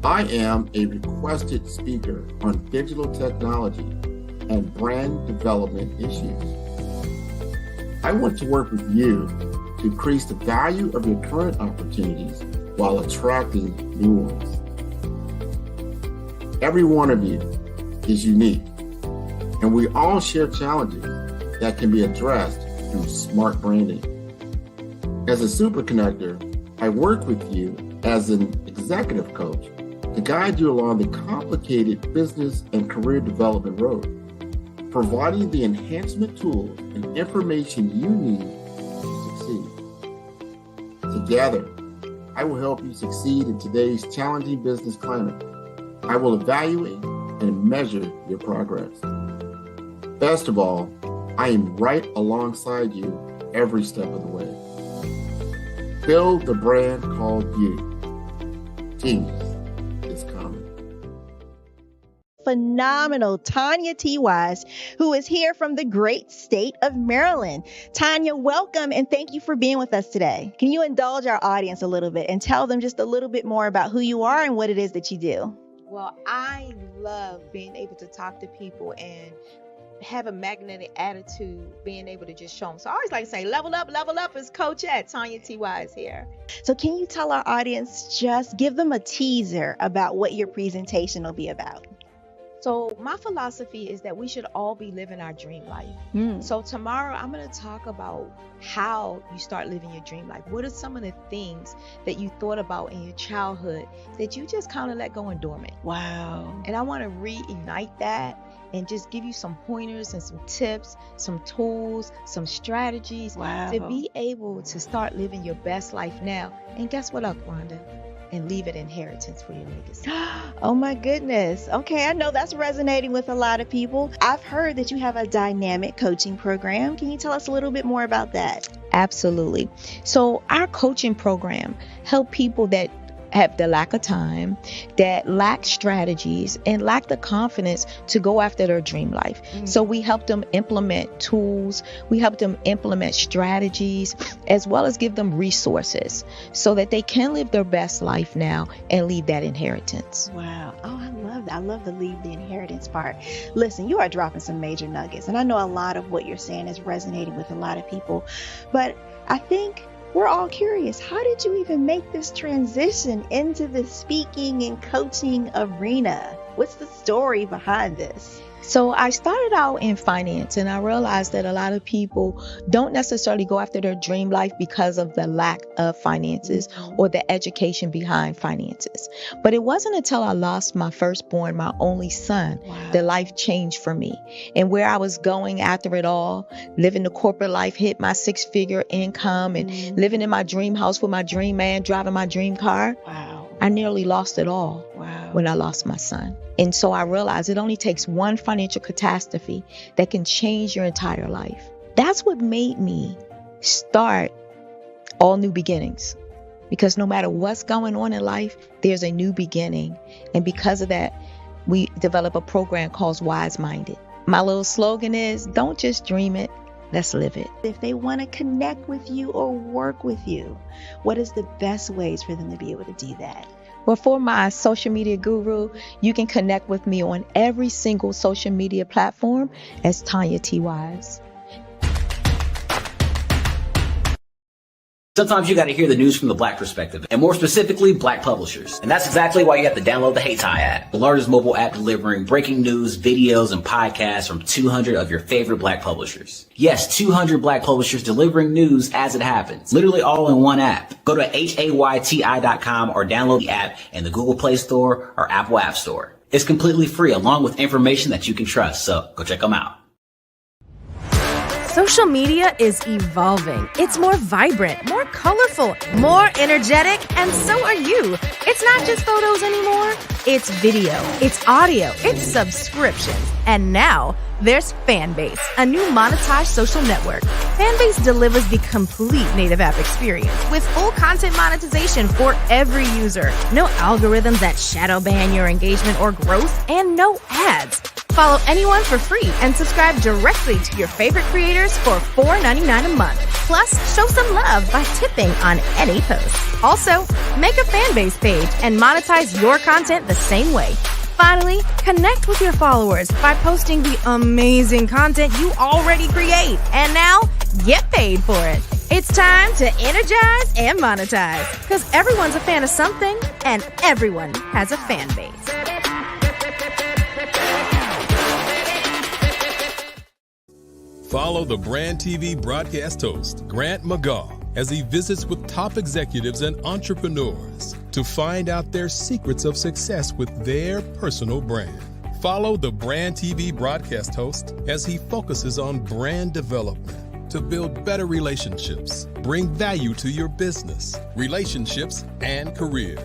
I am a requested speaker on digital technology and brand development issues. I want to work with you to increase the value of your current opportunities while attracting new ones. Every one of you is unique, and we all share challenges that can be addressed through smart branding. As a super connector, I work with you as an executive coach to guide you along the complicated business and career development road, providing the enhancement tools and information you need to succeed. Together, I will help you succeed in today's challenging business climate. I will evaluate and measure your progress. Best of all, I am right alongside you every step of the way. Build the brand called you. Genius is coming. Phenomenal Tanya T. Wise, who is here from the great state of Maryland. Tanya, welcome and thank you for being with us today. Can you indulge our audience a little bit and tell them just a little bit more about who you are and what it is that you do? Well, I love being able to talk to people and have a magnetic attitude, being able to just show them. So I always like to say, level up is Coach at Tanya T. Wise here. So can you tell our audience, just give them a teaser about what your presentation will be about? So my philosophy is that we should all be living our dream life. So tomorrow I'm going to talk about how you start living your dream life. What are some of the things that you thought about in your childhood that you just kind of let go and dormant? Wow. And I want to reignite that and just give you some pointers and some tips, some tools, some strategies to be able to start living your best life now. And guess what, Wanda? And leave an inheritance for your legacy. Oh my goodness. Okay, I know that's resonating with a lot of people. I've heard that you have a dynamic coaching program. Can you tell us a little bit more about that? Absolutely. So our coaching program help people that have the lack of time, that lack strategies, and lack the confidence to go after their dream life. So we help them implement tools, we help them implement strategies, as well as give them resources so that they can live their best life now and leave that inheritance. Wow. Oh, I love that. I love the leave the inheritance part. Listen, you are dropping some major nuggets, and I know a lot of what you're saying is resonating with a lot of people, but I think we're all curious. How did you even make this transition into the speaking and coaching arena? What's the story behind this? So I started out in finance, and I realized that a lot of people don't necessarily go after their dream life because of the lack of finances or the education behind finances. But it wasn't until I lost my firstborn, my only son, that life changed for me. And where I was going after it all, living the corporate life, hit my 6-figure income and living in my dream house with my dream man, driving my dream car. I nearly lost it all when I lost my son. And so I realized it only takes one financial catastrophe that can change your entire life. That's what made me start All New Beginnings. Because no matter what's going on in life, there's a new beginning. And because of that, we develop a program called Wise Minded. My little slogan is, don't just dream it, let's live it. If they want to connect with you or work with you, what is the best ways for them to be able to do that? Well, for my social media guru, you can connect with me on every single social media platform as Tanya T. Wise. Sometimes you got to hear the news from the Black perspective, and more specifically, Black publishers. And that's exactly why you have to download the Hey Ty app, the largest mobile app delivering breaking news, videos, and podcasts from 200 of your favorite Black publishers. Yes, 200 Black publishers delivering news as it happens, literally all in one app. Go to hayty.com or download the app in the Google Play Store or Apple App Store. It's completely free, along with information that you can trust, so go check them out. Social media is evolving. It's more vibrant, more colorful, more energetic, and so are you. It's not just photos anymore. It's video, it's audio, it's subscriptions. And now there's Fanbase, a new monetized social network. Fanbase delivers the complete native app experience with full content monetization for every user. No algorithms that shadow ban your engagement or growth, and no ads. Follow anyone for free and subscribe directly to your favorite creators for $4.99 a month. Plus, show some love by tipping on any post. Also, make a Fanbase page and monetize your content the same way. Finally, connect with your followers by posting the amazing content you already create. And now, get paid for it. It's time to energize and monetize, because everyone's a fan of something and everyone has a fan base. Follow the Brand TV broadcast host, Grant McGaugh, as he visits with top executives and entrepreneurs to find out their secrets of success with their personal brand. Follow the Brand TV broadcast host as he focuses on brand development to build better relationships, bring value to your business, relationships, and career.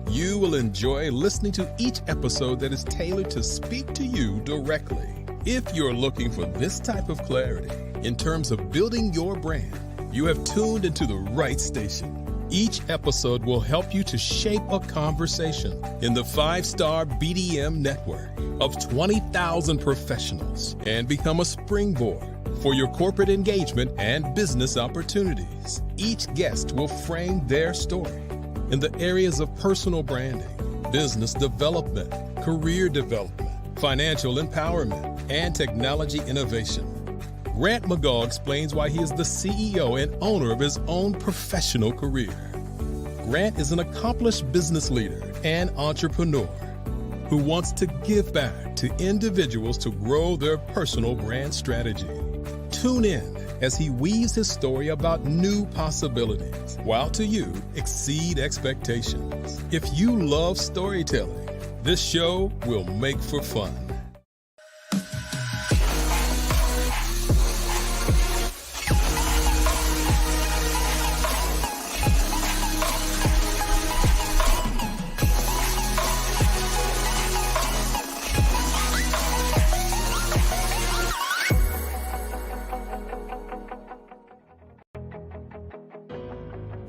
You will enjoy listening to each episode that is tailored to speak to you directly. If you're looking for this type of clarity in terms of building your brand, you have tuned into the right station. Each episode will help you to shape a conversation in the 5-star BDM network of 20,000 professionals and become a springboard for your corporate engagement and business opportunities. Each guest will frame their story in the areas of personal branding, business development, career development, financial empowerment, and technology innovation. Grant McGaugh explains why he is the CEO and owner of his own professional career. Grant is an accomplished business leader and entrepreneur. who wants to give back to individuals to grow their personal brand strategy. Tune in as he weaves his story about new possibilities, while to you exceed expectations. If you love storytelling, this show will make for fun.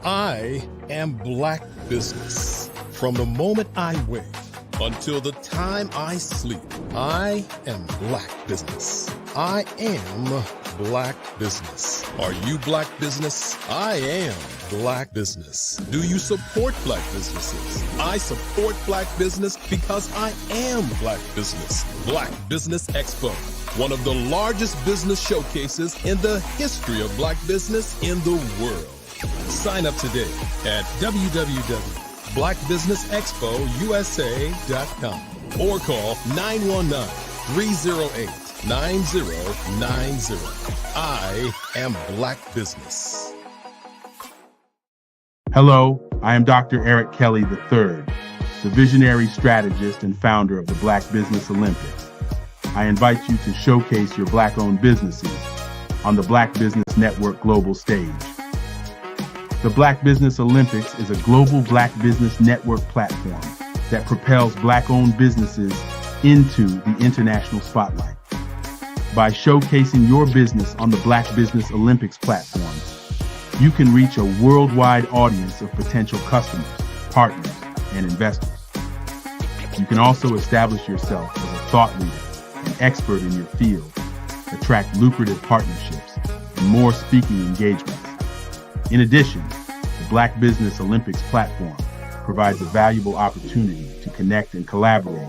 I am Black Business. From the moment I wake until the time I sleep, I am Black Business. I am Black Business. Are you Black Business? I am Black Business. Do you support Black businesses? I support Black business because I am Black Business. Black Business Expo, one of the largest business showcases in the history of Black business in the world. Sign up today at www.blackbusinessexpousa.com or call 919-308-9090. I am Black Business. Hello, I am Dr. Eric Kelly III, the visionary strategist and founder of the Black Business Olympics. I invite you to showcase your Black-owned businesses on the Black Business Network global stage. The Black Business Olympics is a global Black Business Network platform that propels Black-owned businesses into the international spotlight. By showcasing your business on the Black Business Olympics platform, you can reach a worldwide audience of potential customers, partners, and investors. You can also establish yourself as a thought leader and expert in your field, attract lucrative partnerships, and more speaking engagements. In addition, the Black Business Olympics platform provides a valuable opportunity to connect and collaborate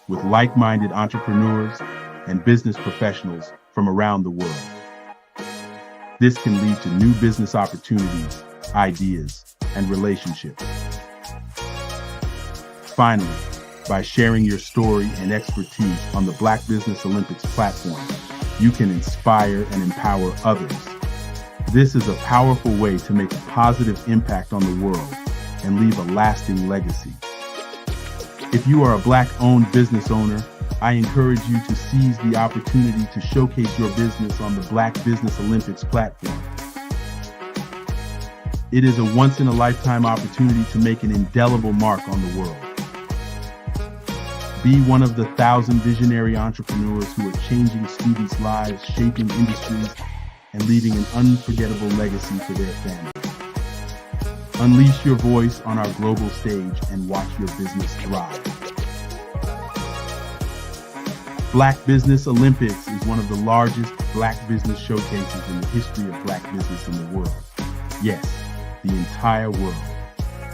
with like-minded entrepreneurs and business professionals from around the world. This can lead to new business opportunities, ideas, and relationships. Finally, by sharing your story and expertise on the Black Business Olympics platform, you can inspire and empower others. This is a powerful way to make a positive impact on the world and leave a lasting legacy. If you are a Black-owned business owner, I encourage you to seize the opportunity to showcase your business on the Black Business Olympics platform. It is a once-in-a-lifetime opportunity to make an indelible mark on the world. Be one of the 1,000 visionary entrepreneurs who are changing students' lives, shaping industries, and leaving an unforgettable legacy for their families. Unleash your voice on our global stage and watch your business thrive. Black Business Olympics is one of the largest Black business showcases in the history of Black business in the world. Yes, the entire world.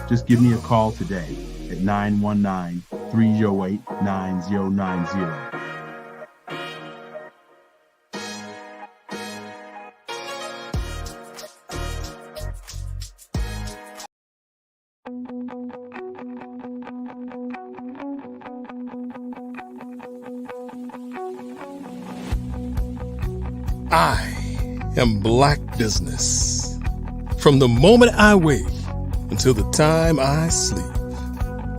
Just give me a call today at 919-308-9090. I am Black Business. From the moment I wake until the time I sleep.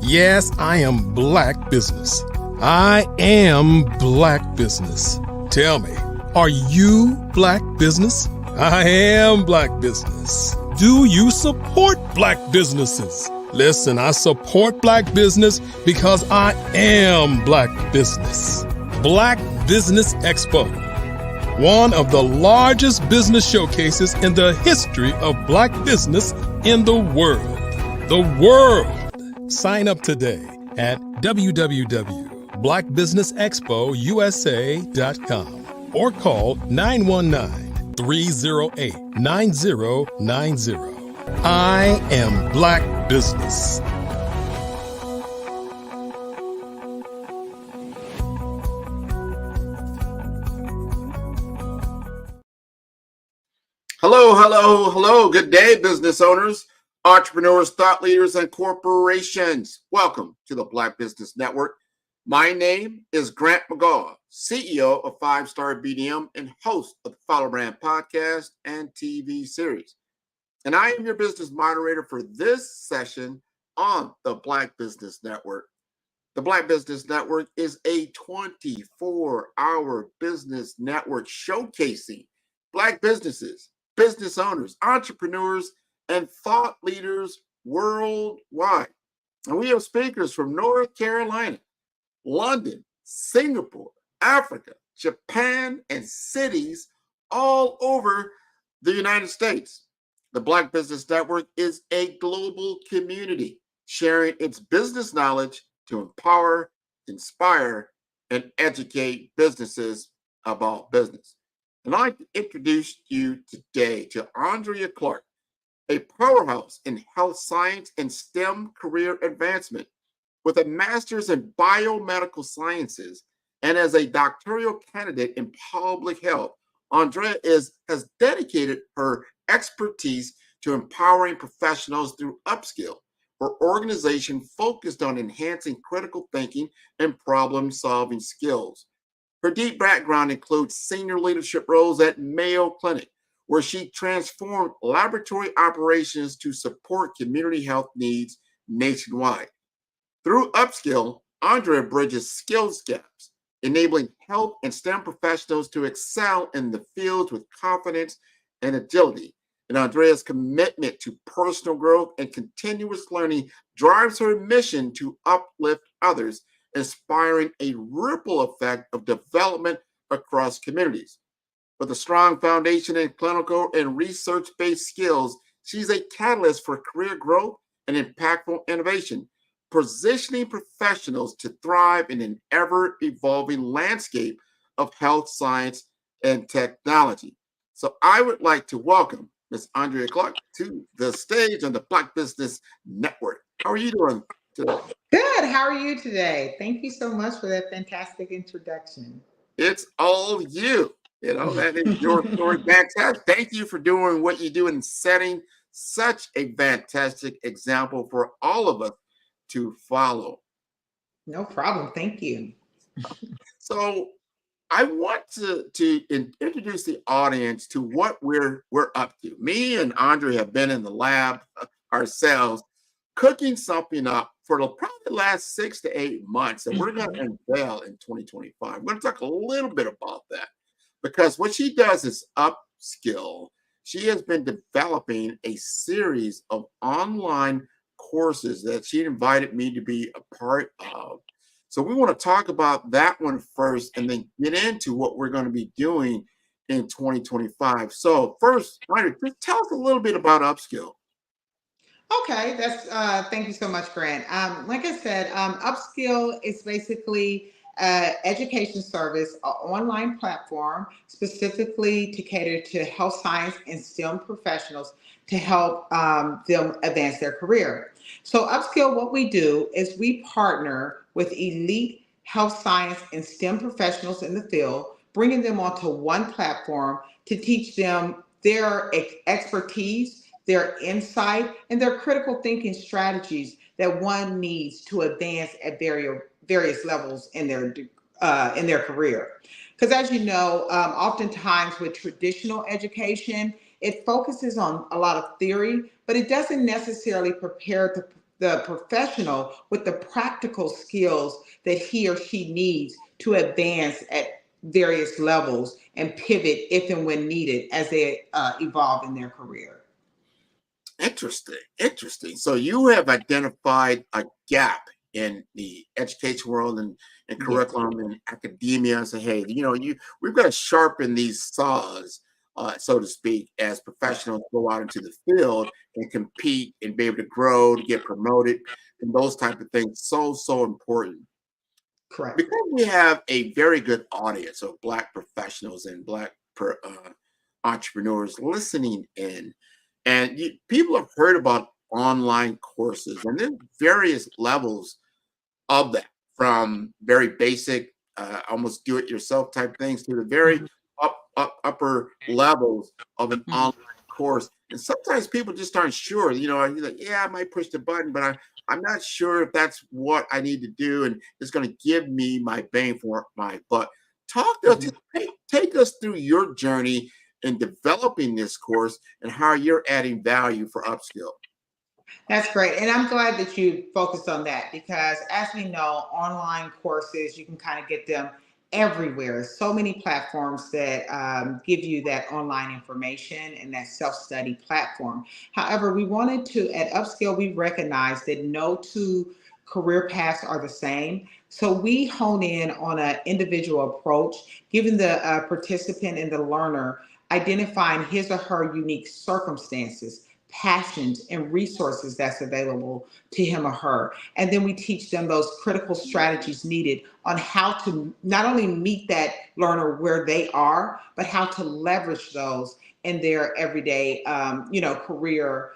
Yes, I am Black Business. I am Black Business. Tell me, are you Black Business? I am Black Business. Do you support Black businesses? Listen, I support Black business because I am Black Business. Black Business Expo, one of the largest business showcases in the history of Black business in the world. The world! Sign up today at www.blackbusinessexpousa.com or call 919-308-9090. I am Black Business. Hello, hello, hello. Good day, business owners, entrepreneurs, thought leaders, and corporations. Welcome to the Black Business Network. My name is Grant McGaw, CEO of 5-Star BDM and host of the Follow Brand podcast and TV series. And I am your business moderator for this session on the Black Business Network. The Black Business Network is a 24-hour business network showcasing Black businesses, business owners, entrepreneurs, and thought leaders worldwide. And we have speakers from North Carolina, London, Singapore, Africa, Japan, and cities all over the United States. The Black Business Network is a global community sharing its business knowledge to empower, inspire, and educate businesses about business. And I'd like to introduce you today to Andrea Clark, a powerhouse in health science and STEM career advancement. With a master's in biomedical sciences and as a doctoral candidate in public health, Andrea has dedicated her expertise to empowering professionals through upskill, her organization focused on enhancing critical thinking and problem-solving skills. Her deep background includes senior leadership roles at Mayo Clinic, where she transformed laboratory operations to support community health needs nationwide. Through upskill, Andrea bridges skills gaps, enabling health and STEM professionals to excel in the fields with confidence and agility. And Andrea's commitment to personal growth and continuous learning drives her mission to uplift others, inspiring a ripple effect of development across communities. With a strong foundation in clinical and research-based skills, she's a catalyst for career growth and impactful innovation, positioning professionals to thrive in an ever-evolving landscape of health science and technology. So I would like to welcome Ms. Andrea Clark to the stage on the Black Business Network. How are you doing today? Good. How are you today? Thank you so much for that fantastic introduction. It's all you. You know, that is your story. Fantastic. Thank you for doing what you do and setting such a fantastic example for all of us to follow. No problem. Thank you. So I want to introduce the audience to what we're up to. Me and Andre have been in the lab ourselves, cooking something up for probably the last 6 to 8 months, and we're going to unveil in 2025. We're going to talk a little bit about that because what she does is upskill. She has been developing a series of online courses that she invited me to be a part of. So we want to talk about that one first and then get into what we're going to be doing in 2025. So first, Ryder, just tell us a little bit about upskill. Okay, that's thank you so much, Grant. Like I said, upskill is basically education service, an online platform specifically to cater to health science and STEM professionals to help them advance their career. So upskill, what we do is we partner with elite health science and STEM professionals in the field, bringing them onto one platform to teach them their expertise, their insight, and their critical thinking strategies that one needs to advance at various levels in their career. Because as you know, oftentimes with traditional education, it focuses on a lot of theory, but it doesn't necessarily prepare the professional with the practical skills that he or she needs to advance at various levels and pivot if and when needed as they evolve in their career. Interesting. So you have identified a gap in the education world and curriculum and academia and say, hey, we've got to sharpen these saws, so to speak, as professionals go out into the field and compete and be able to grow, to get promoted, and those type of things. So important. Correct. Because we have a very good audience of Black professionals and Black entrepreneurs listening in, and people have heard about online courses, and there's various levels of that, from very basic, almost do-it-yourself type things to the very upper levels of an online course. And sometimes people just aren't sure. You're like, yeah, I might push the button, but I'm not sure if that's what I need to do and it's going to give me my bang for my buck. Talk to us, take us through your journey in developing this course and how you're adding value for upskill. That's great. And I'm glad that you focused on that because as we know, online courses, you can kind of get them everywhere. So many platforms that give you that online information and that self-study platform. However, we wanted to, at Upskill, we recognize that no two career paths are the same. So we hone in on an individual approach, giving the participant and the learner identifying his or her unique circumstances, passions, and resources that's available to him or her. And then we teach them those critical strategies needed on how to not only meet that learner where they are, but how to leverage those in their everyday, career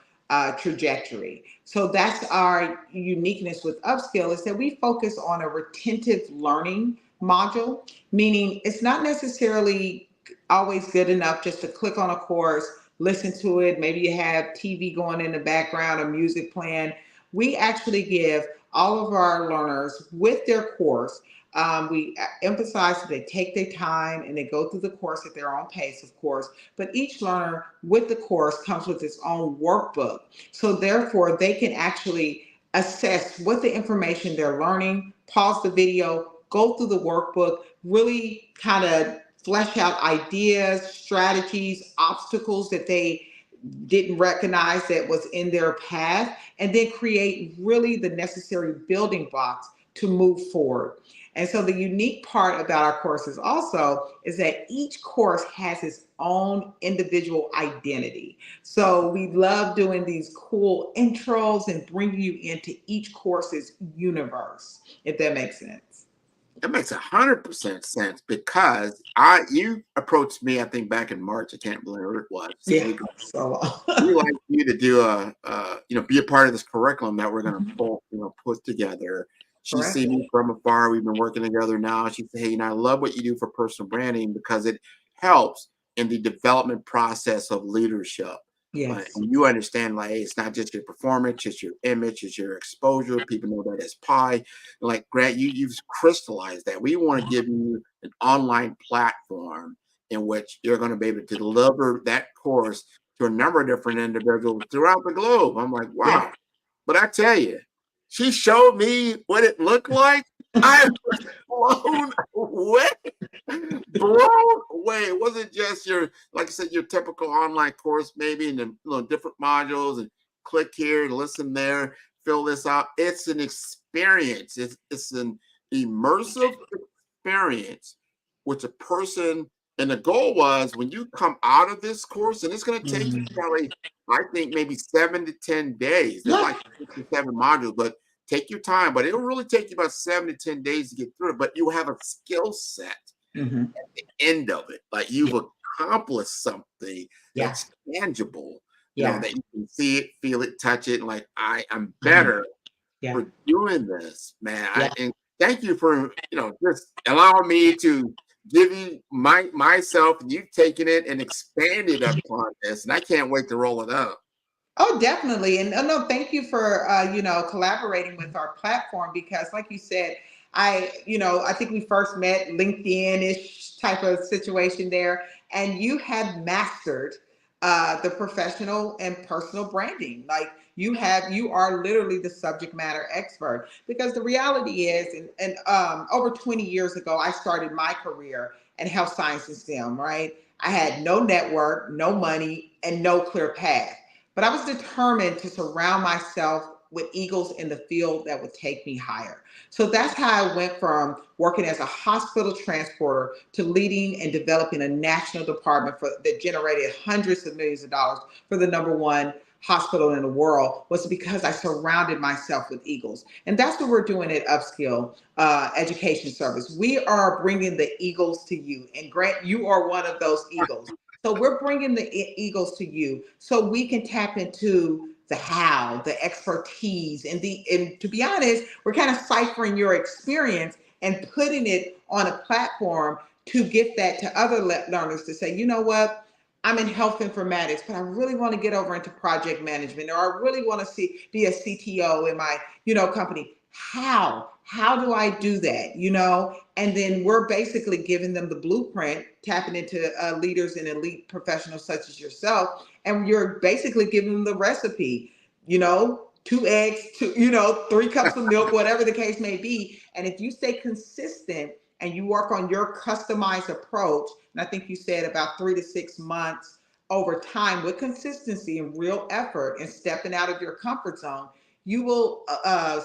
trajectory. So that's our uniqueness with Upskill is that we focus on a retentive learning module, meaning it's not necessarily always good enough just to click on a course, listen to it. Maybe you have TV going in the background or music playing. We actually give all of our learners with their course, we emphasize that they take their time and they go through the course at their own pace, of course, but each learner with the course comes with its own workbook. So therefore, they can actually assess what the information they're learning, pause the video, go through the workbook, really kind of flesh out ideas, strategies, obstacles that they didn't recognize that was in their path, and then create really the necessary building blocks to move forward. And so the unique part about our courses also is that each course has its own individual identity. So we love doing these cool intros and bringing you into each course's universe, if that makes sense. That makes 100% sense because you approached me, I think back in March. I can't believe it was. Yeah, so we like you to do be a part of this curriculum that we're going to put together. She's seen me from afar. We've been working together now. She said, hey, I love what you do for personal branding because it helps in the development process of leadership. Yes. And you understand, like, hey, it's not just your performance, it's your image, it's your exposure. People know that as pie. Like, Grant, you've crystallized that. We want to give you an online platform in which you're going to be able to deliver that course to a number of different individuals throughout the globe. I'm like, wow. Yeah. But I tell you, she showed me what it looked like. I was blown away. Blown away. It wasn't just your, like I said, your typical online course, maybe in the different modules and click here and listen there, fill this out. It's an experience. It's an immersive experience, which a person, and the goal was when you come out of this course, and it's going to take you probably, I think, maybe 7 to 10 days. There's like 57 modules, but take your time. But it'll really take you about 7 to 10 days to get through it. But you have a skill set at the end of it. Like you've accomplished something that's tangible. That you can see it, feel it, touch it. Like I'm better for doing this, man. And thank you for just allowing me to give you myself, and you've taken it and expanded upon this, and I can't wait to roll it out. Oh, definitely. And no, thank you for collaborating with our platform because, like you said, I think we first met LinkedIn-ish type of situation there, and you have mastered the professional and personal branding. Like you are literally the subject matter expert because the reality is, and over 20 years ago, I started my career in health science and STEM, right? I had no network, no money, and no clear path. But I was determined to surround myself with eagles in the field that would take me higher. So that's how I went from working as a hospital transporter to leading and developing a national department that generated hundreds of millions of dollars for the #1 hospital in the world, was because I surrounded myself with eagles. And that's what we're doing at Upskill Education Service. We are bringing the eagles to you. And Grant, you are one of those eagles. So we're bringing the eagles to you so we can tap into the how, the expertise, and to be honest, we're kind of ciphering your experience and putting it on a platform to give that to other learners to say, you know what, I'm in health informatics, but I really want to get over into project management, or I really want to be a CTO in my, company. How do I do that? And then we're basically giving them the blueprint, tapping into leaders and elite professionals such as yourself. And you're basically giving them the recipe, 2 eggs, 3 cups of milk, whatever the case may be. And if you stay consistent and you work on your customized approach, and I think you said about 3 to 6 months over time with consistency and real effort and stepping out of your comfort zone, you will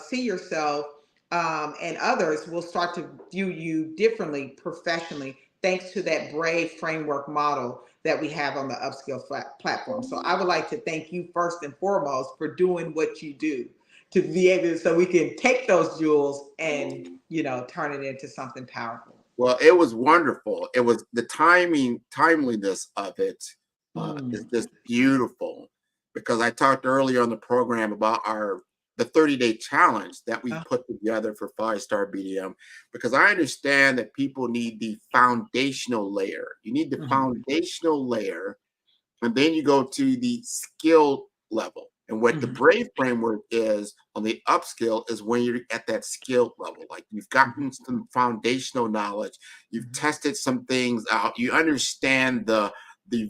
see yourself and others will start to view you differently professionally, thanks to that BRAVE framework model that we have on the Upskill platform. So I would like to thank you first and foremost for doing what you do, to be able to, so we can take those jewels and, turn it into something powerful. Well, it was wonderful. It was the timeliness of it is just beautiful, because I talked earlier on the program about the 30-day challenge that we put together for 5-star BDM, because I understand that people need the foundational layer. You need the foundational layer, and then you go to the skill level. And what the BRAVE framework is on the upskill is when you're at that skill level, like you've gotten some foundational knowledge, you've tested some things out, you understand the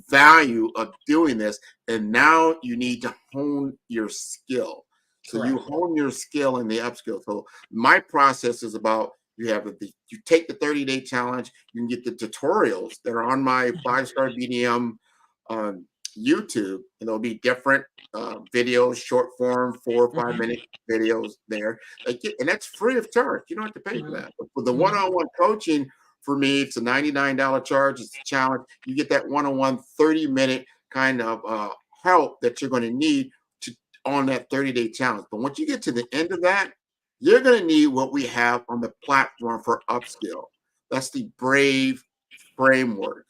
value of doing this, and now you need to hone your skill. So you hone your skill in the upskill. So my process is about, you take the 30-day challenge, you can get the tutorials that are on my 5-star BDM on YouTube, and there'll be different videos, short form, 4 or 5 minute videos there. And that's free of charge. You don't have to pay for that. But for the one-on-one coaching, for me, it's a $99 charge. It's a challenge. You get that one-on-one 30-minute kind of help that you're going to need on that 30-day challenge. But once you get to the end of that, you're going to need what we have on the platform for upskill. That's the BRAVE framework.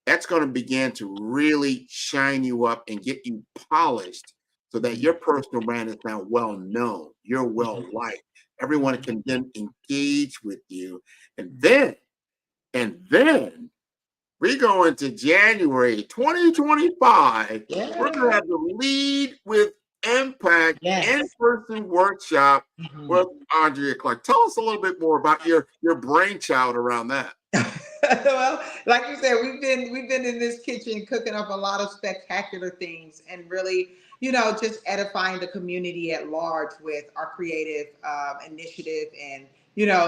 That's going to begin to really shine you up and get you polished so that your personal brand is now well known. You're well liked. Everyone can then engage with you. And then we go into January 2025. We're going to have the Lead with Impact in-person workshop with Andrea Clark. Tell us a little bit more about your brainchild around that. Well, like you said, we've been in this kitchen cooking up a lot of spectacular things, and really, just edifying the community at large with our creative initiative and,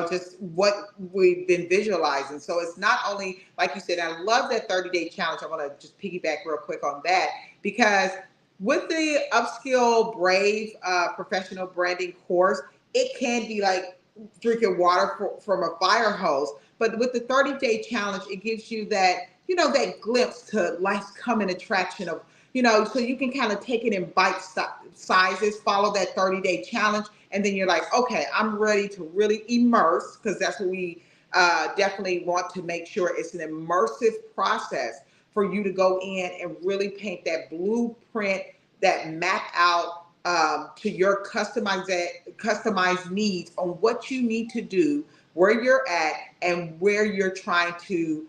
just what we've been visualizing. So it's not only, like you said, I love that 30-day challenge. I want to just piggyback real quick on that, because with the Upskill BRAVE professional branding course, it can be like drinking water from a fire hose. But with the 30-day challenge, it gives you that, that glimpse to life's coming attraction of, so you can kind of take it in bite sizes, follow that 30-day challenge. And then you're like, okay, I'm ready to really immerse, because that's what we definitely want to make sure it's an immersive process for you to go in and really paint that blueprint, that map out to your customized needs on what you need to do, where you're at, and where you're trying to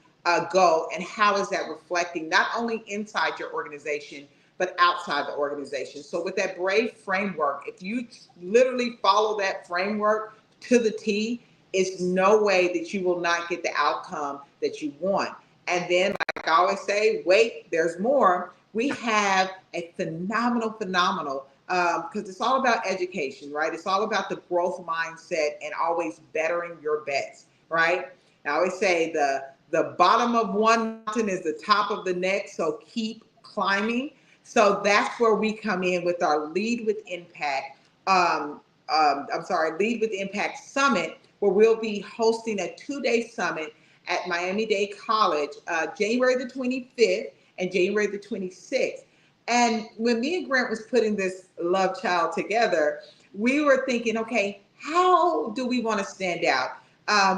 go, and how is that reflecting not only inside your organization, but outside the organization. So with that BRAVE framework, if you literally follow that framework to the T, it's no way that you will not get the outcome that you want. And then, like I always say, wait, there's more. We have a phenomenal, because it's all about education, right? It's all about the growth mindset and always bettering your bets, right? I always say the bottom of one mountain is the top of the next, so keep climbing. So that's where we come in with our Lead with Impact, Lead with Impact Summit, where we'll be hosting a 2-day summit at Miami-Dade College, January the 25th and January the 26th. And when me and Grant was putting this love child together, we were thinking, okay, how do we want to stand out?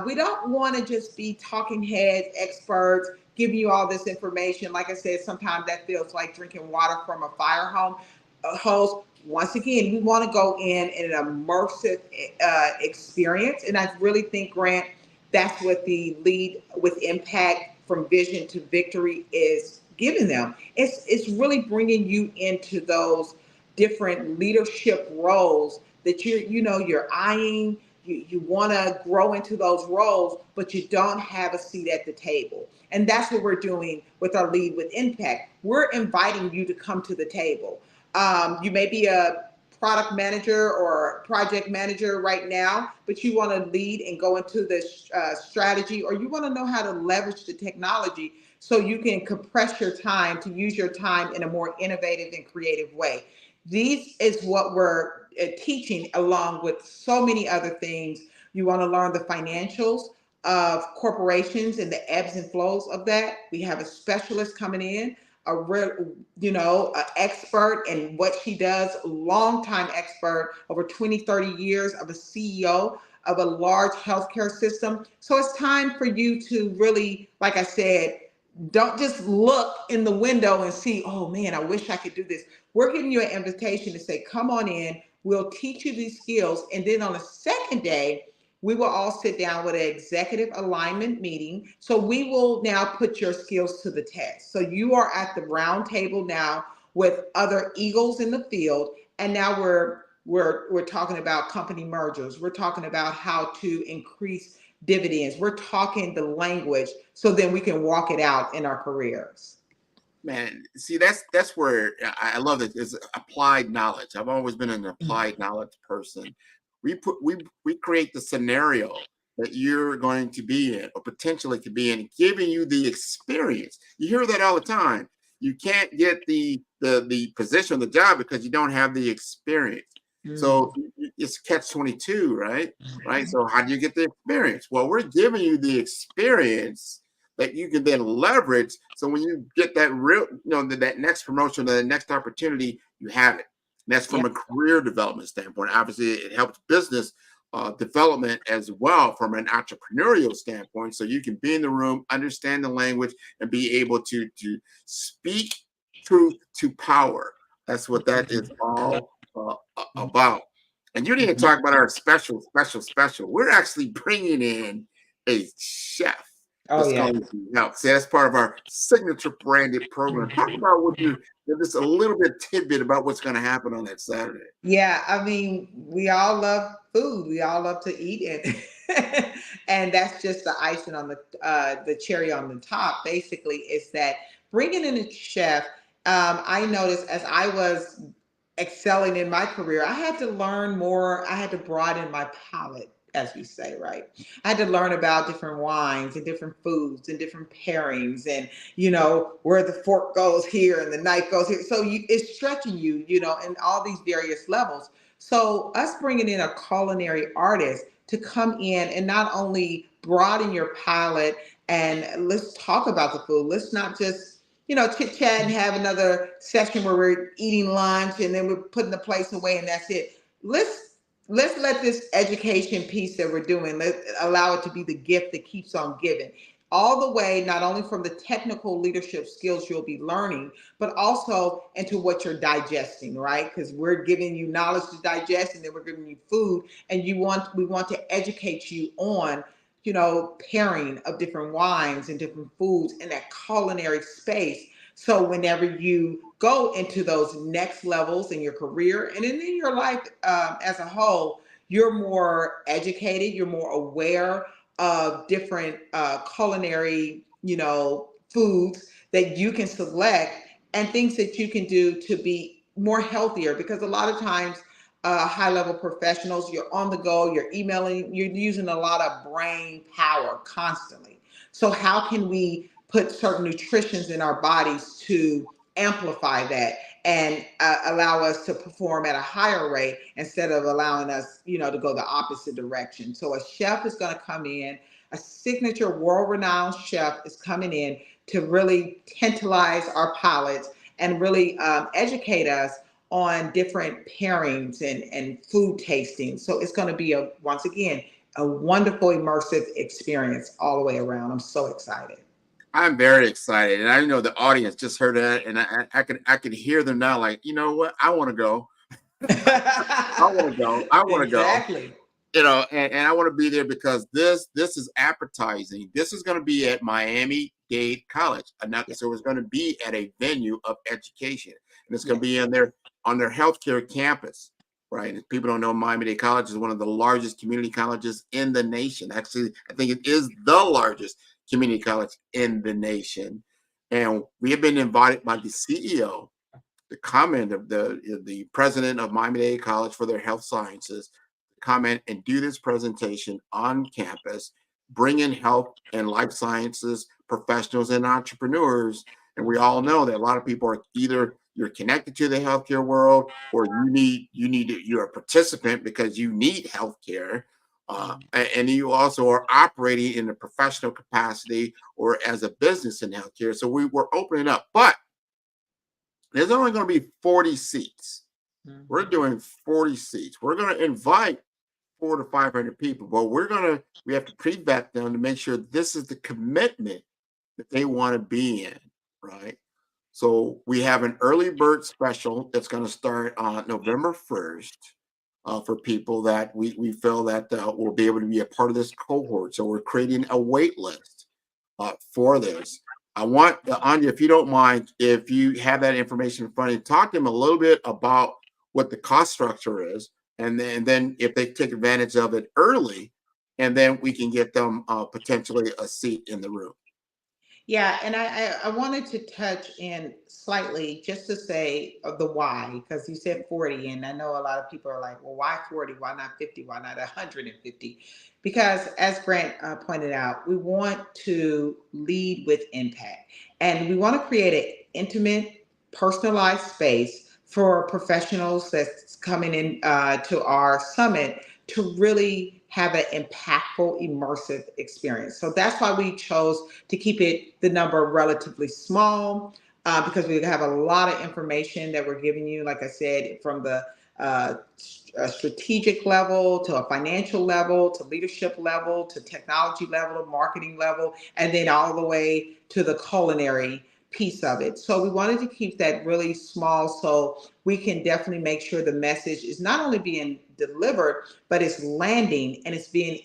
We don't want to just be talking heads, experts, giving you all this information. Like I said, sometimes that feels like drinking water from a fire hose. Once again, we want to go in an immersive experience. And I really think, Grant, that's what the Lead with Impact from Vision to Victory is giving them. It's really bringing you into those different leadership roles that you're eyeing. You want to grow into those roles, but you don't have a seat at the table. And that's what we're doing with our Lead with Impact. We're inviting you to come to the table. You may be a product manager or project manager right now, but you want to lead and go into the strategy, or you want to know how to leverage the technology so you can compress your time to use your time in a more innovative and creative way. These is what we're teaching, along with so many other things. You want to learn the financials of corporations and the ebbs and flows of that. We have a specialist coming in, a real, an expert in what she does, longtime expert, over 20, 30 years of a CEO of a large healthcare system. So it's time for you to really, like I said, don't just look in the window and see, oh man, I wish I could do this. We're giving you an invitation to say, come on in, we'll teach you these skills. And then on the second day, we will all sit down with an executive alignment meeting. So we will now put your skills to the test. So you are at the round table now with other eagles in the field. And now we're talking about company mergers. We're talking about how to increase dividends. We're talking the language so then we can walk it out in our careers. Man, see, that's where I love it. Is applied knowledge. I've always been an applied knowledge person. We create the scenario that you're going to be in or potentially to be in, giving you the experience. You hear that all the time. You can't get the position, the job, because you don't have the experience. So it's catch-22, right? Right. So how do you get the experience? Well, we're giving you the experience that you can then leverage. So when you get that real, that next promotion, the next opportunity, you have it. And that's from a career development standpoint. Obviously, it helps business development as well from an entrepreneurial standpoint. So you can be in the room, understand the language, and be able to speak truth to power. That's what that is all about. And you didn't talk about our special. We're actually bringing in a chef. Oh, yeah. See, that's part of our signature branded program. Talk about what just a little bit tidbit about what's going to happen on that Saturday. Yeah, I mean, we all love food. We all love to eat it. And that's just the icing on the cherry on the top, basically, is that bringing in a chef. I noticed as I was excelling in my career, I had to learn more. I had to broaden my palate, as we say, right? I had to learn about different wines and different foods and different pairings, and where the fork goes here and the knife goes here. So it's stretching you, in all these various levels. So us bringing in a culinary artist to come in and not only broaden your palate and let's talk about the food. Let's not just chit chat and have another session where we're eating lunch and then we're putting the place away and that's it. Let's let this education piece that we're doing, let's allow it to be the gift that keeps on giving. All the way, not only from the technical leadership skills you'll be learning, but also into what you're digesting, right? Because we're giving you knowledge to digest and then we're giving you food. And we want to educate you on pairing of different wines and different foods in that culinary space. So whenever you go into those next levels in your career and in your life as a whole, you're more educated, you're more aware of different culinary, foods that you can select and things that you can do to be more healthier. Because a lot of times, high-level professionals, you're on the go, you're emailing, you're using a lot of brain power constantly. So how can we put certain nutritions in our bodies to amplify that and allow us to perform at a higher rate instead of allowing us, to go the opposite direction? So a chef is going to come in, a signature world-renowned chef is coming in to really tantalize our palates and really educate us on different pairings and food tasting. So it's going to be once again, a wonderful immersive experience all the way around. I'm so excited. I'm very excited. And I know the audience just heard that and I could hear them now like, you know what? I want to go. I want to go. Exactly. And I want to be there because this is appetizing. This is going to be at Miami Miami-Dade College. So it's going to be at a venue of education, and it's going to be on their healthcare campus, right? If people don't know, Miami-Dade College is one of the largest community colleges in the nation. Actually, I think it is the largest community college in the nation. And we have been invited by the CEO, the comment of the president of Miami-Dade College for their health sciences, to comment and do this presentation on campus, bring in health and life sciences professionals and entrepreneurs. And we all know that a lot of people are either you're connected to the healthcare world, or you're a participant because you need healthcare. And you also are operating in a professional capacity or as a business in healthcare. So we were opening up, but there's only going to be 40 seats. We're doing 40 seats. We're going to invite 400 to 500 people, but we have to pre-vet them to make sure this is the commitment that they want to be in, right? So we have an early bird special that's going to start on November 1st for people that we feel that will be able to be a part of this cohort. So we're creating a wait list for this. I want Anya, if you don't mind, if you have that information in front of you, talk to them a little bit about what the cost structure is, and then if they take advantage of it early, and then we can get them potentially a seat in the room. Yeah, and I wanted to touch in slightly just to say the why, because you said 40, and I know a lot of people are like, well, why 40? Why not 50? Why not 150? Because as Grant pointed out, we want to lead with impact, and we want to create an intimate, personalized space for professionals that's coming in to our summit to really have an impactful, immersive experience. So that's why we chose to keep the number relatively small, because we have a lot of information that we're giving you, like I said, from the a strategic level to a financial level to leadership level to technology level, marketing level, and then all the way to the culinary piece of it. So we wanted to keep that really small so we can definitely make sure the message is not only being delivered, but it's landing and it's being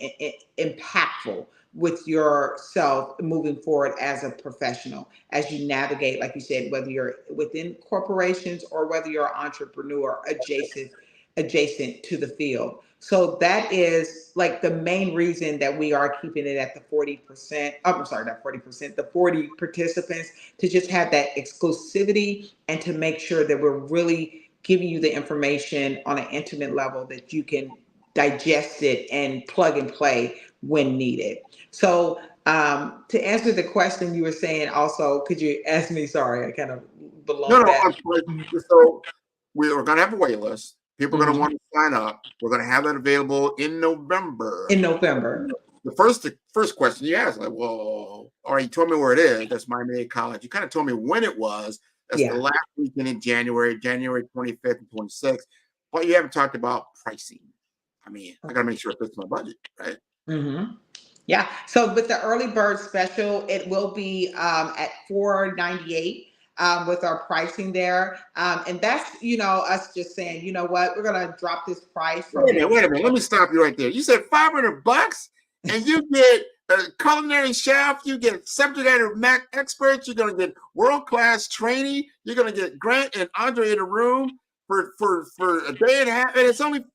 impactful with yourself moving forward as a professional, as you navigate, like you said, whether you're within corporations or whether you're an entrepreneur adjacent to the field. So that is like the main reason that we are keeping it at the 40%. I'm sorry, not 40%, the 40 participants, to just have that exclusivity and to make sure that we're really giving you the information on an intimate level that you can digest it and plug and play when needed. So to answer the question you were saying also, could you ask me, sorry, I kind of belong that. So we're going to have a wait list. People are going to want to sign up. We're going to have that available in November. The first question you asked, like, well, all right, you told me where it is. That's Miami-Dade College. You kind of told me when it was. That's the last weekend in January 25th and 26th. But you haven't talked about pricing. I mean, I got to make sure it fits my budget, right? Mm-hmm. Yeah. So with the early bird special, it will be at $498 with our pricing there. And that's, us just saying, you know what, we're going to drop this price. Wait a minute. Let me stop you right there. You said $500 and you get a culinary chef, you get subject matter experts, you're going to get world-class training, you're going to get Grant and Andre in a room for a day and a half, and it's only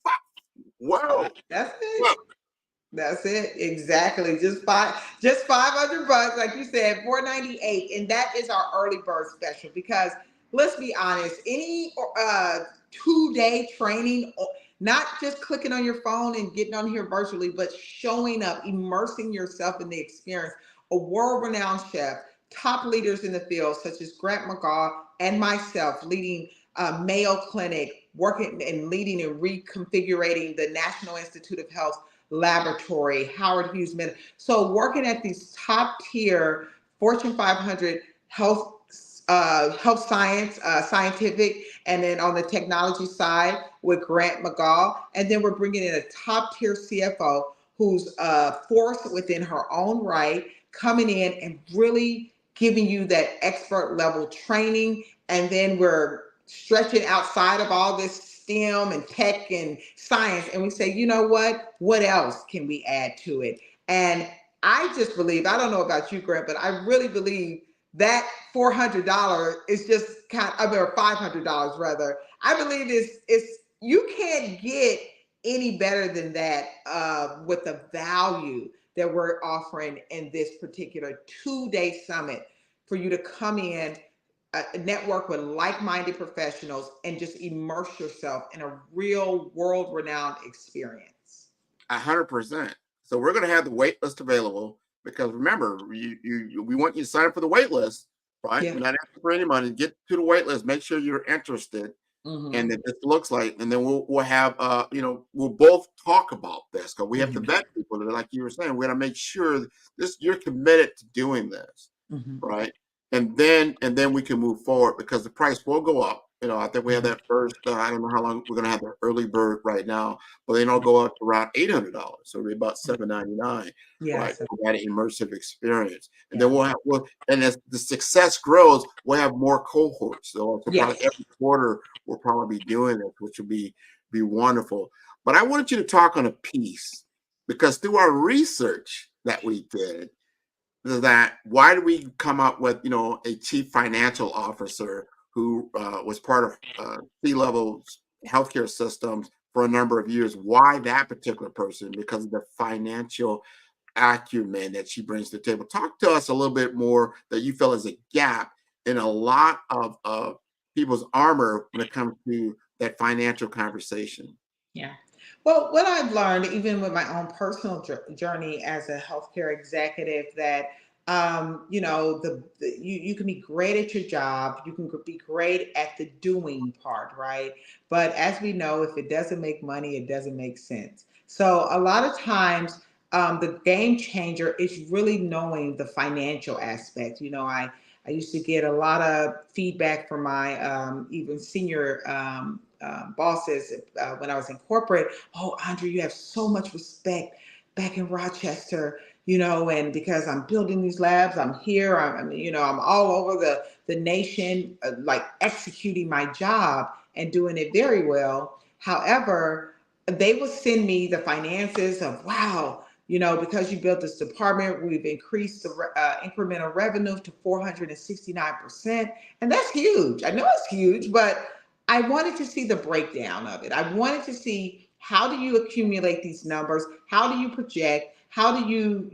wow. That's it. Wow. That's it. Exactly. Just $500, like you said, $498. And that is our early bird special, because let's be honest, any 2-day training, not just clicking on your phone and getting on here virtually, but showing up, immersing yourself in the experience, a world-renowned chef, top leaders in the field, such as Grant McGaw and myself, leading Mayo Clinic, working and leading and reconfiguring the National Institute of Health Laboratory, Howard Hughes Medical. So working at these top tier Fortune 500 health science, scientific, and then on the technology side with Grant McGaw. And then we're bringing in a top tier CFO who's a force within her own right, coming in and really giving you that expert level training. And then we're stretching outside of all this STEM and tech and science. And we say, you know what else can we add to it? And I just believe, I don't know about you, Grant, but I really believe that $400 is just or $500 rather. I believe it's you can't get any better than that with the value that we're offering in this particular 2-day summit for you to come in, network with like-minded professionals, and just immerse yourself in a real world-renowned experience. 100%. So we're going to have the wait list available because remember, we want you to sign up for the wait list, right? Yeah. We're not asking for any money. Get to the wait list. Make sure you're interested. And that this looks like, and then we'll have we'll both talk about this because we have to vet people. Like you were saying, we got to make sure you're committed to doing this, right? And then we can move forward because the price will go up. I think we have that first. I don't know how long we're going to have the early bird right now, but then it'll go up to around $800, so it'll be about $799, right? For that immersive experience, and then and as the success grows, we'll have more cohorts. So probably every quarter we'll probably be doing it, which will be wonderful. But I wanted you to talk on a piece because through our research that we did, that why did we come up with a chief financial officer who was part of C-level healthcare systems for a number of years? Why that particular person? Because of the financial acumen that she brings to the table. Talk to us a little bit more that you feel is a gap in a lot of people's armor when it comes to that financial conversation. Yeah. Well, what I've learned, even with my own personal journey as a healthcare executive, that you can be great at your job, you can be great at the doing part, right? But as we know, if it doesn't make money, it doesn't make sense. So a lot of times, the game changer is really knowing the financial aspect. I used to get a lot of feedback from my even senior bosses when I was in corporate. Oh, Andre, you have so much respect back in Rochester, and because I'm building these labs, I'm here, I'm all over the nation, like executing my job and doing it very well. However, they will send me the finances of, wow, because you built this department, we've increased the incremental revenue to 469%. And that's huge. I know it's huge, but I wanted to see the breakdown of it. I wanted to see, how do you accumulate these numbers? How do you project? How do you,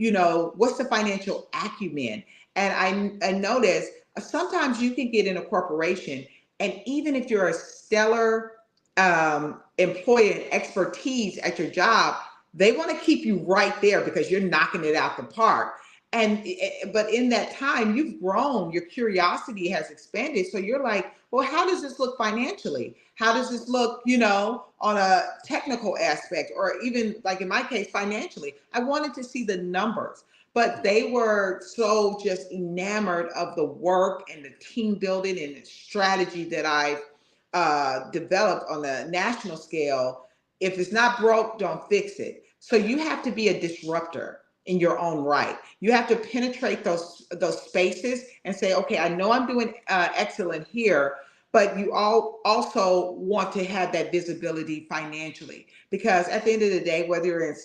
what's the financial acumen? And I noticed sometimes you can get in a corporation, and even if you're a stellar employee and expertise at your job, they want to keep you right there because you're knocking it out the park. But in that time, you've grown, your curiosity has expanded. So you're like, well, how does this look financially? How does this look, on a technical aspect, or even like in my case, financially? I wanted to see the numbers, but they were so just enamored of the work and the team building and the strategy that I've developed on the national scale. If it's not broke, don't fix it. So you have to be a disruptor in your own right. You have to penetrate those spaces and say, okay, I know I'm doing excellent here, but you also want to have that visibility financially, because at the end of the day, whether you're in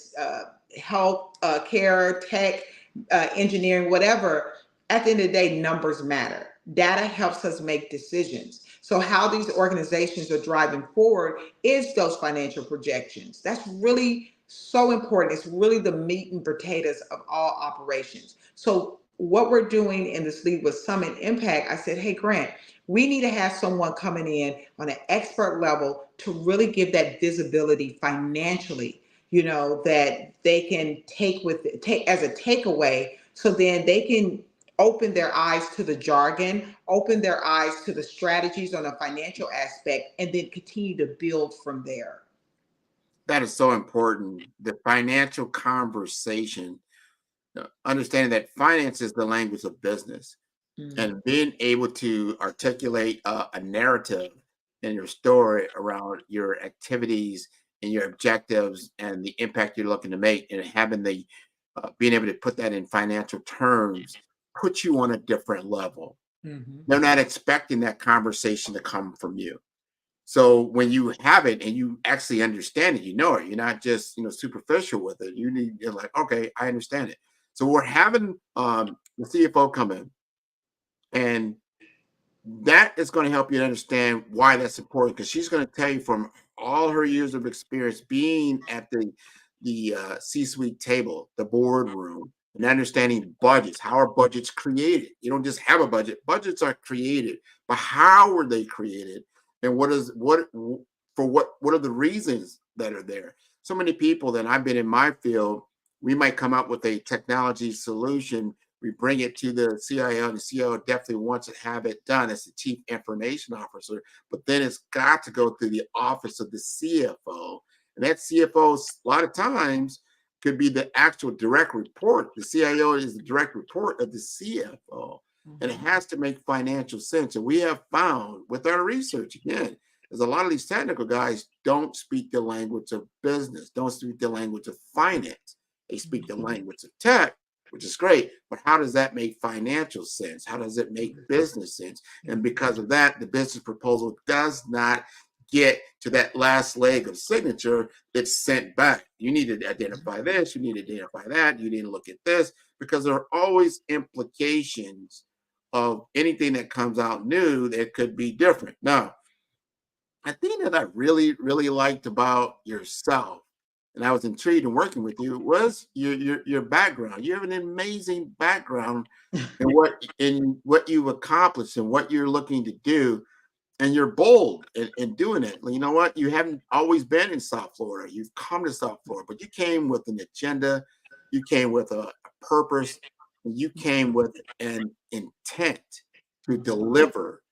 health, care, tech, engineering, whatever, at the end of the day, numbers matter. Data helps us make decisions. So how these organizations are driving forward is those financial projections. That's really so important. It's really the meat and potatoes of all operations. So what we're doing in this Lead with Summit Impact, I said, hey, Grant, we need to have someone coming in on an expert level to really give that visibility financially, that they can take as a takeaway, so then they can open their eyes to the jargon, open their eyes to the strategies on a financial aspect, and then continue to build from there. That is so important. The financial conversation, understanding that finance is the language of business, and being able to articulate a narrative in your story around your activities and your objectives and the impact you're looking to make, and having the being able to put that in financial terms puts you on a different level. They're not expecting that conversation to come from you. So when you have it and you actually understand it, you're not just superficial with it. You're like, okay, I understand it. So we're having the CFO come in, and that is going to help you understand why that's important, because she's going to tell you from all her years of experience being at the C-suite table, the boardroom, and understanding budgets. How are budgets created? You don't just have a budget. Budgets are created, but how were they created, and what are the reasons that are there? So many people that I've been in my field, we might come up with a technology solution. We bring it to the CIO, and the CIO definitely wants to have it done as the chief information officer, but then it's got to go through the office of the CFO. And that CFO, a lot of times, could be the actual direct report. The CIO is the direct report of the CFO, and it has to make financial sense. And we have found with our research, again, is a lot of these technical guys don't speak the language of business, don't speak the language of finance. They speak the language of tech, which is great, but how does that make financial sense? How does it make business sense? And because of that, the business proposal does not get to that last leg of signature that's sent back. You need to identify this, you need to identify that, you need to look at this, because there are always implications of anything that comes out new that could be different. Now, a thing that I really, really liked about yourself, and I was intrigued in working with you, was your background. You have an amazing background in what you've accomplished and what you're looking to do, and you're bold in doing it. You know what? You haven't always been in South Florida. You've come to South Florida, but you came with an agenda. You came with a purpose. And you came with an intent to deliver.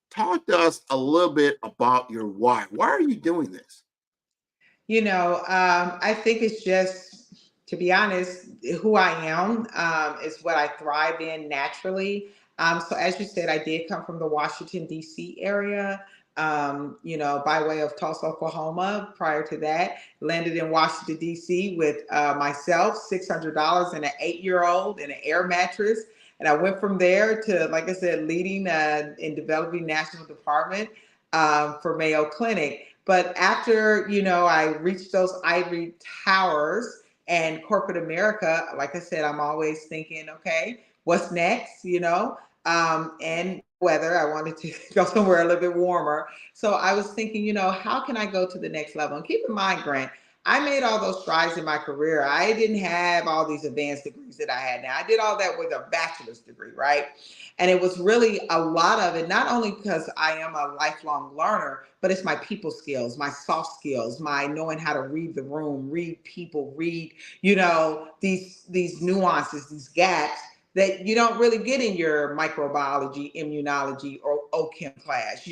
Talk to us a little bit about your why. Why are you doing this? I think it's just, to be honest, who I am is what I thrive in naturally. So as you said, I did come from the Washington, D.C. area, by way of Tulsa, Oklahoma. Prior to that, landed in Washington, D.C. with myself, $600 and an 8-year-old and an air mattress. And I went from there to, like I said, leading in developing national department for Mayo Clinic. But after, I reached those ivory towers and corporate America, like I said, I'm always thinking, okay, what's next, and weather, I wanted to go somewhere a little bit warmer. So I was thinking, how can I go to the next level? And keep in mind, Grant, I made all those strides in my career. I didn't have all these advanced degrees that I had now. I did all that with a bachelor's degree, right? And it was really a lot of it, not only because I am a lifelong learner, but it's my people skills, my soft skills, my knowing how to read the room, read people, read, these nuances, these gaps that you don't really get in your microbiology, immunology, or OChem class,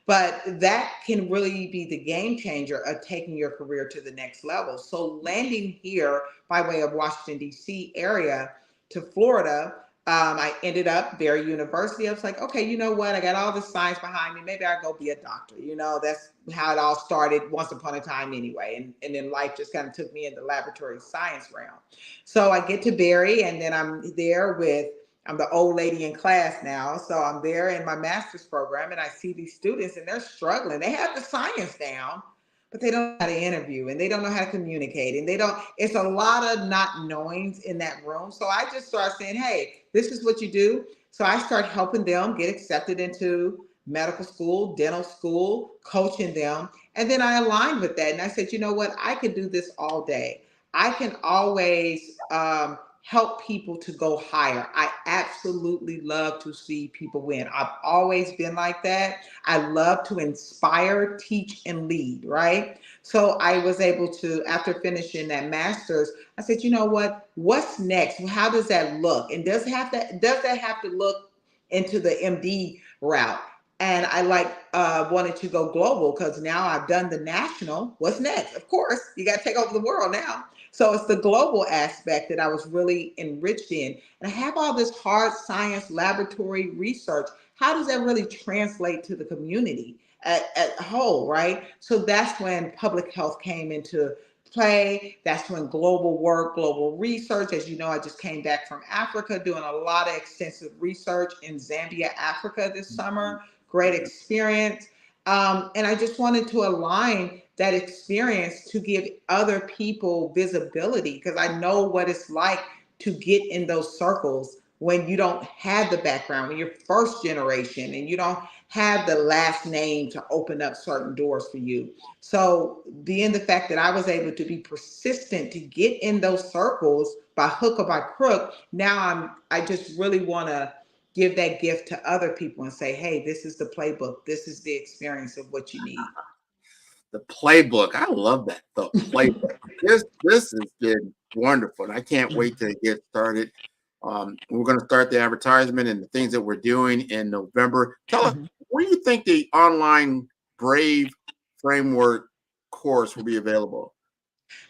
But that can really be the game changer of taking your career to the next level. So landing here by way of Washington, D.C. area to Florida, I ended up Barry University. I was like, okay, you know what? I got all this science behind me. Maybe I'll go be a doctor. That's how it all started once upon a time anyway. And then life just kind of took me in the laboratory science realm. So I get to Barry, and then I'm the old lady in class now. So I'm there in my master's program, and I see these students, and they're struggling. They have the science down, but they don't know how to interview, and they don't know how to communicate, and it's a lot of not knowings in that room. So I just start saying, hey, this is what you do. So I start helping them get accepted into medical school, dental school, coaching them. And then I aligned with that. And I said, you know what? I could do this all day. I can always help people to go higher. I absolutely love to see people win. I've always been like that. I love to inspire, teach, and lead, right? So I was able to, after finishing that master's, I said, you know what? What's next? How does that look? And does that have to look into the MD route? And I wanted to go global, because now I've done the national. What's next? Of course, you got to take over the world now. So it's the global aspect that I was really enriched in. And I have all this hard science laboratory research. How does that really translate to the community at whole, right? So that's when public health came into play. That's when global work, global research. As you know, I just came back from Africa doing a lot of extensive research in Zambia, Africa this summer. Great experience. And I just wanted to align that experience to give other people visibility, because I know what it's like to get in those circles when you don't have the background, when you're first generation and you don't have the last name to open up certain doors for you. So being the fact that I was able to be persistent to get in those circles by hook or by crook, now I just really want to give that gift to other people and say, hey, this is the playbook. This is the experience of what you need. The playbook. I love that. The playbook. This has been wonderful. And I can't wait to get started. We're going to start the advertisement and the things that we're doing in November. Tell us, where do you think the online Brave Framework course will be available?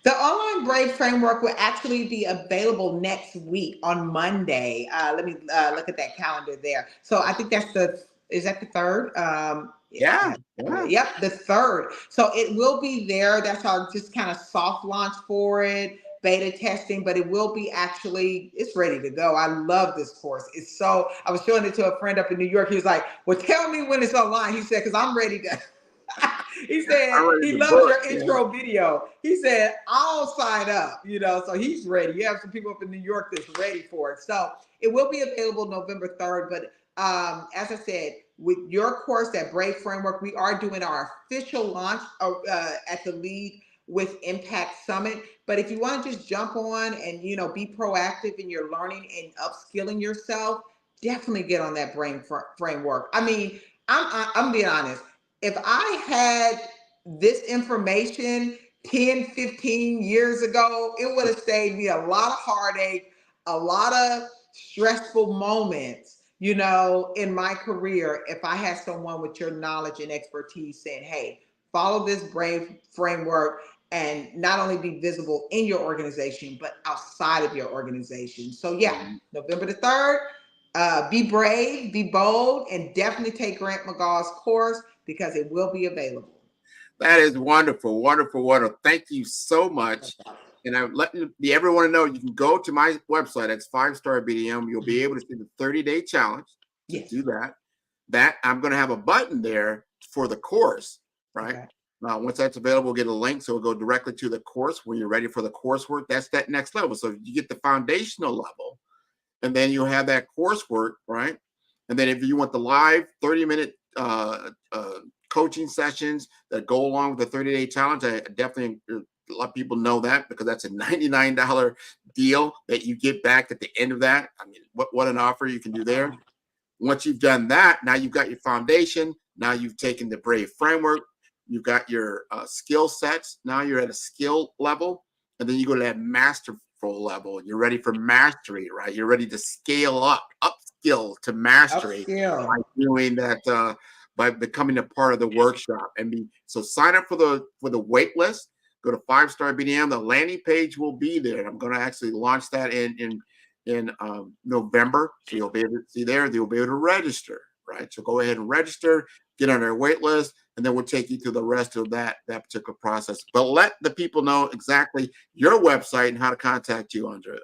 The online Brave Framework will actually be available next week on Monday. Let me look at that calendar there. So I think is that the 3rd? Yeah. Yep, the 3rd. So it will be there. That's our just kind of soft launch for it, beta testing, but it will be it's ready to go. I love this course. I was showing it to a friend up in New York. He was like, well, tell me when it's online. He said, because I'm ready to. He said he loves your intro video. He said, I'll sign up, so he's ready. You have some people up in New York that's ready for it. So it will be available November 3rd. But as I said, with your course, that Brave Framework, we are doing our official launch at the Lead with Impact Summit. But if you want to just jump on and, be proactive in your learning and upskilling yourself, definitely get on that Brave Framework. I mean, I'm being honest. If I had this information 10, 15 years ago, it would have saved me a lot of heartache, a lot of stressful moments, in my career, if I had someone with your knowledge and expertise saying, hey, follow this Brave Framework and not only be visible in your organization, but outside of your organization. So yeah, November the 3rd, be brave, be bold, and definitely take Grant McGaw's course because it will be available. That is wonderful, wonderful, wonderful. Thank you so much. And I'm letting everyone know you can go to my website. It's 5-Star BDM. You'll be able to see the 30-day challenge. Yes. Do that. I'm going to have a button there for the course, right? Okay. Once that's available, we'll get a link. So we'll go directly to the course when you're ready for the coursework. That's that next level. So you get the foundational level, and then you have that coursework, right? And then if you want the live 30-minute coaching sessions that go along with the 30-day challenge, I definitely let people know that, because that's a $99 deal that you get back at the end of that. I mean, what an offer you can do there. Once you've done that, now you've got your foundation. Now you've taken the Brave Framework. You've got your skill sets. Now you're at a skill level, and then you go to that masterful level. You're ready for mastery, right? You're ready to scale upskill to mastery by doing that, by becoming a part of the workshop. So sign up for the wait list. Go to 5-Star BDM. The landing page will be there. I'm going to actually launch that in November. So you'll be able to see there. You'll be able to register, right? So go ahead and register, get on our wait list, and then we'll take you through the rest of that particular process. But let the people know exactly your website and how to contact you, Andrea.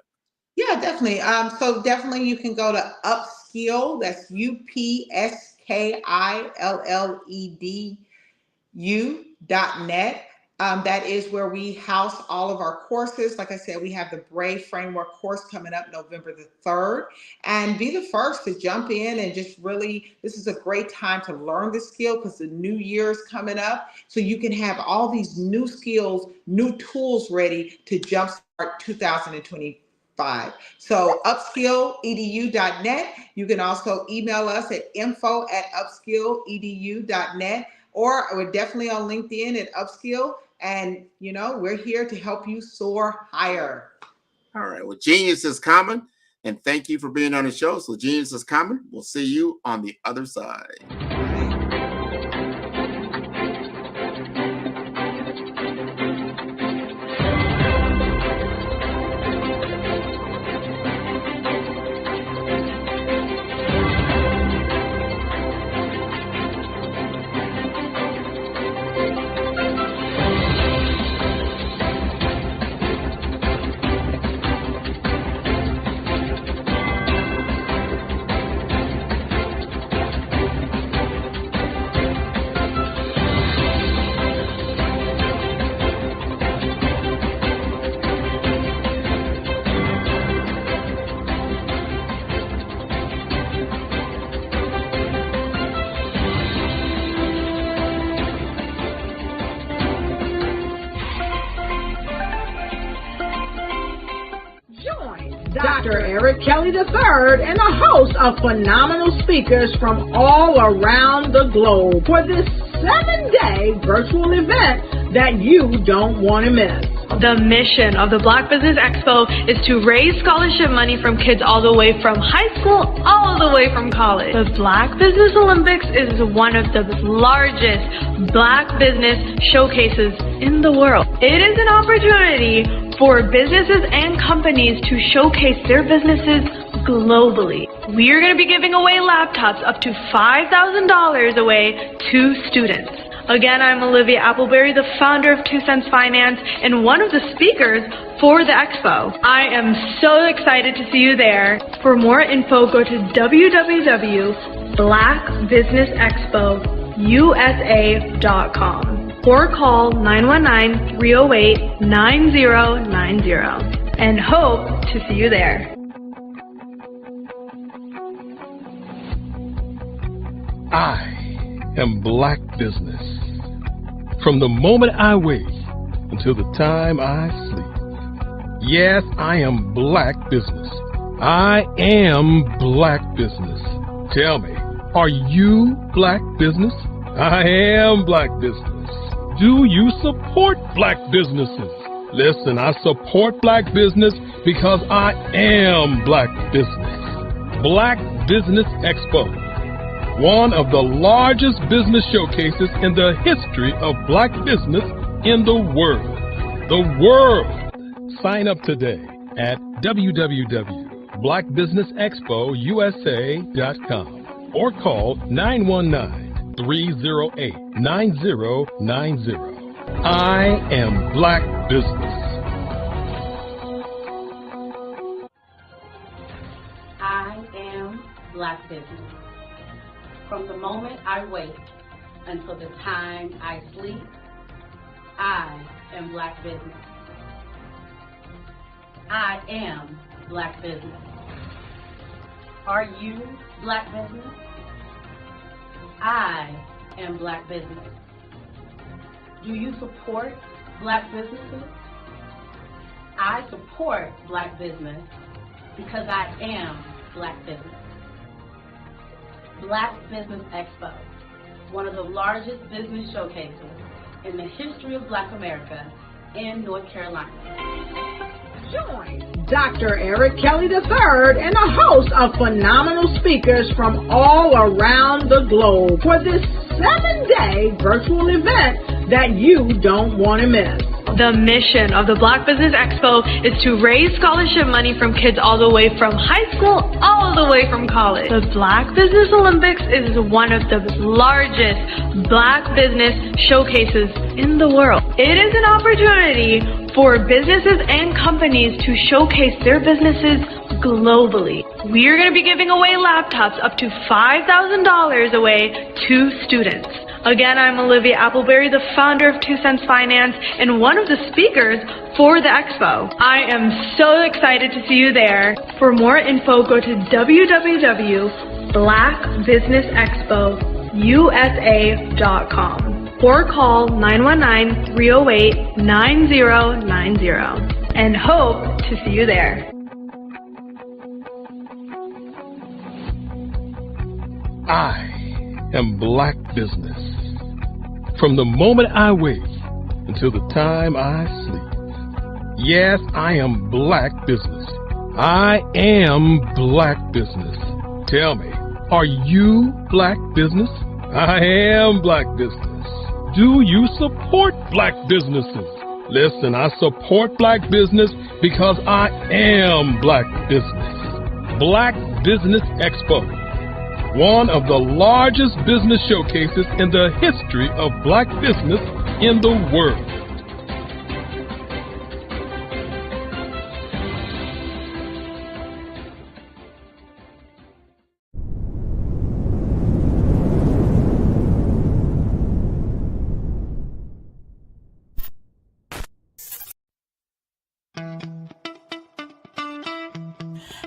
Yeah, definitely. So definitely you can go to Upskill. That's UPSKILLEDU.net. That is where we house all of our courses. Like I said, we have the Brave Framework course coming up November the 3rd. And be the first to jump in and just really, this is a great time to learn the skill because the new year is coming up. So you can have all these new skills, new tools ready to jumpstart 2025. So upskilledu.net. You can also email us at info@upskilledu.net, or we're definitely on LinkedIn at Upskill. And, we're here to help you soar higher. All right. Well, genius is coming. And thank you for being on the show. So genius is coming. We'll see you on the other side. Dr. Eric Kelly III and a host of phenomenal speakers from all around the globe for this 7-day virtual event that you don't want to miss. The mission of the Black Business Expo is to raise scholarship money from kids all the way from high school all the way from college. The Black Business Olympics is one of the largest Black business showcases in the world. It is an opportunity for businesses and companies to showcase their businesses globally. We are going to be giving away laptops up to $5,000 away to students. Again, I'm Olivia Appleberry, the founder of 2 Cents Finance and one of the speakers for the expo. I am so excited to see you there. For more info, go to www.blackbusinessexpousa.com or call 919-308-9090 and hope to see you there. I am Black Business. From the moment I wake until the time I sleep. Yes, I am Black Business. I am Black Business. Tell me, are you Black Business? I am Black Business. Do you support Black businesses? Listen, I support Black business because I am Black Business. Black Business Expo, one of the largest business showcases in the history of Black business in the world. The world! Sign up today at www.blackbusinessexpousa.com or call 919-308-9090. I am Black Business. I am Black Business. From the moment I wake until the time I sleep, I am Black Business. I am Black Business. Are you Black Business? I am Black Business. Do you support Black businesses? I support Black business because I am Black Business. Black Business Expo, one of the largest business showcases in the history of Black America in North Carolina. Join Dr. Eric Kelly III and a host of phenomenal speakers from all around the globe for this 7-day virtual event that you don't want to miss. The mission of the Black Business Expo is to raise scholarship money from kids all the way from high school all the way from college. The Black Business Olympics is one of the largest Black business showcases in the world. It is an opportunity for businesses and companies to showcase their businesses globally. We are going to be giving away laptops up to $5,000 away to students. Again, I'm Olivia Appleberry, the founder of 2 Cents Finance and one of the speakers for the expo. I am so excited to see you there. For more info, go to www.blackbusinessexpousa.com or call 919-308-9090 and hope to see you there. I am Black Business. From the moment I wake until the time I sleep. Yes, I am Black Business. I am Black Business. Tell me, are you Black Business? I am Black Business. Do you support Black businesses? Listen, I support Black business because I am Black Business. Black Business Expo, one of the largest business showcases in the history of Black business in the world.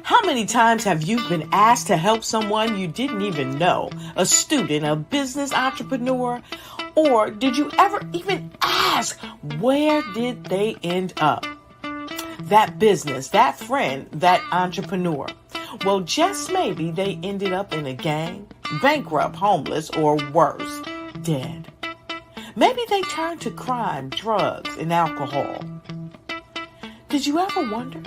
How many times have you been asked to help someone you didn't even know? A student, a business entrepreneur? Or did you ever even ask, where did they end up? that business, that friend, that entrepreneur. Well, just maybe they ended up in a gang, bankrupt, homeless, or worse, dead. Maybe they turned to crime, drugs, and alcohol. Did you ever wonder?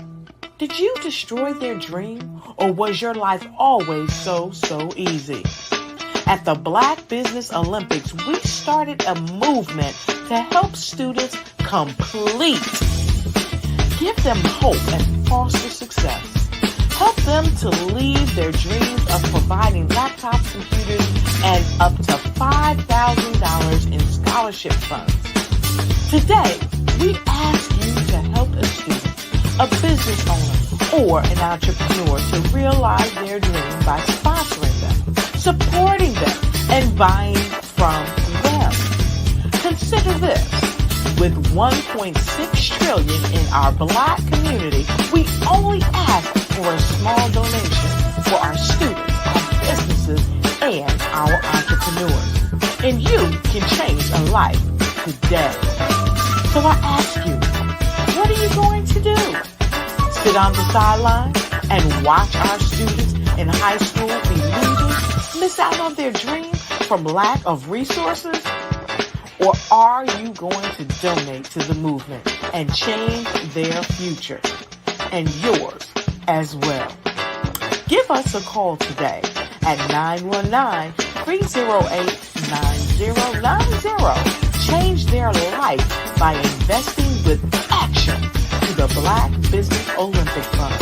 Did you destroy their dream, or was your life always so easy? At the Black Business Olympics, we started a movement to help students complete. Give them hope and foster success. Help them to leave their dreams of providing laptops, computers, and up to $5,000 in scholarship funds. Today, we ask you to help a student, a business owner, or an entrepreneur to realize their dream by sponsoring them, supporting them, and buying from them. Consider this. With $1.6 trillion in our Black community, we only ask for a small donation for our students, our businesses, and our entrepreneurs. And you can change a life today. So I ask you, what are you going to do? Sit on the sideline and watch our students in high school be losers, miss out on their dream from lack of resources? Or are you going to donate to the movement and change their future and yours as well? Give us a call today at 919-308-9090. Change their life by investing with action to the Black Business Olympic Fund.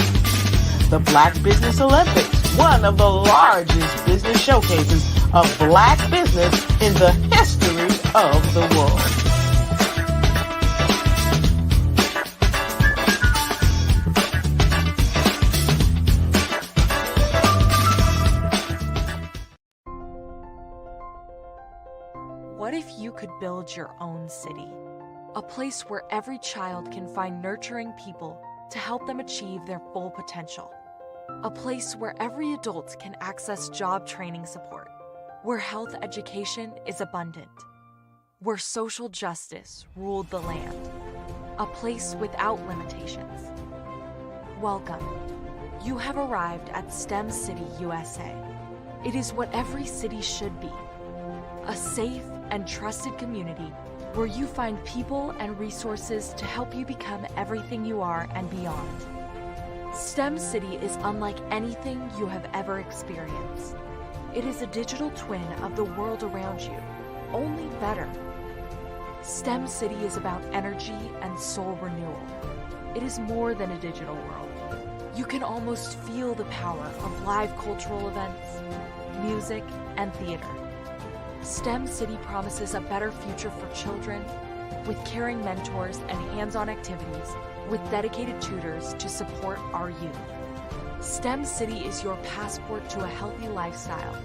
The Black Business Olympics, one of the largest business showcases of Black business in the history of the world. What if you could build your own city? A place where every child can find nurturing people to help them achieve their full potential. A place where every adult can access job training support. Where health education is abundant. Where social justice ruled the land. A place without limitations. Welcome. You have arrived at STEM City USA. It is what every city should be. A safe and trusted community where you find people and resources to help you become everything you are and beyond. STEM City is unlike anything you have ever experienced. It is a digital twin of the world around you, only better. STEM City is about energy and soul renewal. It is more than a digital world. You can almost feel the power of live cultural events, music, and theater. STEM City promises a better future for children with caring mentors and hands-on activities with dedicated tutors to support our youth. STEM City is your passport to a healthy lifestyle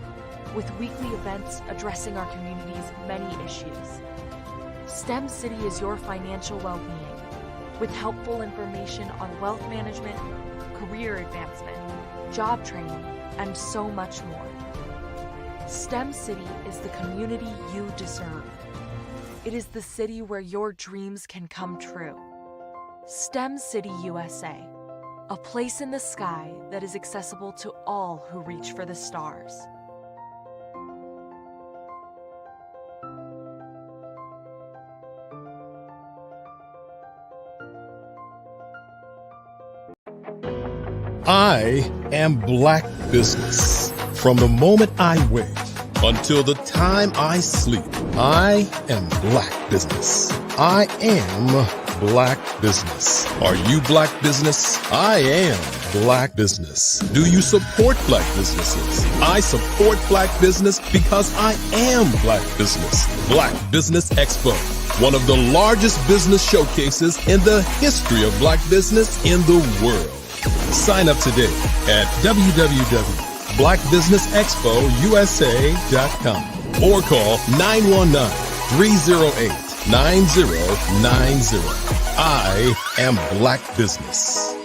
with weekly events addressing our community's many issues. STEM City is your financial well-being with helpful information on wealth management, career advancement, job training, and so much more. STEM City is the community you deserve. It is the city where your dreams can come true. STEM City USA, a place in the sky that is accessible to all who reach for the stars. I am Black Business. From the moment I wake until the time I sleep, I am Black Business. I am Black Business. Are you Black Business? I am Black Business. Do you support Black businesses? I support Black business because I am Black Business. Black Business Expo, one of the largest business showcases in the history of Black business in the world. Sign up today at www.blackbusinessexpousa.com or call 919-308-9090. I am Black Business.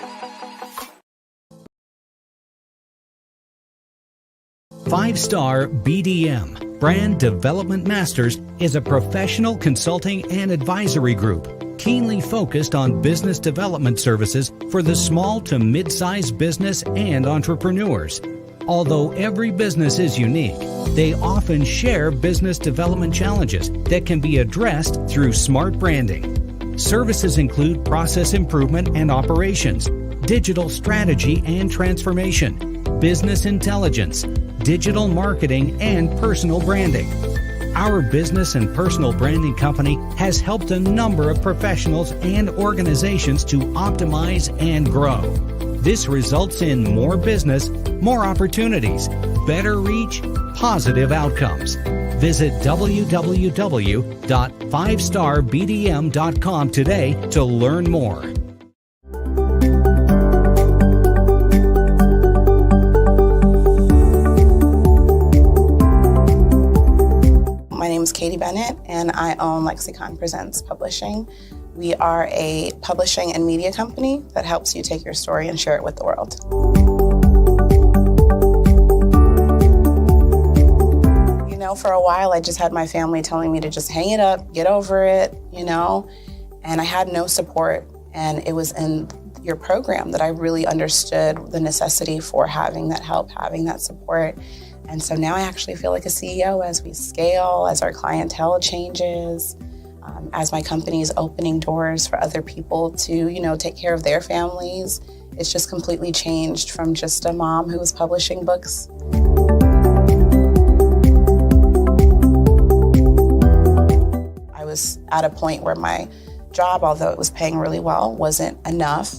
Five-Star BDM, Brand Development Masters, is a professional consulting and advisory group keenly focused on business development services for the small to mid-sized business and entrepreneurs. Although every business is unique, they often share business development challenges that can be addressed through smart branding. Services include process improvement and operations, digital strategy and transformation, business intelligence, digital marketing, and personal branding. Our business and personal branding company has helped a number of professionals and organizations to optimize and grow. This results in more business, more opportunities, better reach, positive outcomes. Visit www.5starbdm.com today to learn more. My name is Katie Bennett, and I own Lexicon Presents Publishing. We are a publishing and media company that helps you take your story and share it with the world. You know, for a while, I just had my family telling me to just hang it up, get over it, you know, and I had no support. And it was in your program that I really understood the necessity for having that help, having that support. And so now I actually feel like a CEO as we scale, as our clientele changes, as my company is opening doors for other people to, you know, take care of their families. It's just completely changed from just a mom who was publishing books. I was at a point where my job, although it was paying really well, wasn't enough.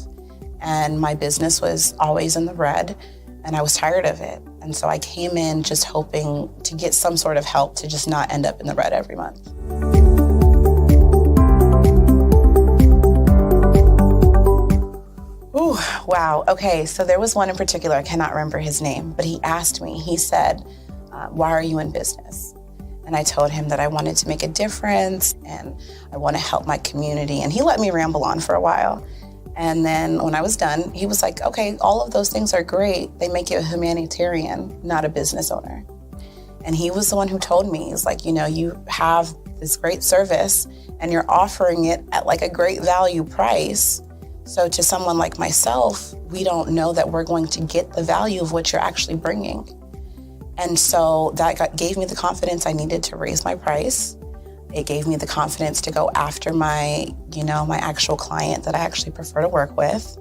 And my business was always in the red, and I was tired of it. And so I came in just hoping to get some sort of help to just not end up in the red every month. Ooh, wow. Okay, so there was one in particular, I cannot remember his name, but he asked me, he said, why are you in business? And I told him that I wanted to make a difference and I want to help my community. And he let me ramble on for a while. And then when I was done, he was like, okay, all of those things are great. They make you a humanitarian, not a business owner. And he was the one who told me, he's like, you know, you have this great service and you're offering it at like a great value price. So to someone like myself, we don't know that we're going to get the value of what you're actually bringing. And so that gave me the confidence I needed to raise my price. It gave me the confidence to go after my, you know, my actual client that I actually prefer to work with.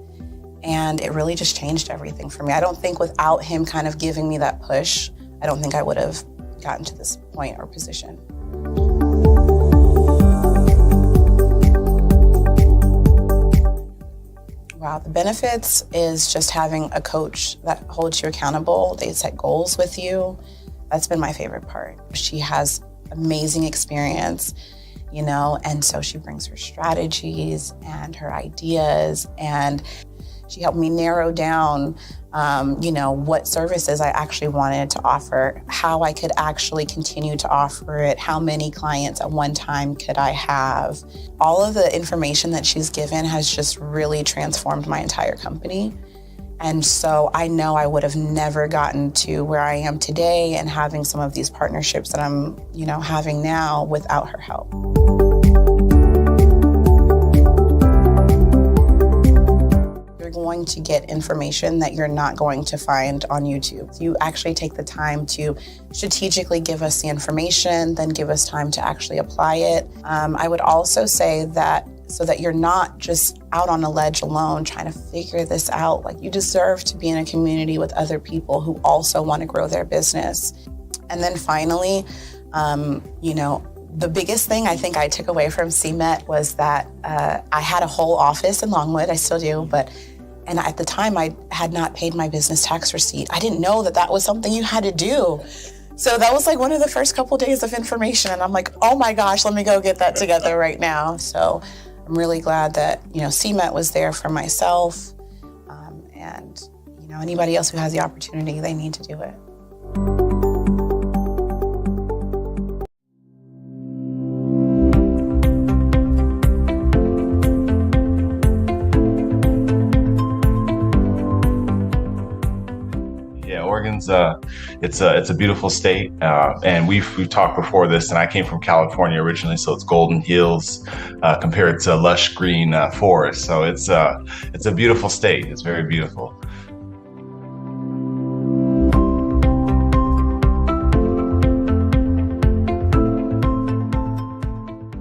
And it really just changed everything for me. I don't think without him kind of giving me that push, I don't think I would have gotten to this point or position. Wow, the benefits is just having a coach that holds you accountable. They set goals with you. That's been my favorite part. She has amazing experience, you know, and so she brings her strategies and her ideas, and she helped me narrow down, you know, what services I actually wanted to offer, how I could actually continue to offer it, how many clients at one time could I have. All of the information that she's given has just really transformed my entire company. And so I know I would have never gotten to where I am today and having some of these partnerships that I'm, you know, having now without her help. You're going to get information that you're not going to find on YouTube. You actually take the time to strategically give us the information, then give us time to actually apply it. I would also say that so that you're not just out on a ledge alone trying to figure this out. Like, you deserve to be in a community with other people who also want to grow their business. And then finally, you know, the biggest thing I think I took away from CMET was that I had a whole office in Longwood, I still do, and at the time I had not paid my business tax receipt. I didn't know that that was something you had to do. So that was like one of the first couple days of information, and I'm like, oh my gosh, let me go get that together right now. So I'm really glad that, you know, CMET was there for myself, and, you know, anybody else who has the opportunity, they need to do it. Yeah, Oregon's it's a beautiful state. And we've talked before this, and I came from California originally, so it's golden hills compared to lush green forest. So it's a beautiful state. It's very beautiful.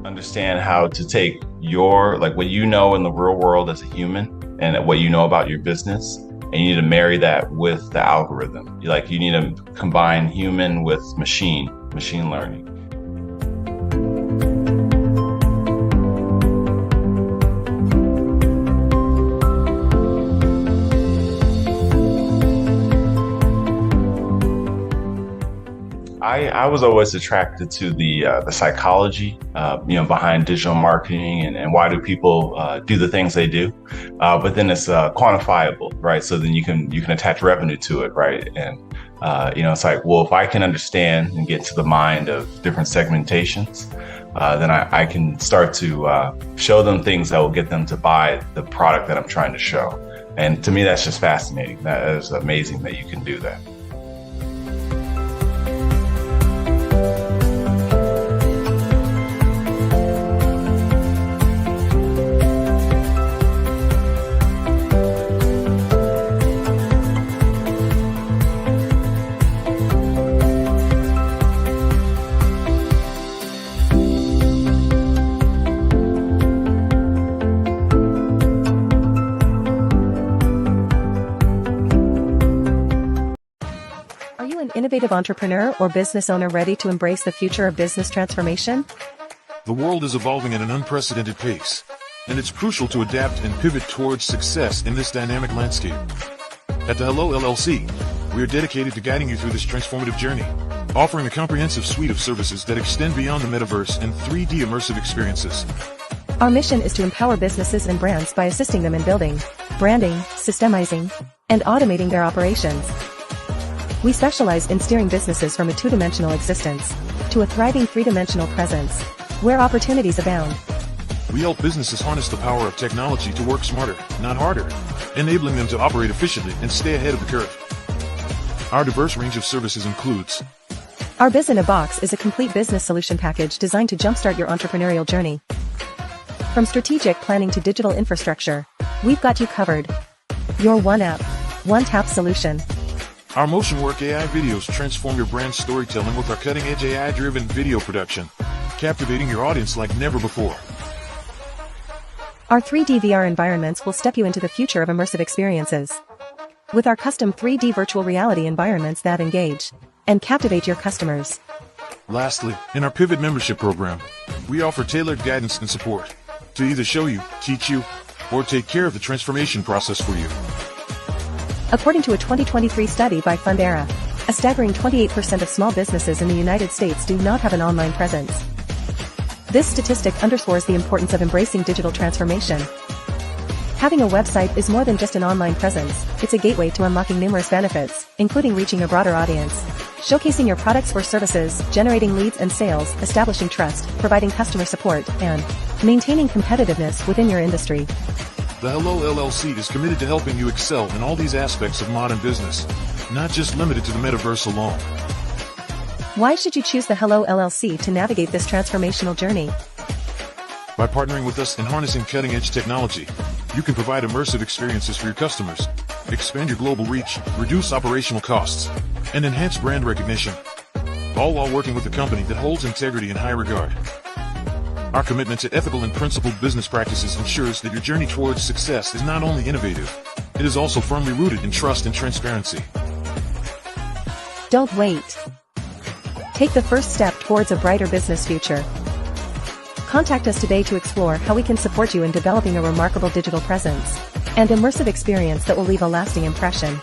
Understand how to take your, like, what you know in the real world as a human and what you know about your business, and you need to marry that with the algorithm. You need to combine human with machine learning. I was always attracted to the psychology, behind digital marketing and why do people do the things they do. But then it's quantifiable, right? So then you can attach revenue to it, right? And it's like, well, if I can understand and get to the mind of different segmentations, then I can start to show them things that will get them to buy the product that I'm trying to show. And to me, that's just fascinating. That is amazing that you can do that. Innovative entrepreneur or business owner ready to embrace the future of business transformation? The world is evolving at an unprecedented pace, and it's crucial to adapt and pivot towards success in this dynamic landscape. At the Hello LLC, we are dedicated to guiding you through this transformative journey, offering a comprehensive suite of services that extend beyond the metaverse and 3D immersive experiences. Our mission is to empower businesses and brands by assisting them in building, branding, systemizing, and automating their operations. We specialize in steering businesses from a two-dimensional existence to a thriving three-dimensional presence, where opportunities abound. We help businesses harness the power of technology to work smarter, not harder, enabling them to operate efficiently and stay ahead of the curve. Our diverse range of services includes: Our Biz in a Box is a complete business solution package designed to jumpstart your entrepreneurial journey. From strategic planning to digital infrastructure, we've got you covered. Your one app, one tap solution. Our Motion Work AI videos transform your brand storytelling with our cutting-edge AI-driven video production, captivating your audience like never before. Our 3D VR environments will step you into the future of immersive experiences. With our custom 3D virtual reality environments that engage and captivate your customers. Lastly, in our Pivot membership program, we offer tailored guidance and support to either show you, teach you, or take care of the transformation process for you. According to a 2023 study by Fundera, a staggering 28% of small businesses in the United States do not have an online presence. This statistic underscores the importance of embracing digital transformation. Having a website is more than just an online presence, it's a gateway to unlocking numerous benefits, including reaching a broader audience, showcasing your products or services, generating leads and sales, establishing trust, providing customer support, and maintaining competitiveness within your industry. The Hello LLC is committed to helping you excel in all these aspects of modern business, not just limited to the metaverse alone. Why should you choose the Hello LLC to navigate this transformational journey? By partnering with us and harnessing cutting-edge technology, you can provide immersive experiences for your customers, expand your global reach, reduce operational costs, and enhance brand recognition, all while working with a company that holds integrity in high regard. Our commitment to ethical and principled business practices ensures that your journey towards success is not only innovative, it is also firmly rooted in trust and transparency. Don't wait. Take the first step towards a brighter business future. Contact us today to explore how we can support you in developing a remarkable digital presence and immersive experience that will leave a lasting impression.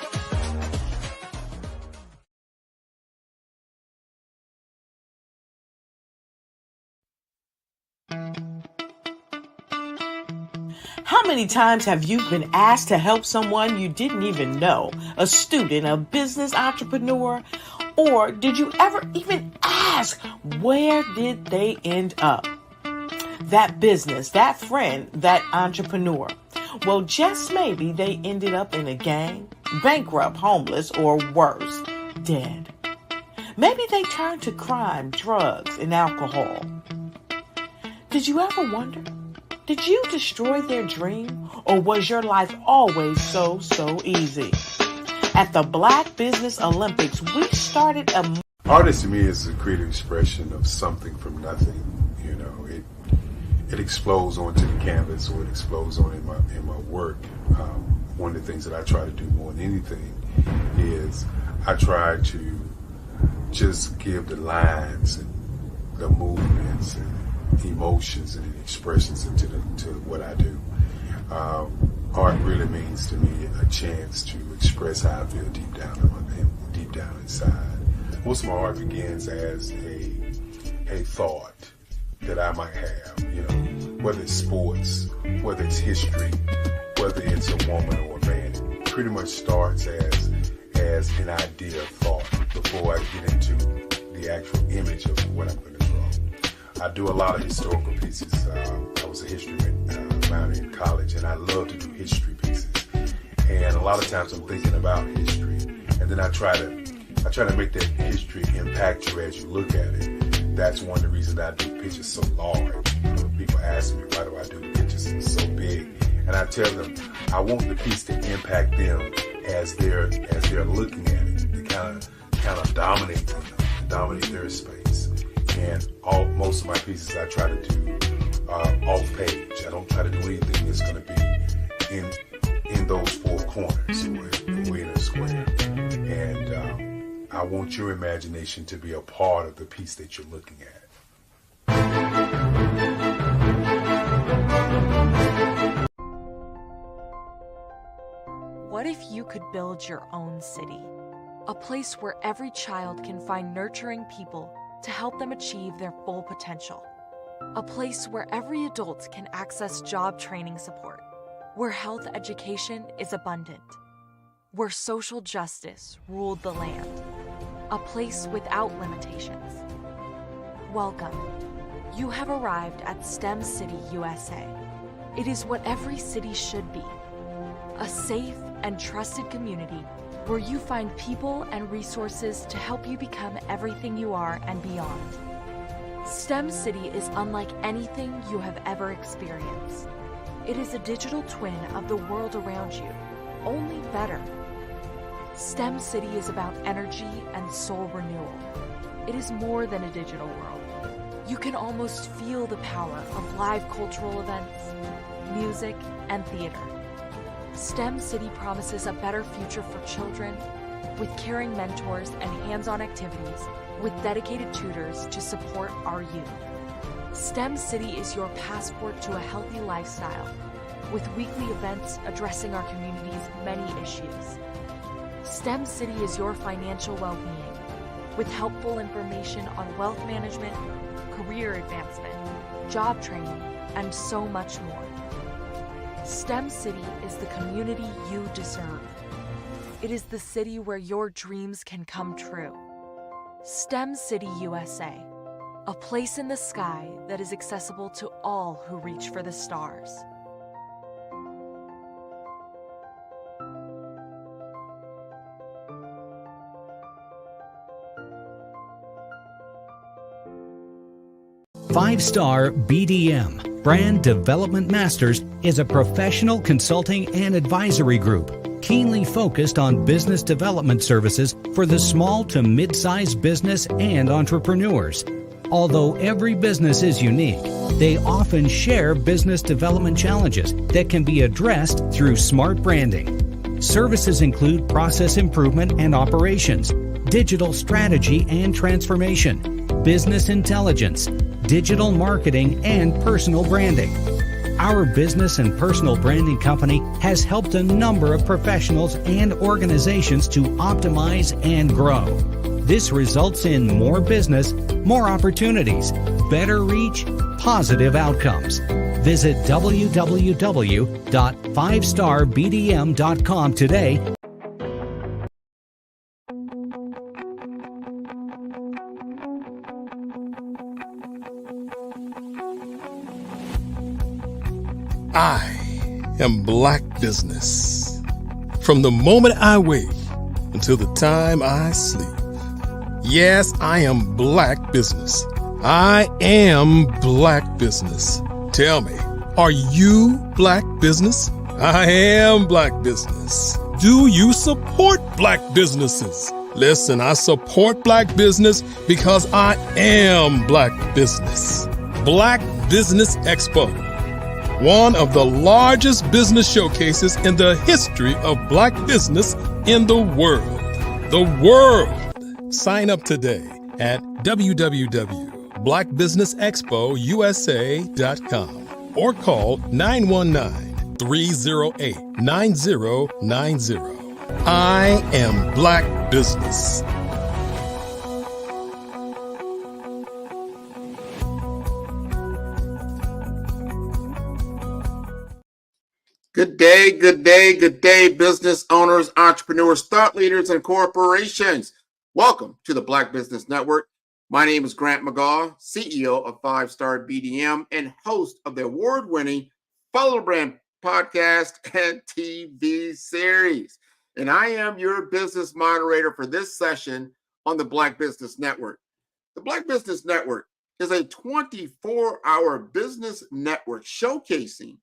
How many times have you been asked to help someone you didn't even know, a student, a business entrepreneur, or did you ever even ask, where did they end up? That business, that friend, that entrepreneur. Well, just maybe they ended up in a gang, bankrupt, homeless, or worse, dead. Maybe they turn to crime, drugs, and alcohol. Did you ever wonder? Did you destroy their dream, or was your life always so easy? At the Black Business Olympics, we started a... Artist to me is a creative expression of something from nothing. You know, it explodes onto the canvas, or it explodes on in my work. One of the things that I try to do more than anything is I try to just give the lines and the movements and emotions and expressions into what I do. Art really means to me a chance to express how I feel deep down inside. Most of my art begins as a thought that I might have, you know, whether it's sports, whether it's history, whether it's a woman or a man. It pretty much starts as an idea of thought before I get into the actual image of what I'm going to draw. I do a lot of historical pieces. I was a history minor in college, and I love to do history pieces. And a lot of times I'm thinking about history, and then I try to make that history impact you as you look at it. That's one of the reasons I do pictures so large. You know, people ask me, why do I do pictures so big? And I tell them, I want the piece to impact them as they're looking at it, to kind of dominate them, dominate their space. And most of my pieces I try to do off page. I don't try to do anything that's going to be in those four corners, or in a square. And I want your imagination to be a part of the piece that you're looking at. What if you could build your own city? A place where every child can find nurturing people to help them achieve their full potential. A place where every adult can access job training support. Where health education is abundant. Where social justice ruled the land. A place without limitations. Welcome. You have arrived at STEM City USA. It is what every city should be. A safe and trusted community where you find people and resources to help you become everything you are and beyond. STEM City is unlike anything you have ever experienced. It is a digital twin of the world around you, only better. STEM City is about energy and soul renewal. It is more than a digital world. You can almost feel the power of live cultural events, music, and theater. STEM City promises a better future for children with caring mentors and hands-on activities with dedicated tutors to support our youth. STEM City is your passport to a healthy lifestyle with weekly events addressing our community's many issues. STEM City is your financial well-being with helpful information on wealth management, career advancement, job training, and so much more. STEM City is the community you deserve. It is the city where your dreams can come true. STEM City USA, a place in the sky that is accessible to all who reach for the stars. Five-Star BDM, Brand Development Masters, is a professional consulting and advisory group keenly focused on business development services for the small to mid-sized business and entrepreneurs. Although every business is unique, they often share business development challenges that can be addressed through smart branding. Services include process improvement and operations, digital strategy and transformation, business intelligence, digital marketing, and personal branding. Our business and personal branding company has helped a number of professionals and organizations to optimize and grow. This results in more business, more opportunities, better reach, positive outcomes. Visit www.fivestarbdm.com today. I am Black Business. From the moment I wake until the time I sleep. Yes, I am Black business. I am Black business. Tell me, are you Black business? I am Black business. Do you support Black businesses? Listen, I support Black business because I am Black business. Black Business Expo, one of the largest business showcases in the history of Black business in the world. The world! Sign up today at www.blackbusinessexpousa.com or call 919-308-9090. I am Black business. Good day, good day, good day, business owners, entrepreneurs, thought leaders, and corporations. Welcome to the Black Business Network. My name is Grant McGaw, CEO of 5-Star BDM and host of the award-winning Follow the Brand podcast and TV series. And I am your business moderator for this session on the Black Business Network. The Black Business Network is a 24-hour business network showcasing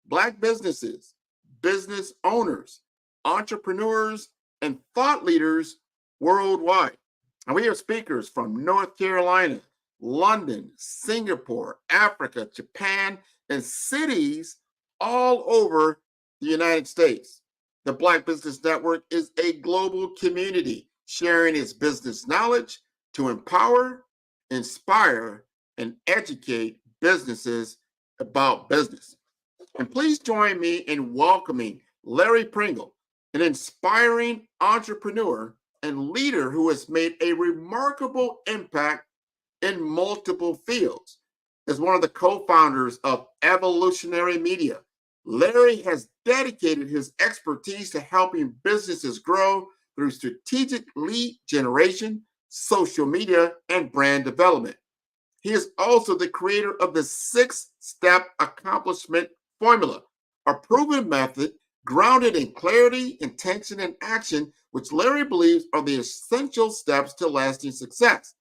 Black businesses, business owners, entrepreneurs, and thought leaders worldwide. And we have speakers from North Carolina, London, Singapore, Africa, Japan, and cities all over the United States. The Black Business Network is a global community sharing its business knowledge to empower, inspire, and educate businesses about business. And please join me in welcoming Larry Pringle, an inspiring entrepreneur and leader who has made a remarkable impact in multiple fields. As one of the co-founders of Evolutionary Media, Larry has dedicated his expertise to helping businesses grow through strategic lead generation, social media, and brand development. He is also the creator of the 6-step accomplishment formula, a proven method grounded in clarity, intention, and action, which Larry believes are the essential steps to lasting success.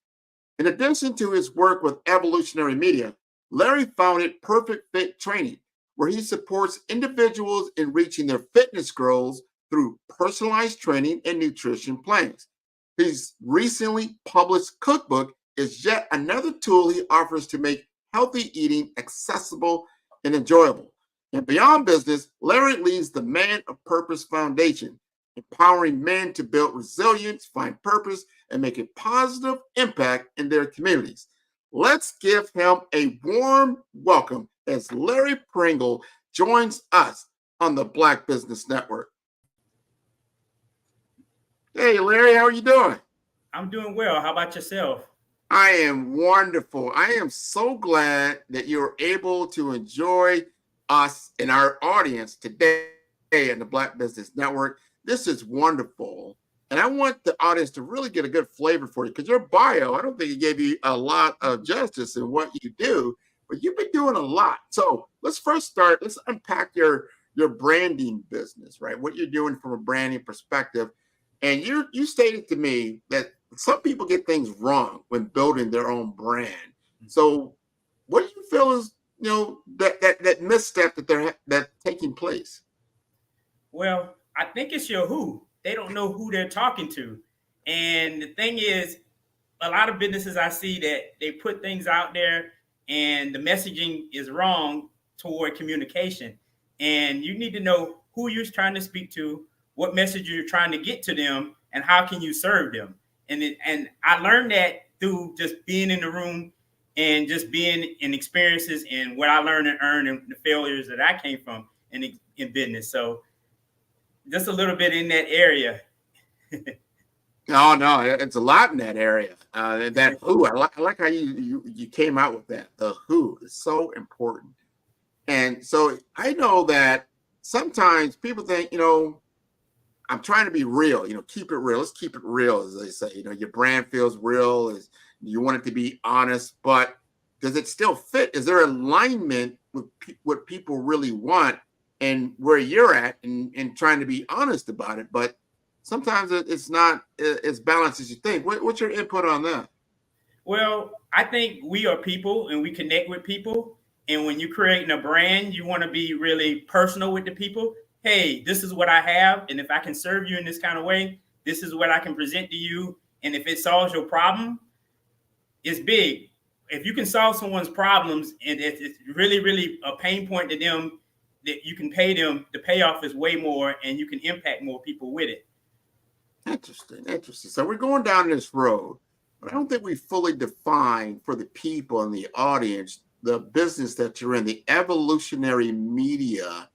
In addition to his work with Evolutionary Media, Larry founded Perfect Fit Training, where he supports individuals in reaching their fitness goals through personalized training and nutrition plans. His recently published cookbook is yet another tool he offers to make healthy eating accessible and enjoyable. And beyond business, Larry leads the Man of Purpose Foundation, empowering men to build resilience, find purpose, and make a positive impact in their communities. Let's give him a warm welcome as Larry Pringle joins us on the Black Business Network. Hey, Larry, how are you doing? I'm doing well. How about yourself? I am wonderful. I am so glad that you're able to enjoy us and our audience today in the Black Business Network. This is wonderful. And I want the audience to really get a good flavor for you because your bio, I don't think it gave you a lot of justice in what you do, but you've been doing a lot. So let's first start, let's unpack your branding business, right? What you're doing from a branding perspective. And you stated to me that some people get things wrong when building their own brand. So what do you feel is, that misstep that's taking place? Well, I think it's your who. They don't know who they're talking to. And the thing is, a lot of businesses I see that they put things out there and the messaging is wrong toward communication. And you need to know who you're trying to speak to, what message you're trying to get to them, and how can you serve them. And I learned that through just being in the room and just being in experiences and what I learned and earned and the failures that I came from in business. So just a little bit in that area. No, it's a lot in that area. That who, I like how you came out with that. The who is so important. And so I know that sometimes people think, I'm trying to be real, keep it real. Let's keep it real, as they say. Your brand feels real, as you want it to be honest, but does it still fit? Is there alignment with what people really want and where you're at and trying to be honest about it? But sometimes it's not as balanced as you think. What's your input on that? Well, I think we are people and we connect with people. And when you're creating a brand, you want to be really personal with the people. Hey, this is what I have. And if I can serve you in this kind of way, this is what I can present to you. And if it solves your problem, it's big. If you can solve someone's problems and it's really, really a pain point to them, that you can pay them, the payoff is way more and you can impact more people with it. Interesting. So we're going down this road, but I don't think we fully define for the people in the audience the business that you're in, the evolutionary media.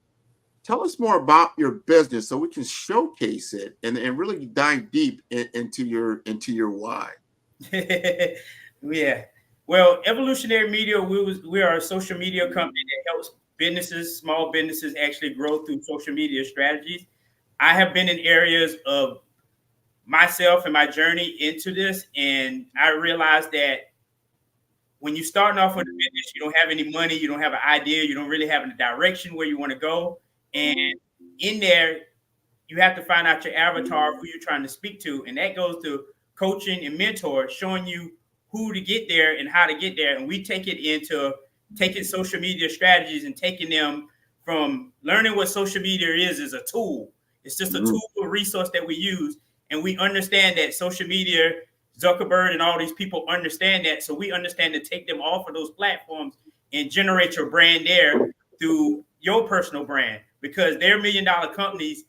Tell us more about your business so we can showcase it and really dive deep into your why. Yeah. Well, Evolutionary Media, we are a social media company that helps businesses, small businesses actually grow through social media strategies. I have been in areas of myself and my journey into this, and I realized that when you're starting off with a business, you don't have any money, you don't have an idea, you don't really have a direction where you want to go. And in there, you have to find out your avatar, who you're trying to speak to. And that goes to coaching and mentor, showing you who to get there and how to get there. And we take it into taking social media strategies and taking them from learning what social media is a tool. It's just a tool, a resource that we use. And we understand that social media, Zuckerberg and all these people understand that. So we understand to take them off of those platforms and generate your brand there through your personal brand, because they're $1 million companies.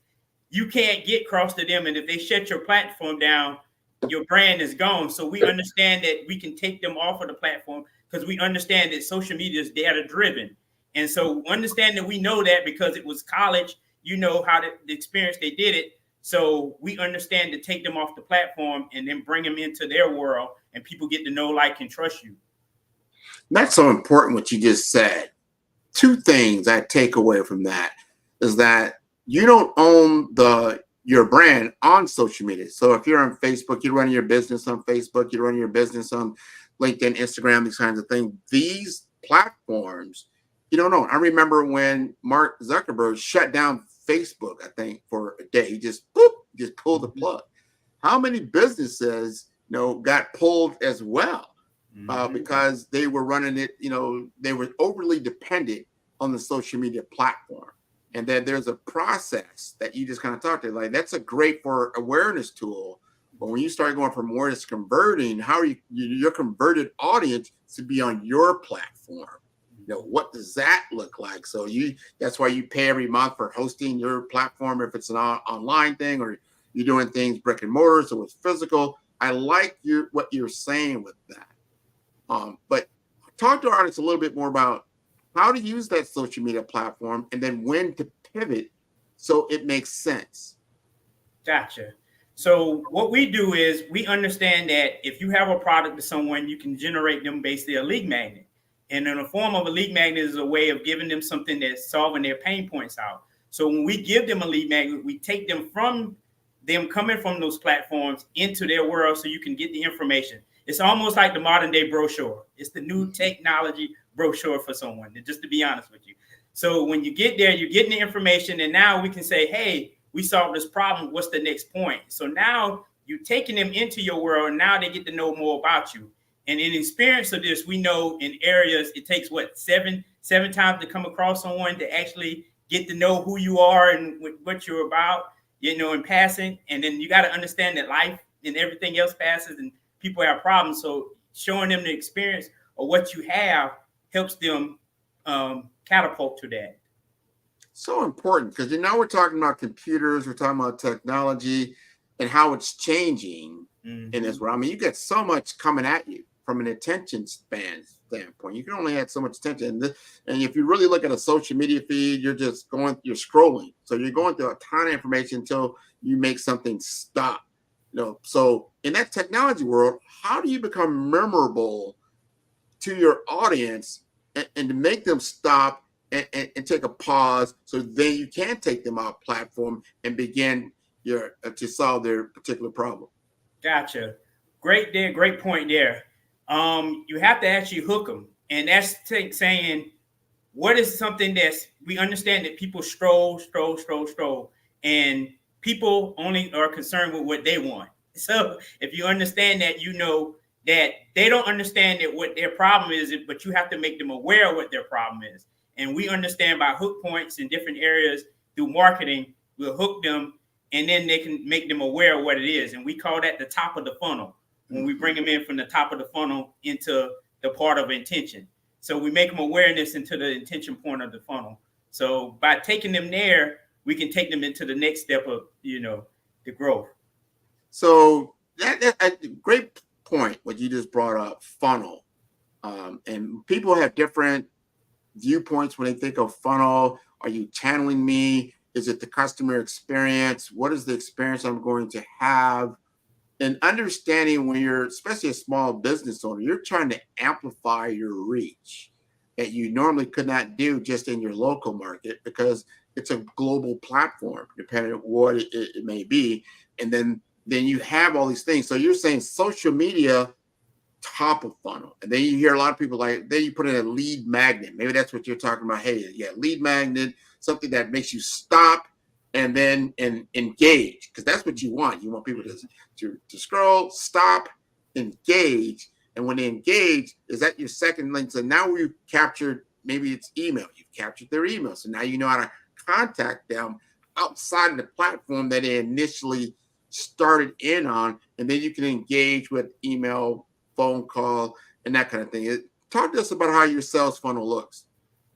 You can't get across to them. And if they shut your platform down, your brand is gone. So we understand that we can take them off of the platform because we understand that social media is data driven. And so understand that we know that because it was college, you know how the experience they did it. So we understand to take them off the platform and then bring them into their world and people get to know, like, and trust you. That's so important what you just said. Two things I take away from that is that you don't own your brand on social media. So if you're on Facebook, you're running your business on Facebook, you're running your business on LinkedIn, Instagram, these kinds of things. These platforms, you don't know. I remember when Mark Zuckerberg shut down Facebook, I think, for a day. He just pulled the plug. How many businesses, got pulled as well because they were running it, they were overly dependent on the social media platform. And then there's a process that you just kind of talked to, like, that's a great for awareness tool. But when you start going from where it's converting, how are your converted audience to be on your platform? What does that look like? So that's why you pay every month for hosting your platform, if it's an online thing or you're doing things brick and mortar, so it's physical. I like what you're saying with that. But talk to our audience a little bit more about how to use that social media platform and then when to pivot so it makes sense. Gotcha. So what we do is we understand that if you have a product to someone, you can generate them basically a lead magnet. And in the form of a lead magnet is a way of giving them something that's solving their pain points out. So when we give them a lead magnet, we take them from them coming from those platforms into their world so you can get the information. It's almost like the modern day brochure. It's the new technology brochure for someone, just to be honest with you. So when you get there, you're getting the information, and now we can say, hey, we solved this problem. What's the next point? So now you're taking them into your world, and now they get to know more about you. And in experience of this, we know in areas it takes seven times to come across someone to actually get to know who you are and what you're about, in passing. And then you got to understand that life and everything else passes and people have problems. So showing them the experience of what you have helps them catapult to that. So important, because now we're talking about computers, we're talking about technology and how it's changing in this world. I mean, you get so much coming at you from an attention span standpoint. You can only have so much attention. And if you really look at a social media feed, you're scrolling. So you're going through a ton of information until you make something stop. So in that technology world, how do you become memorable to your audience and to make them stop and take a pause so then you can take them off platform and begin to solve their particular problem? Gotcha. Great point there. You have to actually hook them. And that's saying, what is something we understand that people stroll. And people only are concerned with what they want. So if you understand that, you know that they don't understand that what their problem is, but you have to make them aware of what their problem is. And we understand by hook points in different areas through marketing, we'll hook them, and then they can make them aware of what it is. And we call that the top of the funnel, when we bring them in from the top of the funnel into the part of intention. So we make them awareness into the intention point of the funnel. So by taking them there, we can take them into the next step of, the growth. So that's a great point, what you just brought up, funnel. And people have different viewpoints when they think of funnel. Are you channeling me? Is it the customer experience? What is the experience I'm going to have? And understanding when you're, especially a small business owner, you're trying to amplify your reach that you normally could not do just in your local market, because it's a global platform, depending on what it may be. And then you have all these things. So you're saying social media, top of funnel. And then you hear a lot of people then you put in a lead magnet. Maybe that's what you're talking about. Hey, yeah, lead magnet, something that makes you stop and then engage, because that's what you want. You want people to scroll, stop, engage. And when they engage, is that your second link? So now we've captured, maybe it's email. You've captured their email. So now you know how to contact them outside of the platform that they initially started in on. And then you can engage with email, phone call, and that kind of thing. Talk to us about how your sales funnel looks.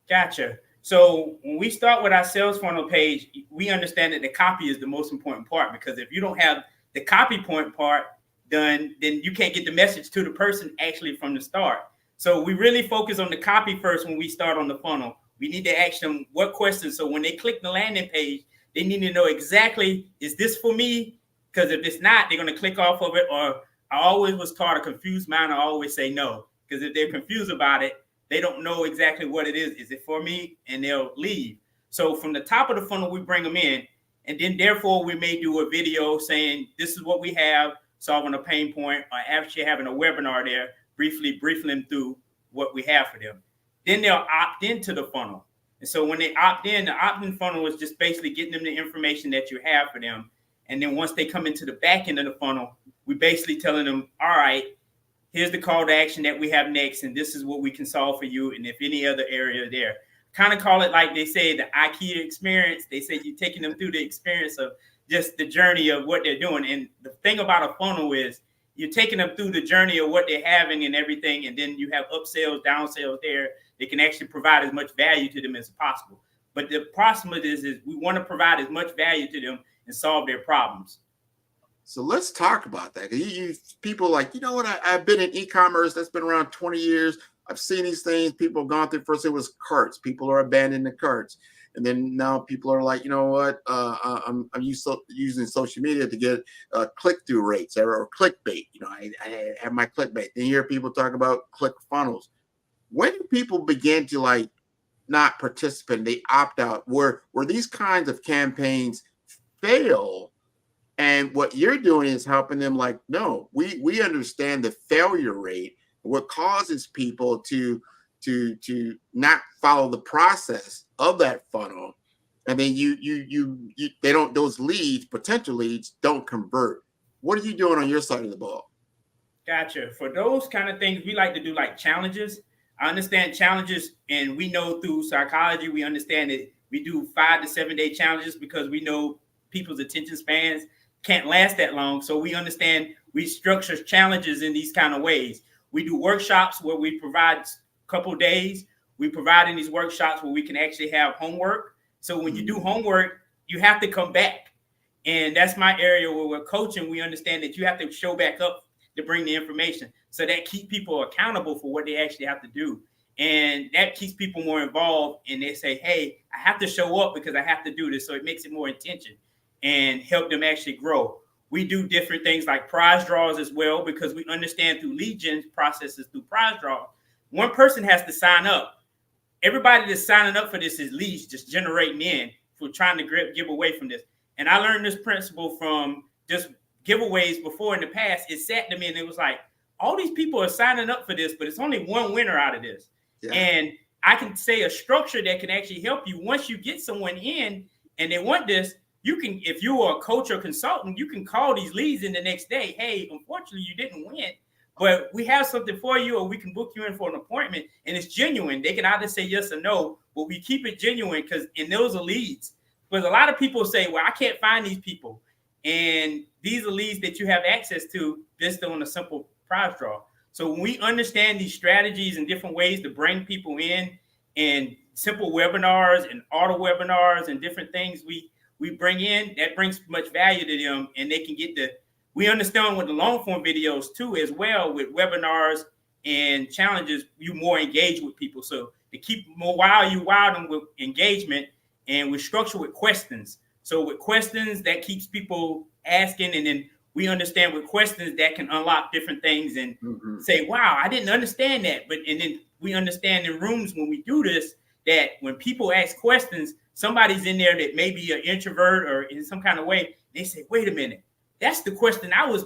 Gotcha. So when we start with our sales funnel page, we understand that the copy is the most important part, because if you don't have the copy point part done, then you can't get the message to the person actually from the start. So we really focus on the copy first when we start on the funnel. We need to ask them what questions. So when they click the landing page, they need to know exactly, is this for me? Because if it's not, they're going to click off of it. Or I always was taught, a confused mind, I always say no. Because if they're confused about it, they don't know exactly what it is. Is it for me? And they'll leave. So from the top of the funnel, we bring them in. And then therefore, we may do a video saying, this is what we have, solving a pain point, or actually having a webinar there, briefing them through what we have for them. Then they'll opt into the funnel. And so when they opt in, the opt-in funnel is just basically getting them the information that you have for them. And then once they come into the back end of the funnel, we basically telling them, all right, here's the call to action that we have next, and this is what we can solve for you, and if any other area there. Kind of call it, like they say, the IKEA experience. They say you're taking them through the experience of just the journey of what they're doing. And the thing about a funnel is you're taking them through the journey of what they're having and everything, and then you have upsells, downsells there. They can actually provide as much value to them as possible. But the problem is we want to provide as much value to them and solve their problems. So let's talk about that. People like, you know what, I've been in e-commerce. That's been around 20 years. I've seen these things. People have gone through, first it was carts. People are abandoning the carts. And then now people are like, you know what, I'm using social media to get click-through rates or clickbait. I have my clickbait. Then you hear people talk about click funnels. When do people begin to not participate? They opt out. Where these kinds of campaigns fail, and what you're doing is helping them no, we understand the failure rate, what causes people to not follow the process of that funnel. And then they don't, those leads, potential leads, don't convert. What are you doing on your side of the ball? Gotcha. For those kind of things, we like to do challenges. I understand challenges, and we know through psychology, we understand that we do 5 to 7 day challenges because we know people's attention spans can't last that long. So we understand we structure challenges in these kind of ways. We do workshops where we provide a couple of days. We provide in these workshops where we can actually have homework. So when you do homework, you have to come back. And that's my area where we're coaching. We understand that you have to show back up to bring the information. So that keeps people accountable for what they actually have to do. And that keeps people more involved. And they say, hey, I have to show up because I have to do this. So it makes it more intention and help them actually grow. We do different things like prize draws as well, because we understand through lead gen processes, through prize draw, one person has to sign up. Everybody that's signing up for this is leads just generating in for trying to give away from this. And I learned this principle from just giveaways before in the past. It sat to me and it was like, all these people are signing up for this, but it's only one winner out of this. Yeah. And I can say a structure that can actually help you. Once you get someone in and they want this, you can, if you are a coach or consultant, you can call these leads in the next day. Hey, unfortunately, you didn't win, but we have something for you, or we can book you in for an appointment, and it's genuine. They can either say yes or no, but we keep it genuine and those are leads. Because a lot of people say, well, I can't find these people. And these are leads that you have access to just on a simple prize draw. So when we understand these strategies and different ways to bring people in, and simple webinars and auto webinars and different things we bring in, that brings much value to them, and they can get we understand with the long form videos too, as well, with webinars and challenges, you more engage with people. So to keep more wow them with engagement, and we structure with questions. So with questions, that keeps people asking, and then we understand with questions that can unlock different things and say, wow, I didn't understand that. And then we understand in rooms when we do this, that when people ask questions, somebody's in there that may be an introvert or in some kind of way, they say, wait a minute, that's the question I was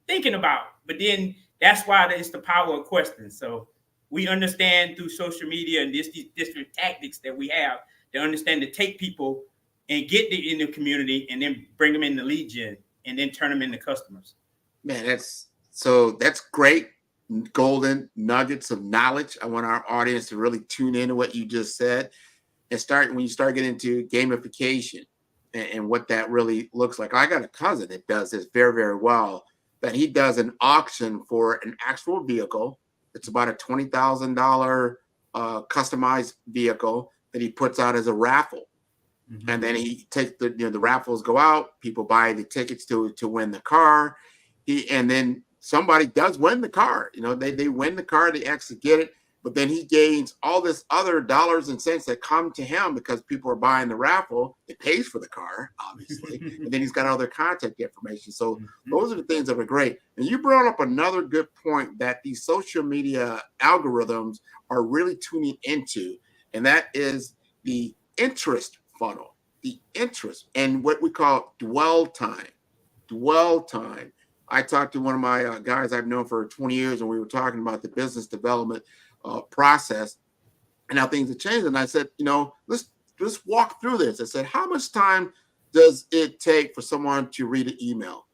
thinking about. But then that's why it's the power of questions. So we understand through social media and these different tactics that we have to understand to take people and get in the community and then bring them in the lead gen and then turn them into customers. Man, that's great. Golden nuggets of knowledge. I want our audience to really tune into what you just said and when you start getting into gamification and what that really looks like. I got a cousin that does this very, very well, that he does an auction for an actual vehicle. It's about a $20,000 customized vehicle that he puts out as a raffle. And then he takes the raffles go out, people buy the tickets to win the car. And then somebody does win the car. They win the car, they actually get it, but then he gains all this other dollars and cents that come to him because people are buying the raffle. It pays for the car, obviously. And then he's got all their contact information. So those are the things that are great. And you brought up another good point that these social media algorithms are really tuning into, and that is the interest funnel, the interest, and what we call dwell time. I talked to one of my guys I've known for 20 years, and we were talking about the business development process and how things have changed. And I said, let's just walk through this. I said, how much time does it take for someone to read an email?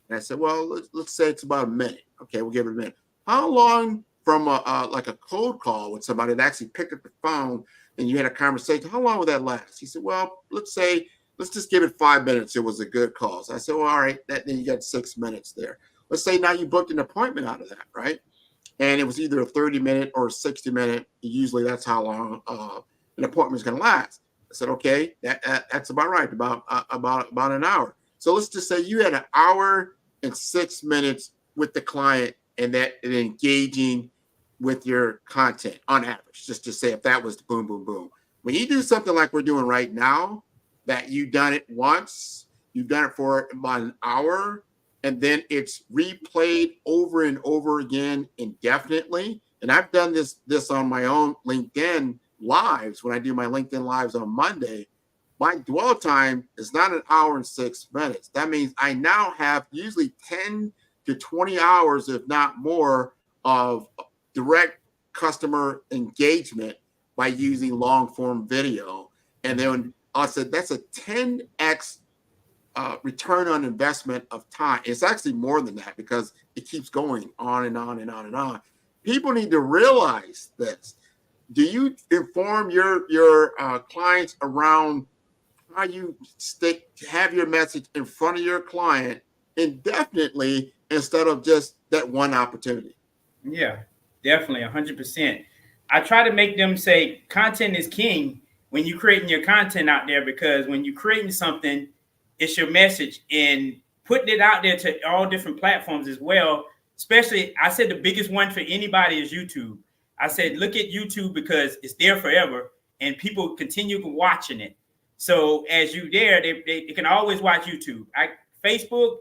And I said, well, let's say it's about a minute. Okay, we'll give it a minute. How long from like a cold call with somebody that actually picked up the phone and you had a conversation, how long would that last? He said, well, let's just give it 5 minutes. It was a good call. So I said, well, all right, then you got 6 minutes there. Let's say now you booked an appointment out of that, right? And it was either a 30-minute or a 60-minute. Usually that's how long an appointment is going to last. I said, okay, that's about right, about an hour. So let's just say you had an hour and 6 minutes with the client and engaging with your content on average, just to say if that was the boom, boom, boom. When you do something like we're doing right now, that you've done it once, you've done it for about an hour, and then it's replayed over and over again indefinitely. And I've done this on my own LinkedIn lives. When I do my LinkedIn lives on Monday, my dwell time is not an hour and 6 minutes. That means I now have usually 10 to 20 hours, if not more, of direct customer engagement by using long form video. And then I said that's a 10x return on investment of time. It's actually more than that because it keeps going on and on and on and on. People need to realize this. Do you inform your clients around how you have your message in front of your client indefinitely instead of just that one opportunity? Yeah, definitely, 100%. I try to make them say content is king when you're creating your content out there, because when you're creating something, it's your message, and putting it out there to all different platforms as well. Especially, I said the biggest one for anybody is YouTube. I said, look at YouTube because it's there forever and people continue watching it. So as you there, they can always watch YouTube. Facebook,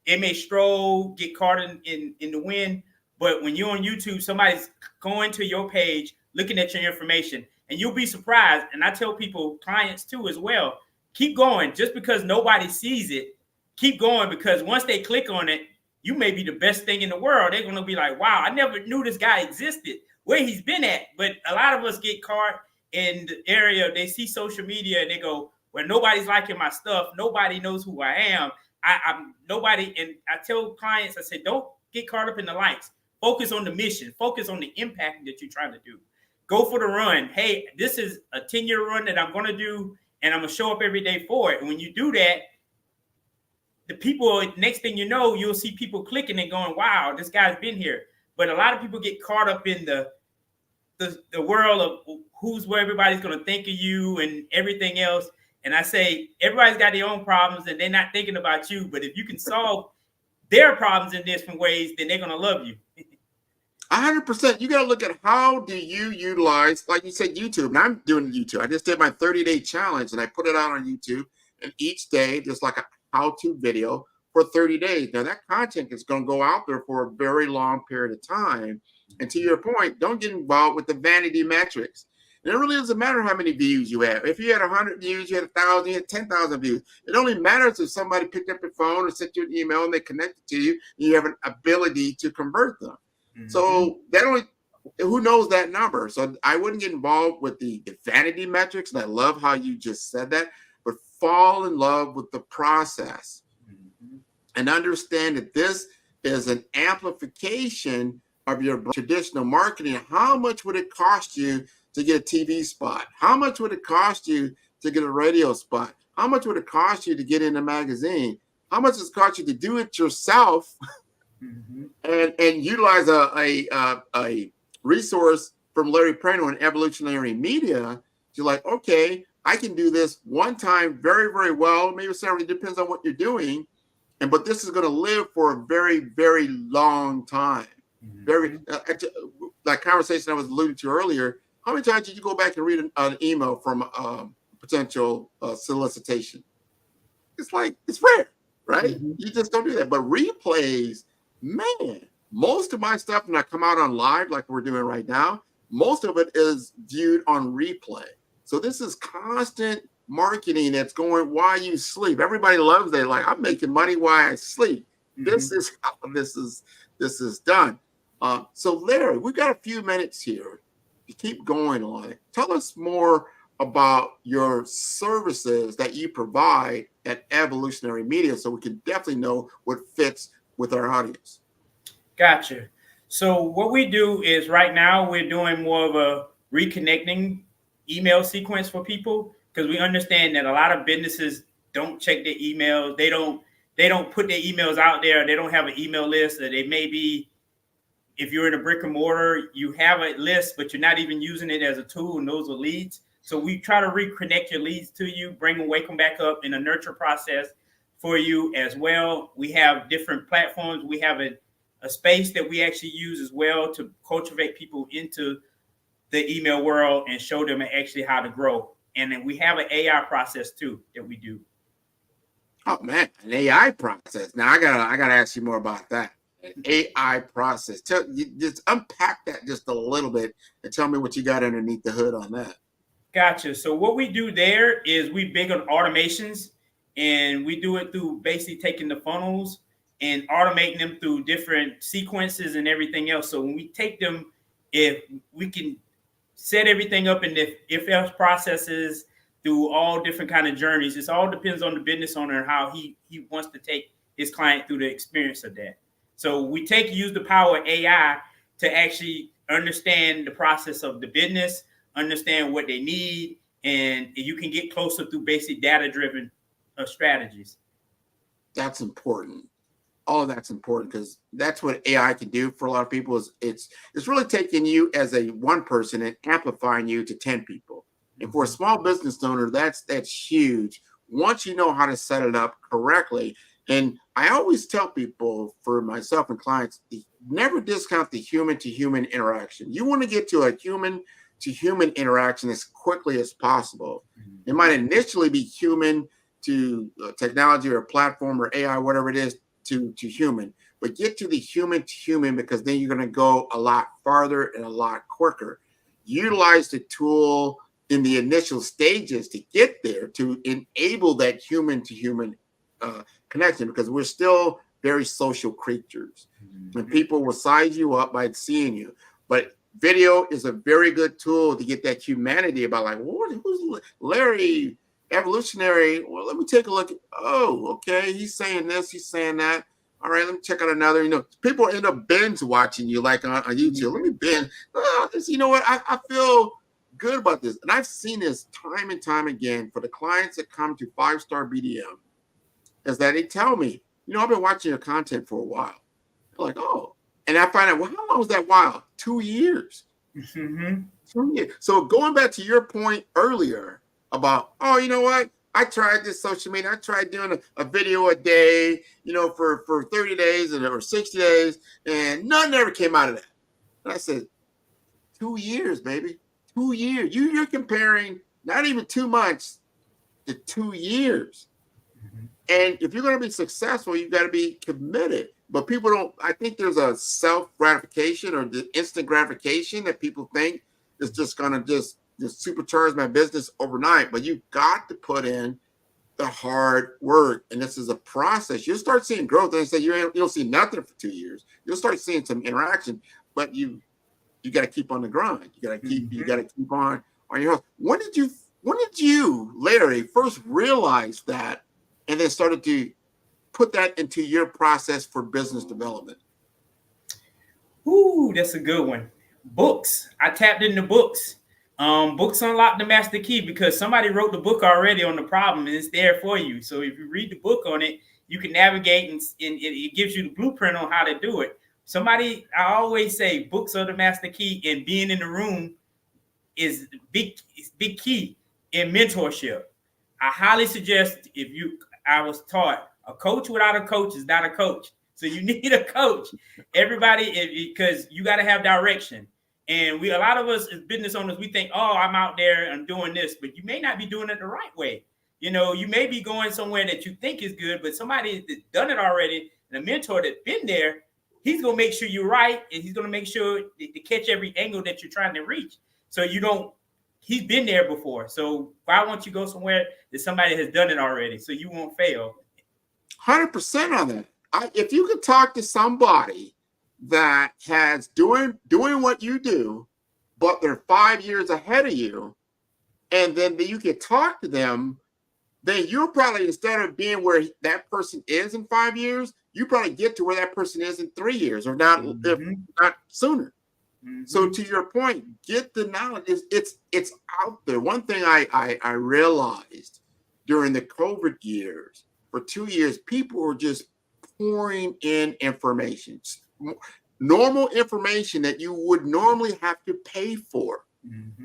it may stroll, get caught in the wind. But when you're on YouTube, somebody's going to your page, looking at your information, and you'll be surprised. And I tell people, clients too, as well, keep going. Just because nobody sees it, keep going, because once they click on it, you may be the best thing in the world. They're going to be like, wow, I never knew this guy existed, where he's been at. But a lot of us get caught in the area, they see social media and they go, where nobody's liking my stuff. Nobody knows who I am. I'm nobody. And I tell clients, I say, don't get caught up in the likes. Focus on the mission. Focus on the impact that you're trying to do. Go for the run. Hey, this is a 10-year run that I'm going to do, and I'm going to show up every day for it. And when you do that, the people, next thing you know, you'll see people clicking and going, wow, this guy's been here. But a lot of people get caught up in the world of who's where everybody's going to think of you and everything else. And I say, everybody's got their own problems and they're not thinking about you. But if you can solve their problems in different ways, then they're going to love you. 100%. You got to look at how do you utilize, like you said, YouTube. And I'm doing YouTube. I just did my 30-day challenge and I put it out on YouTube. And each day, just like a how-to video for 30 days. Now, that content is going to go out there for a very long period of time. And to your point, don't get involved with the vanity metrics. And it really doesn't matter how many views you have. If you had 100 views, you had 1,000, you had 10,000 views. It only matters if somebody picked up your phone or sent you an email and they connected to you, and you have an ability to convert them. Mm-hmm. So that only, who knows that number? So I wouldn't get involved with the vanity metrics. And I love how you just said that, but fall in love with the process and understand that this is an amplification of your traditional marketing. How much would it cost you to get a TV spot? How much would it cost you to get a radio spot? How much would it cost you to get in a magazine? How much does it cost you to do it yourself and utilize a resource from Larry Prano in Evolutionary Media? You're like, okay, I can do this one time very, very well. Maybe it depends on what you're doing. But this is going to live for a very, very long time. Very that conversation I was alluding to earlier. How many times did you go back and read an email from potential solicitation? It's like, it's rare, right? You just don't do that. But replays, man, most of my stuff when I come out on live, like we're doing right now, most of it is viewed on replay. So this is constant marketing that's going while you sleep. Everybody loves that. Like, I'm making money while I sleep. This is how this is done. So Larry, we've got a few minutes here to keep going on. Tell us more about your services that you provide at Evolutionary Media so we can definitely know what fits with our audience. Gotcha. So what we do is right now we're doing more of a reconnecting email sequence for people, because we understand that a lot of businesses don't check their emails. They don't put their emails out there. They don't have an email list. Or they may be, if you're in a brick and mortar, you have a list, but you're not even using it as a tool, and those are leads. So we try to reconnect your leads to you, bring them, wake them back up in a nurture process for you as well. We have different platforms. We have a space that we actually use as well to cultivate people into the email world and show them actually how to grow. And then we have an AI process too that we do. Oh man, an AI process. Now I gotta ask you more about that. An AI process. Just unpack that just a little bit and tell me what you got underneath the hood on that. Gotcha. So what we do there is we big on automations, and we do it through basically taking the funnels and automating them through different sequences and everything else. So when we take them, if we can set everything up in the if-else processes through all different kind of journeys, it all depends on the business owner and how he wants to take his client through the experience of that. So we use the power of AI to actually understand the process of the business, understand what they need, and you can get closer through basic data-driven strategies. That's important. All of that's important, because that's what AI can do for a lot of people. Is it's really taking you as a one person and amplifying you to 10 people. And for a small business owner, that's huge. Once you know how to set it up correctly. And I always tell people, for myself and clients, never discount the human to human interaction. You want to get to a human to human interaction as quickly as possible. It might initially be human to technology or a platform or AI, whatever it is, to human, but get to the human to human, because then you're going to go a lot farther and a lot quicker. Utilize the tool in the initial stages to get there, to enable that human to human connection, because we're still very social creatures, and people will size you up by seeing you. But video is a very good tool to get that humanity about, like, who's Larry Evolutionary, well, let me take a look. Oh, okay, he's saying this, he's saying that. All right, let me check out another. People end up binge watching you like on YouTube. Let me binge. Oh, you know what? I feel good about this. And I've seen this time and time again for the clients that come to 5-Star BDM, is that they tell me, I've been watching your content for a while. They're like, oh. And I find out, well, how long was that while? 2 years. Mm-hmm. 2 years. So going back to your point earlier about, oh, you know what? I tried this social media. I tried doing a video a day, for 30 days or 60 days, and none ever came out of that. And I said, 2 years, baby. 2 years. You're comparing not even 2 months to 2 years. And if you're going to be successful, you've got to be committed. But people don't, I think there's a self-gratification or the instant gratification that people think is just going to just supercharge my business overnight. But you've got to put in the hard work. And this is a process. You'll start seeing growth. And say you don't see nothing for 2 years. You'll start seeing some interaction, but you got to keep on the grind. You got to keep, you got to keep on your hustle. When did you, Larry, first realize that and then started to put that into your process for business development? Ooh, that's a good one. Books. I tapped into books. Books unlock the master key because somebody wrote the book already on the problem and it's there for you. So if you read the book on it, you can navigate and it gives you the blueprint on how to do it. I always say books are the master key, and being in the room is big key in mentorship. I highly suggest I was taught a coach without a coach is not a coach. So you need a coach. Everybody, because you got to have direction. And a lot of us as business owners, we think, oh, I'm out there and doing this, but you may not be doing it the right way. You may be going somewhere that you think is good, but somebody that's done it already, and a mentor that's been there, he's going to make sure you're right. And he's going to make sure to catch every angle that you're trying to reach. So he's been there before. So why won't you go somewhere that somebody has done it already so you won't fail? 100% on that. If you could talk to somebody that has doing what you do, but they're 5 years ahead of you, and then you can talk to them, then you'll probably, instead of being where that person is in 5 years, you probably get to where that person is in 3 years, or not, if not sooner. So to your point, get the knowledge. It's out there. One thing I realized during the COVID years, for 2 years, people were just pouring in information, normal information that you would normally have to pay for,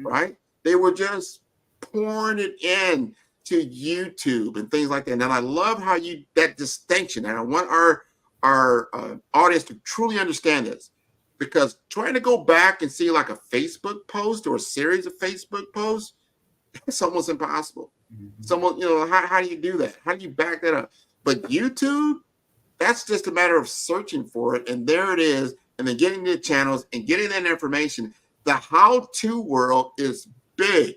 right? They were just pouring it in to YouTube and things like that. And I love how that distinction, and I want our audience to truly understand this, because trying to go back and see like a Facebook post or a series of Facebook posts, it's almost impossible. Someone, how do you do that? How do you back that up? But YouTube, that's just a matter of searching for it, and there it is, and then getting the channels and getting that information. The how-to world is big.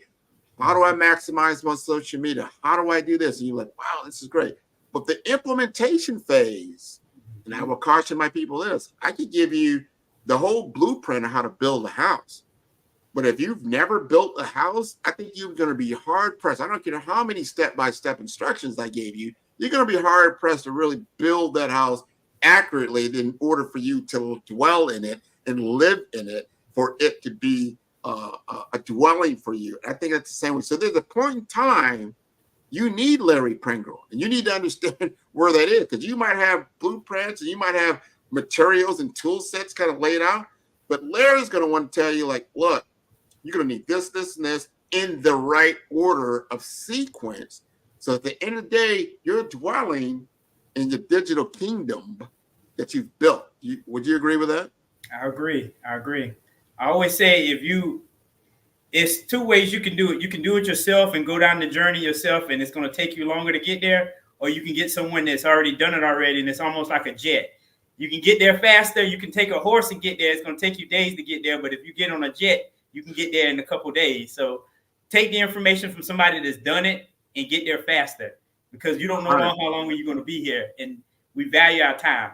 How do I maximize my social media? How do I do this? And you're like, wow, this is great. But the implementation phase, and I will caution my people this, I could give you the whole blueprint of how to build a house. But if you've never built a house, I think you're going to be hard pressed. I don't care how many step-by-step instructions I gave you. You're going to be hard pressed to really build that house accurately in order for you to dwell in it and live in it, for it to be a dwelling for you. I think that's the same way. So there's a point in time you need Larry Pringle, and you need to understand where that is, because you might have blueprints and you might have materials and tool sets kind of laid out, but Larry's going to want to tell you, like, look, you're going to need this, this, and this in the right order of sequence. So at the end of the day, you're dwelling in the digital kingdom that you've built. Would you agree with that? I agree. I always say it's two ways you can do it. You can do it yourself and go down the journey yourself, and it's going to take you longer to get there, or you can get someone that's already done it already, and it's almost like a jet. You can get there faster. You can take a horse and get there. It's going to take you days to get there, but if you get on a jet, you can get there in a couple of days. So take the information from somebody that's done it and get there faster, because you don't know how long you're going to be here, and we value our time.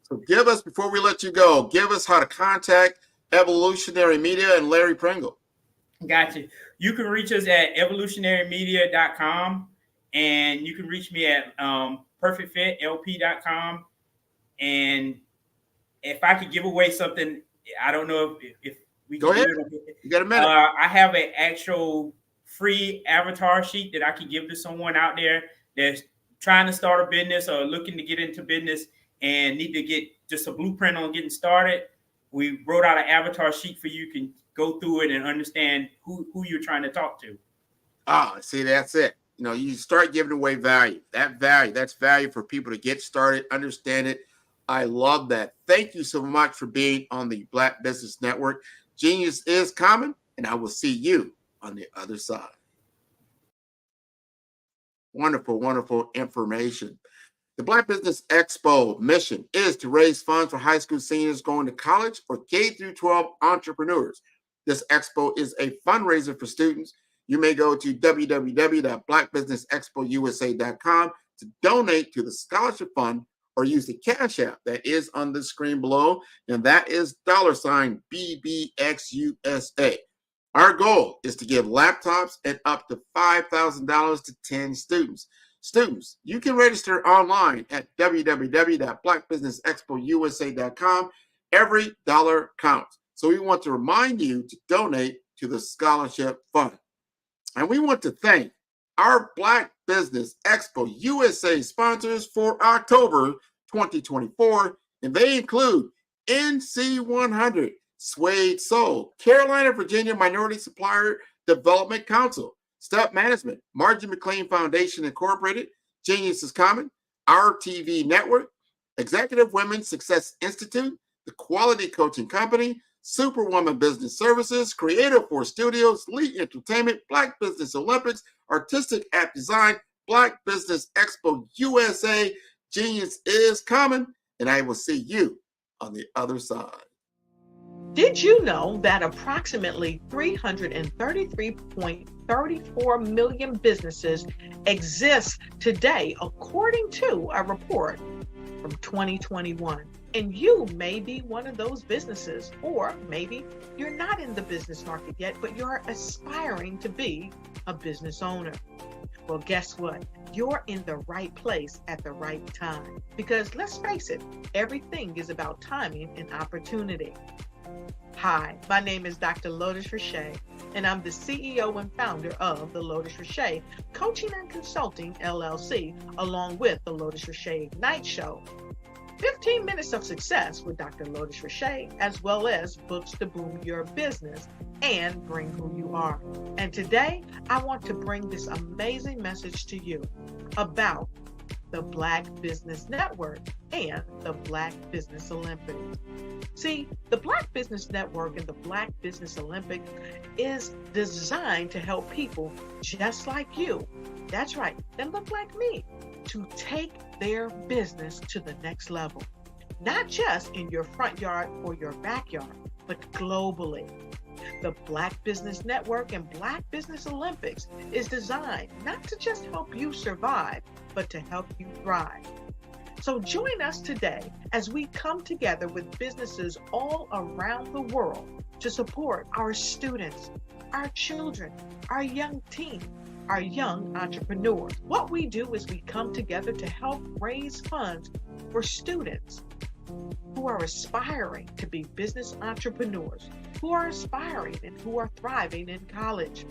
So give us, before we let you go, give us how to contact Evolutionary Media and Larry Pringle. Gotcha. You can reach us at evolutionarymedia.com, and you can reach me at perfectfitlp.com. And if I could give away something, I don't know if we can Go ahead. do it. You got a minute. I have an actual free avatar sheet that I can give to someone out there that's trying to start a business or looking to get into business and need to get just a blueprint on getting started. We wrote out an avatar sheet for you. You can go through it and understand who you're trying to talk to. See, that's it. You start giving away value. That's value for people to get started, understand it. I love that. Thank you so much for being on the Black Business Network. Genius is coming, and I will see you on the other side. Wonderful, wonderful information. The Black Business Expo mission is to raise funds for high school seniors going to college or K-12 entrepreneurs. This expo is a fundraiser for students. You may go to www.blackbusinessexpousa.com to donate to the scholarship fund or use the Cash App that is on the screen below, and that is $BBXUSA. Our goal is to give laptops and up to $5,000 to 10 students. Students, you can register online at www.blackbusinessexpousa.com. Every dollar counts. So we want to remind you to donate to the scholarship fund. And we want to thank our Black Business Expo USA sponsors for October 2024, and they include NC100, Suede Soul, Carolina, Virginia Minority Supplier Development Council, Step Management, Margie McLean Foundation Incorporated, Genius is Common, RTV Network, Executive Women's Success Institute, The Quality Coaching Company, Superwoman Business Services, Creative Force Studios, Lee Entertainment, Black Business Olympics, Artistic App Design, Black Business Expo USA. Genius is coming, and I will see you on the other side. Did you know that approximately 333.34 million businesses exist today, according to a report from 2021? And you may be one of those businesses, or maybe you're not in the business market yet, but you're aspiring to be a business owner. Well, guess what? You're in the right place at the right time. Because let's face it, everything is about timing and opportunity. Hi, my name is Dr. Lotus Richey, and I'm the CEO and founder of the Lotus Richey Coaching and Consulting LLC, along with the Lotus Richey Ignite Show. 15 minutes of success with Dr. Lotus Richey, as well as books to boom your business and bring who you are. And today, I want to bring this amazing message to you about the Black Business Network and the Black Business Olympics. See, the Black Business Network and the Black Business Olympics is designed to help people just like you, that's right, that look like me, to take their business to the next level. Not just in your front yard or your backyard, but globally. The Black Business Network and Black Business Olympics is designed not to just help you survive, but to help you thrive. So join us today as we come together with businesses all around the world to support our students, our children, our young teens, our young entrepreneurs. What we do is we come together to help raise funds for students who are aspiring to be business entrepreneurs, who are aspiring and who are thriving in college.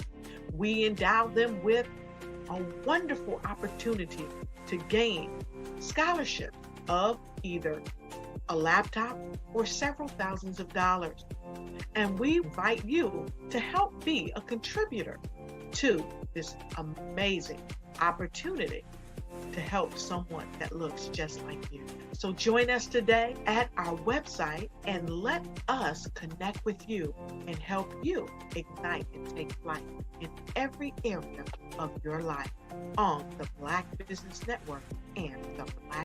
We endow them with a wonderful opportunity to gain scholarships of either a laptop or several thousands of dollars. And we invite you to help be a contributor to this amazing opportunity to help someone that looks just like you. So join us today at our website and let us connect with you and help you ignite and take flight in every area of your life on the Black Business Network and the Black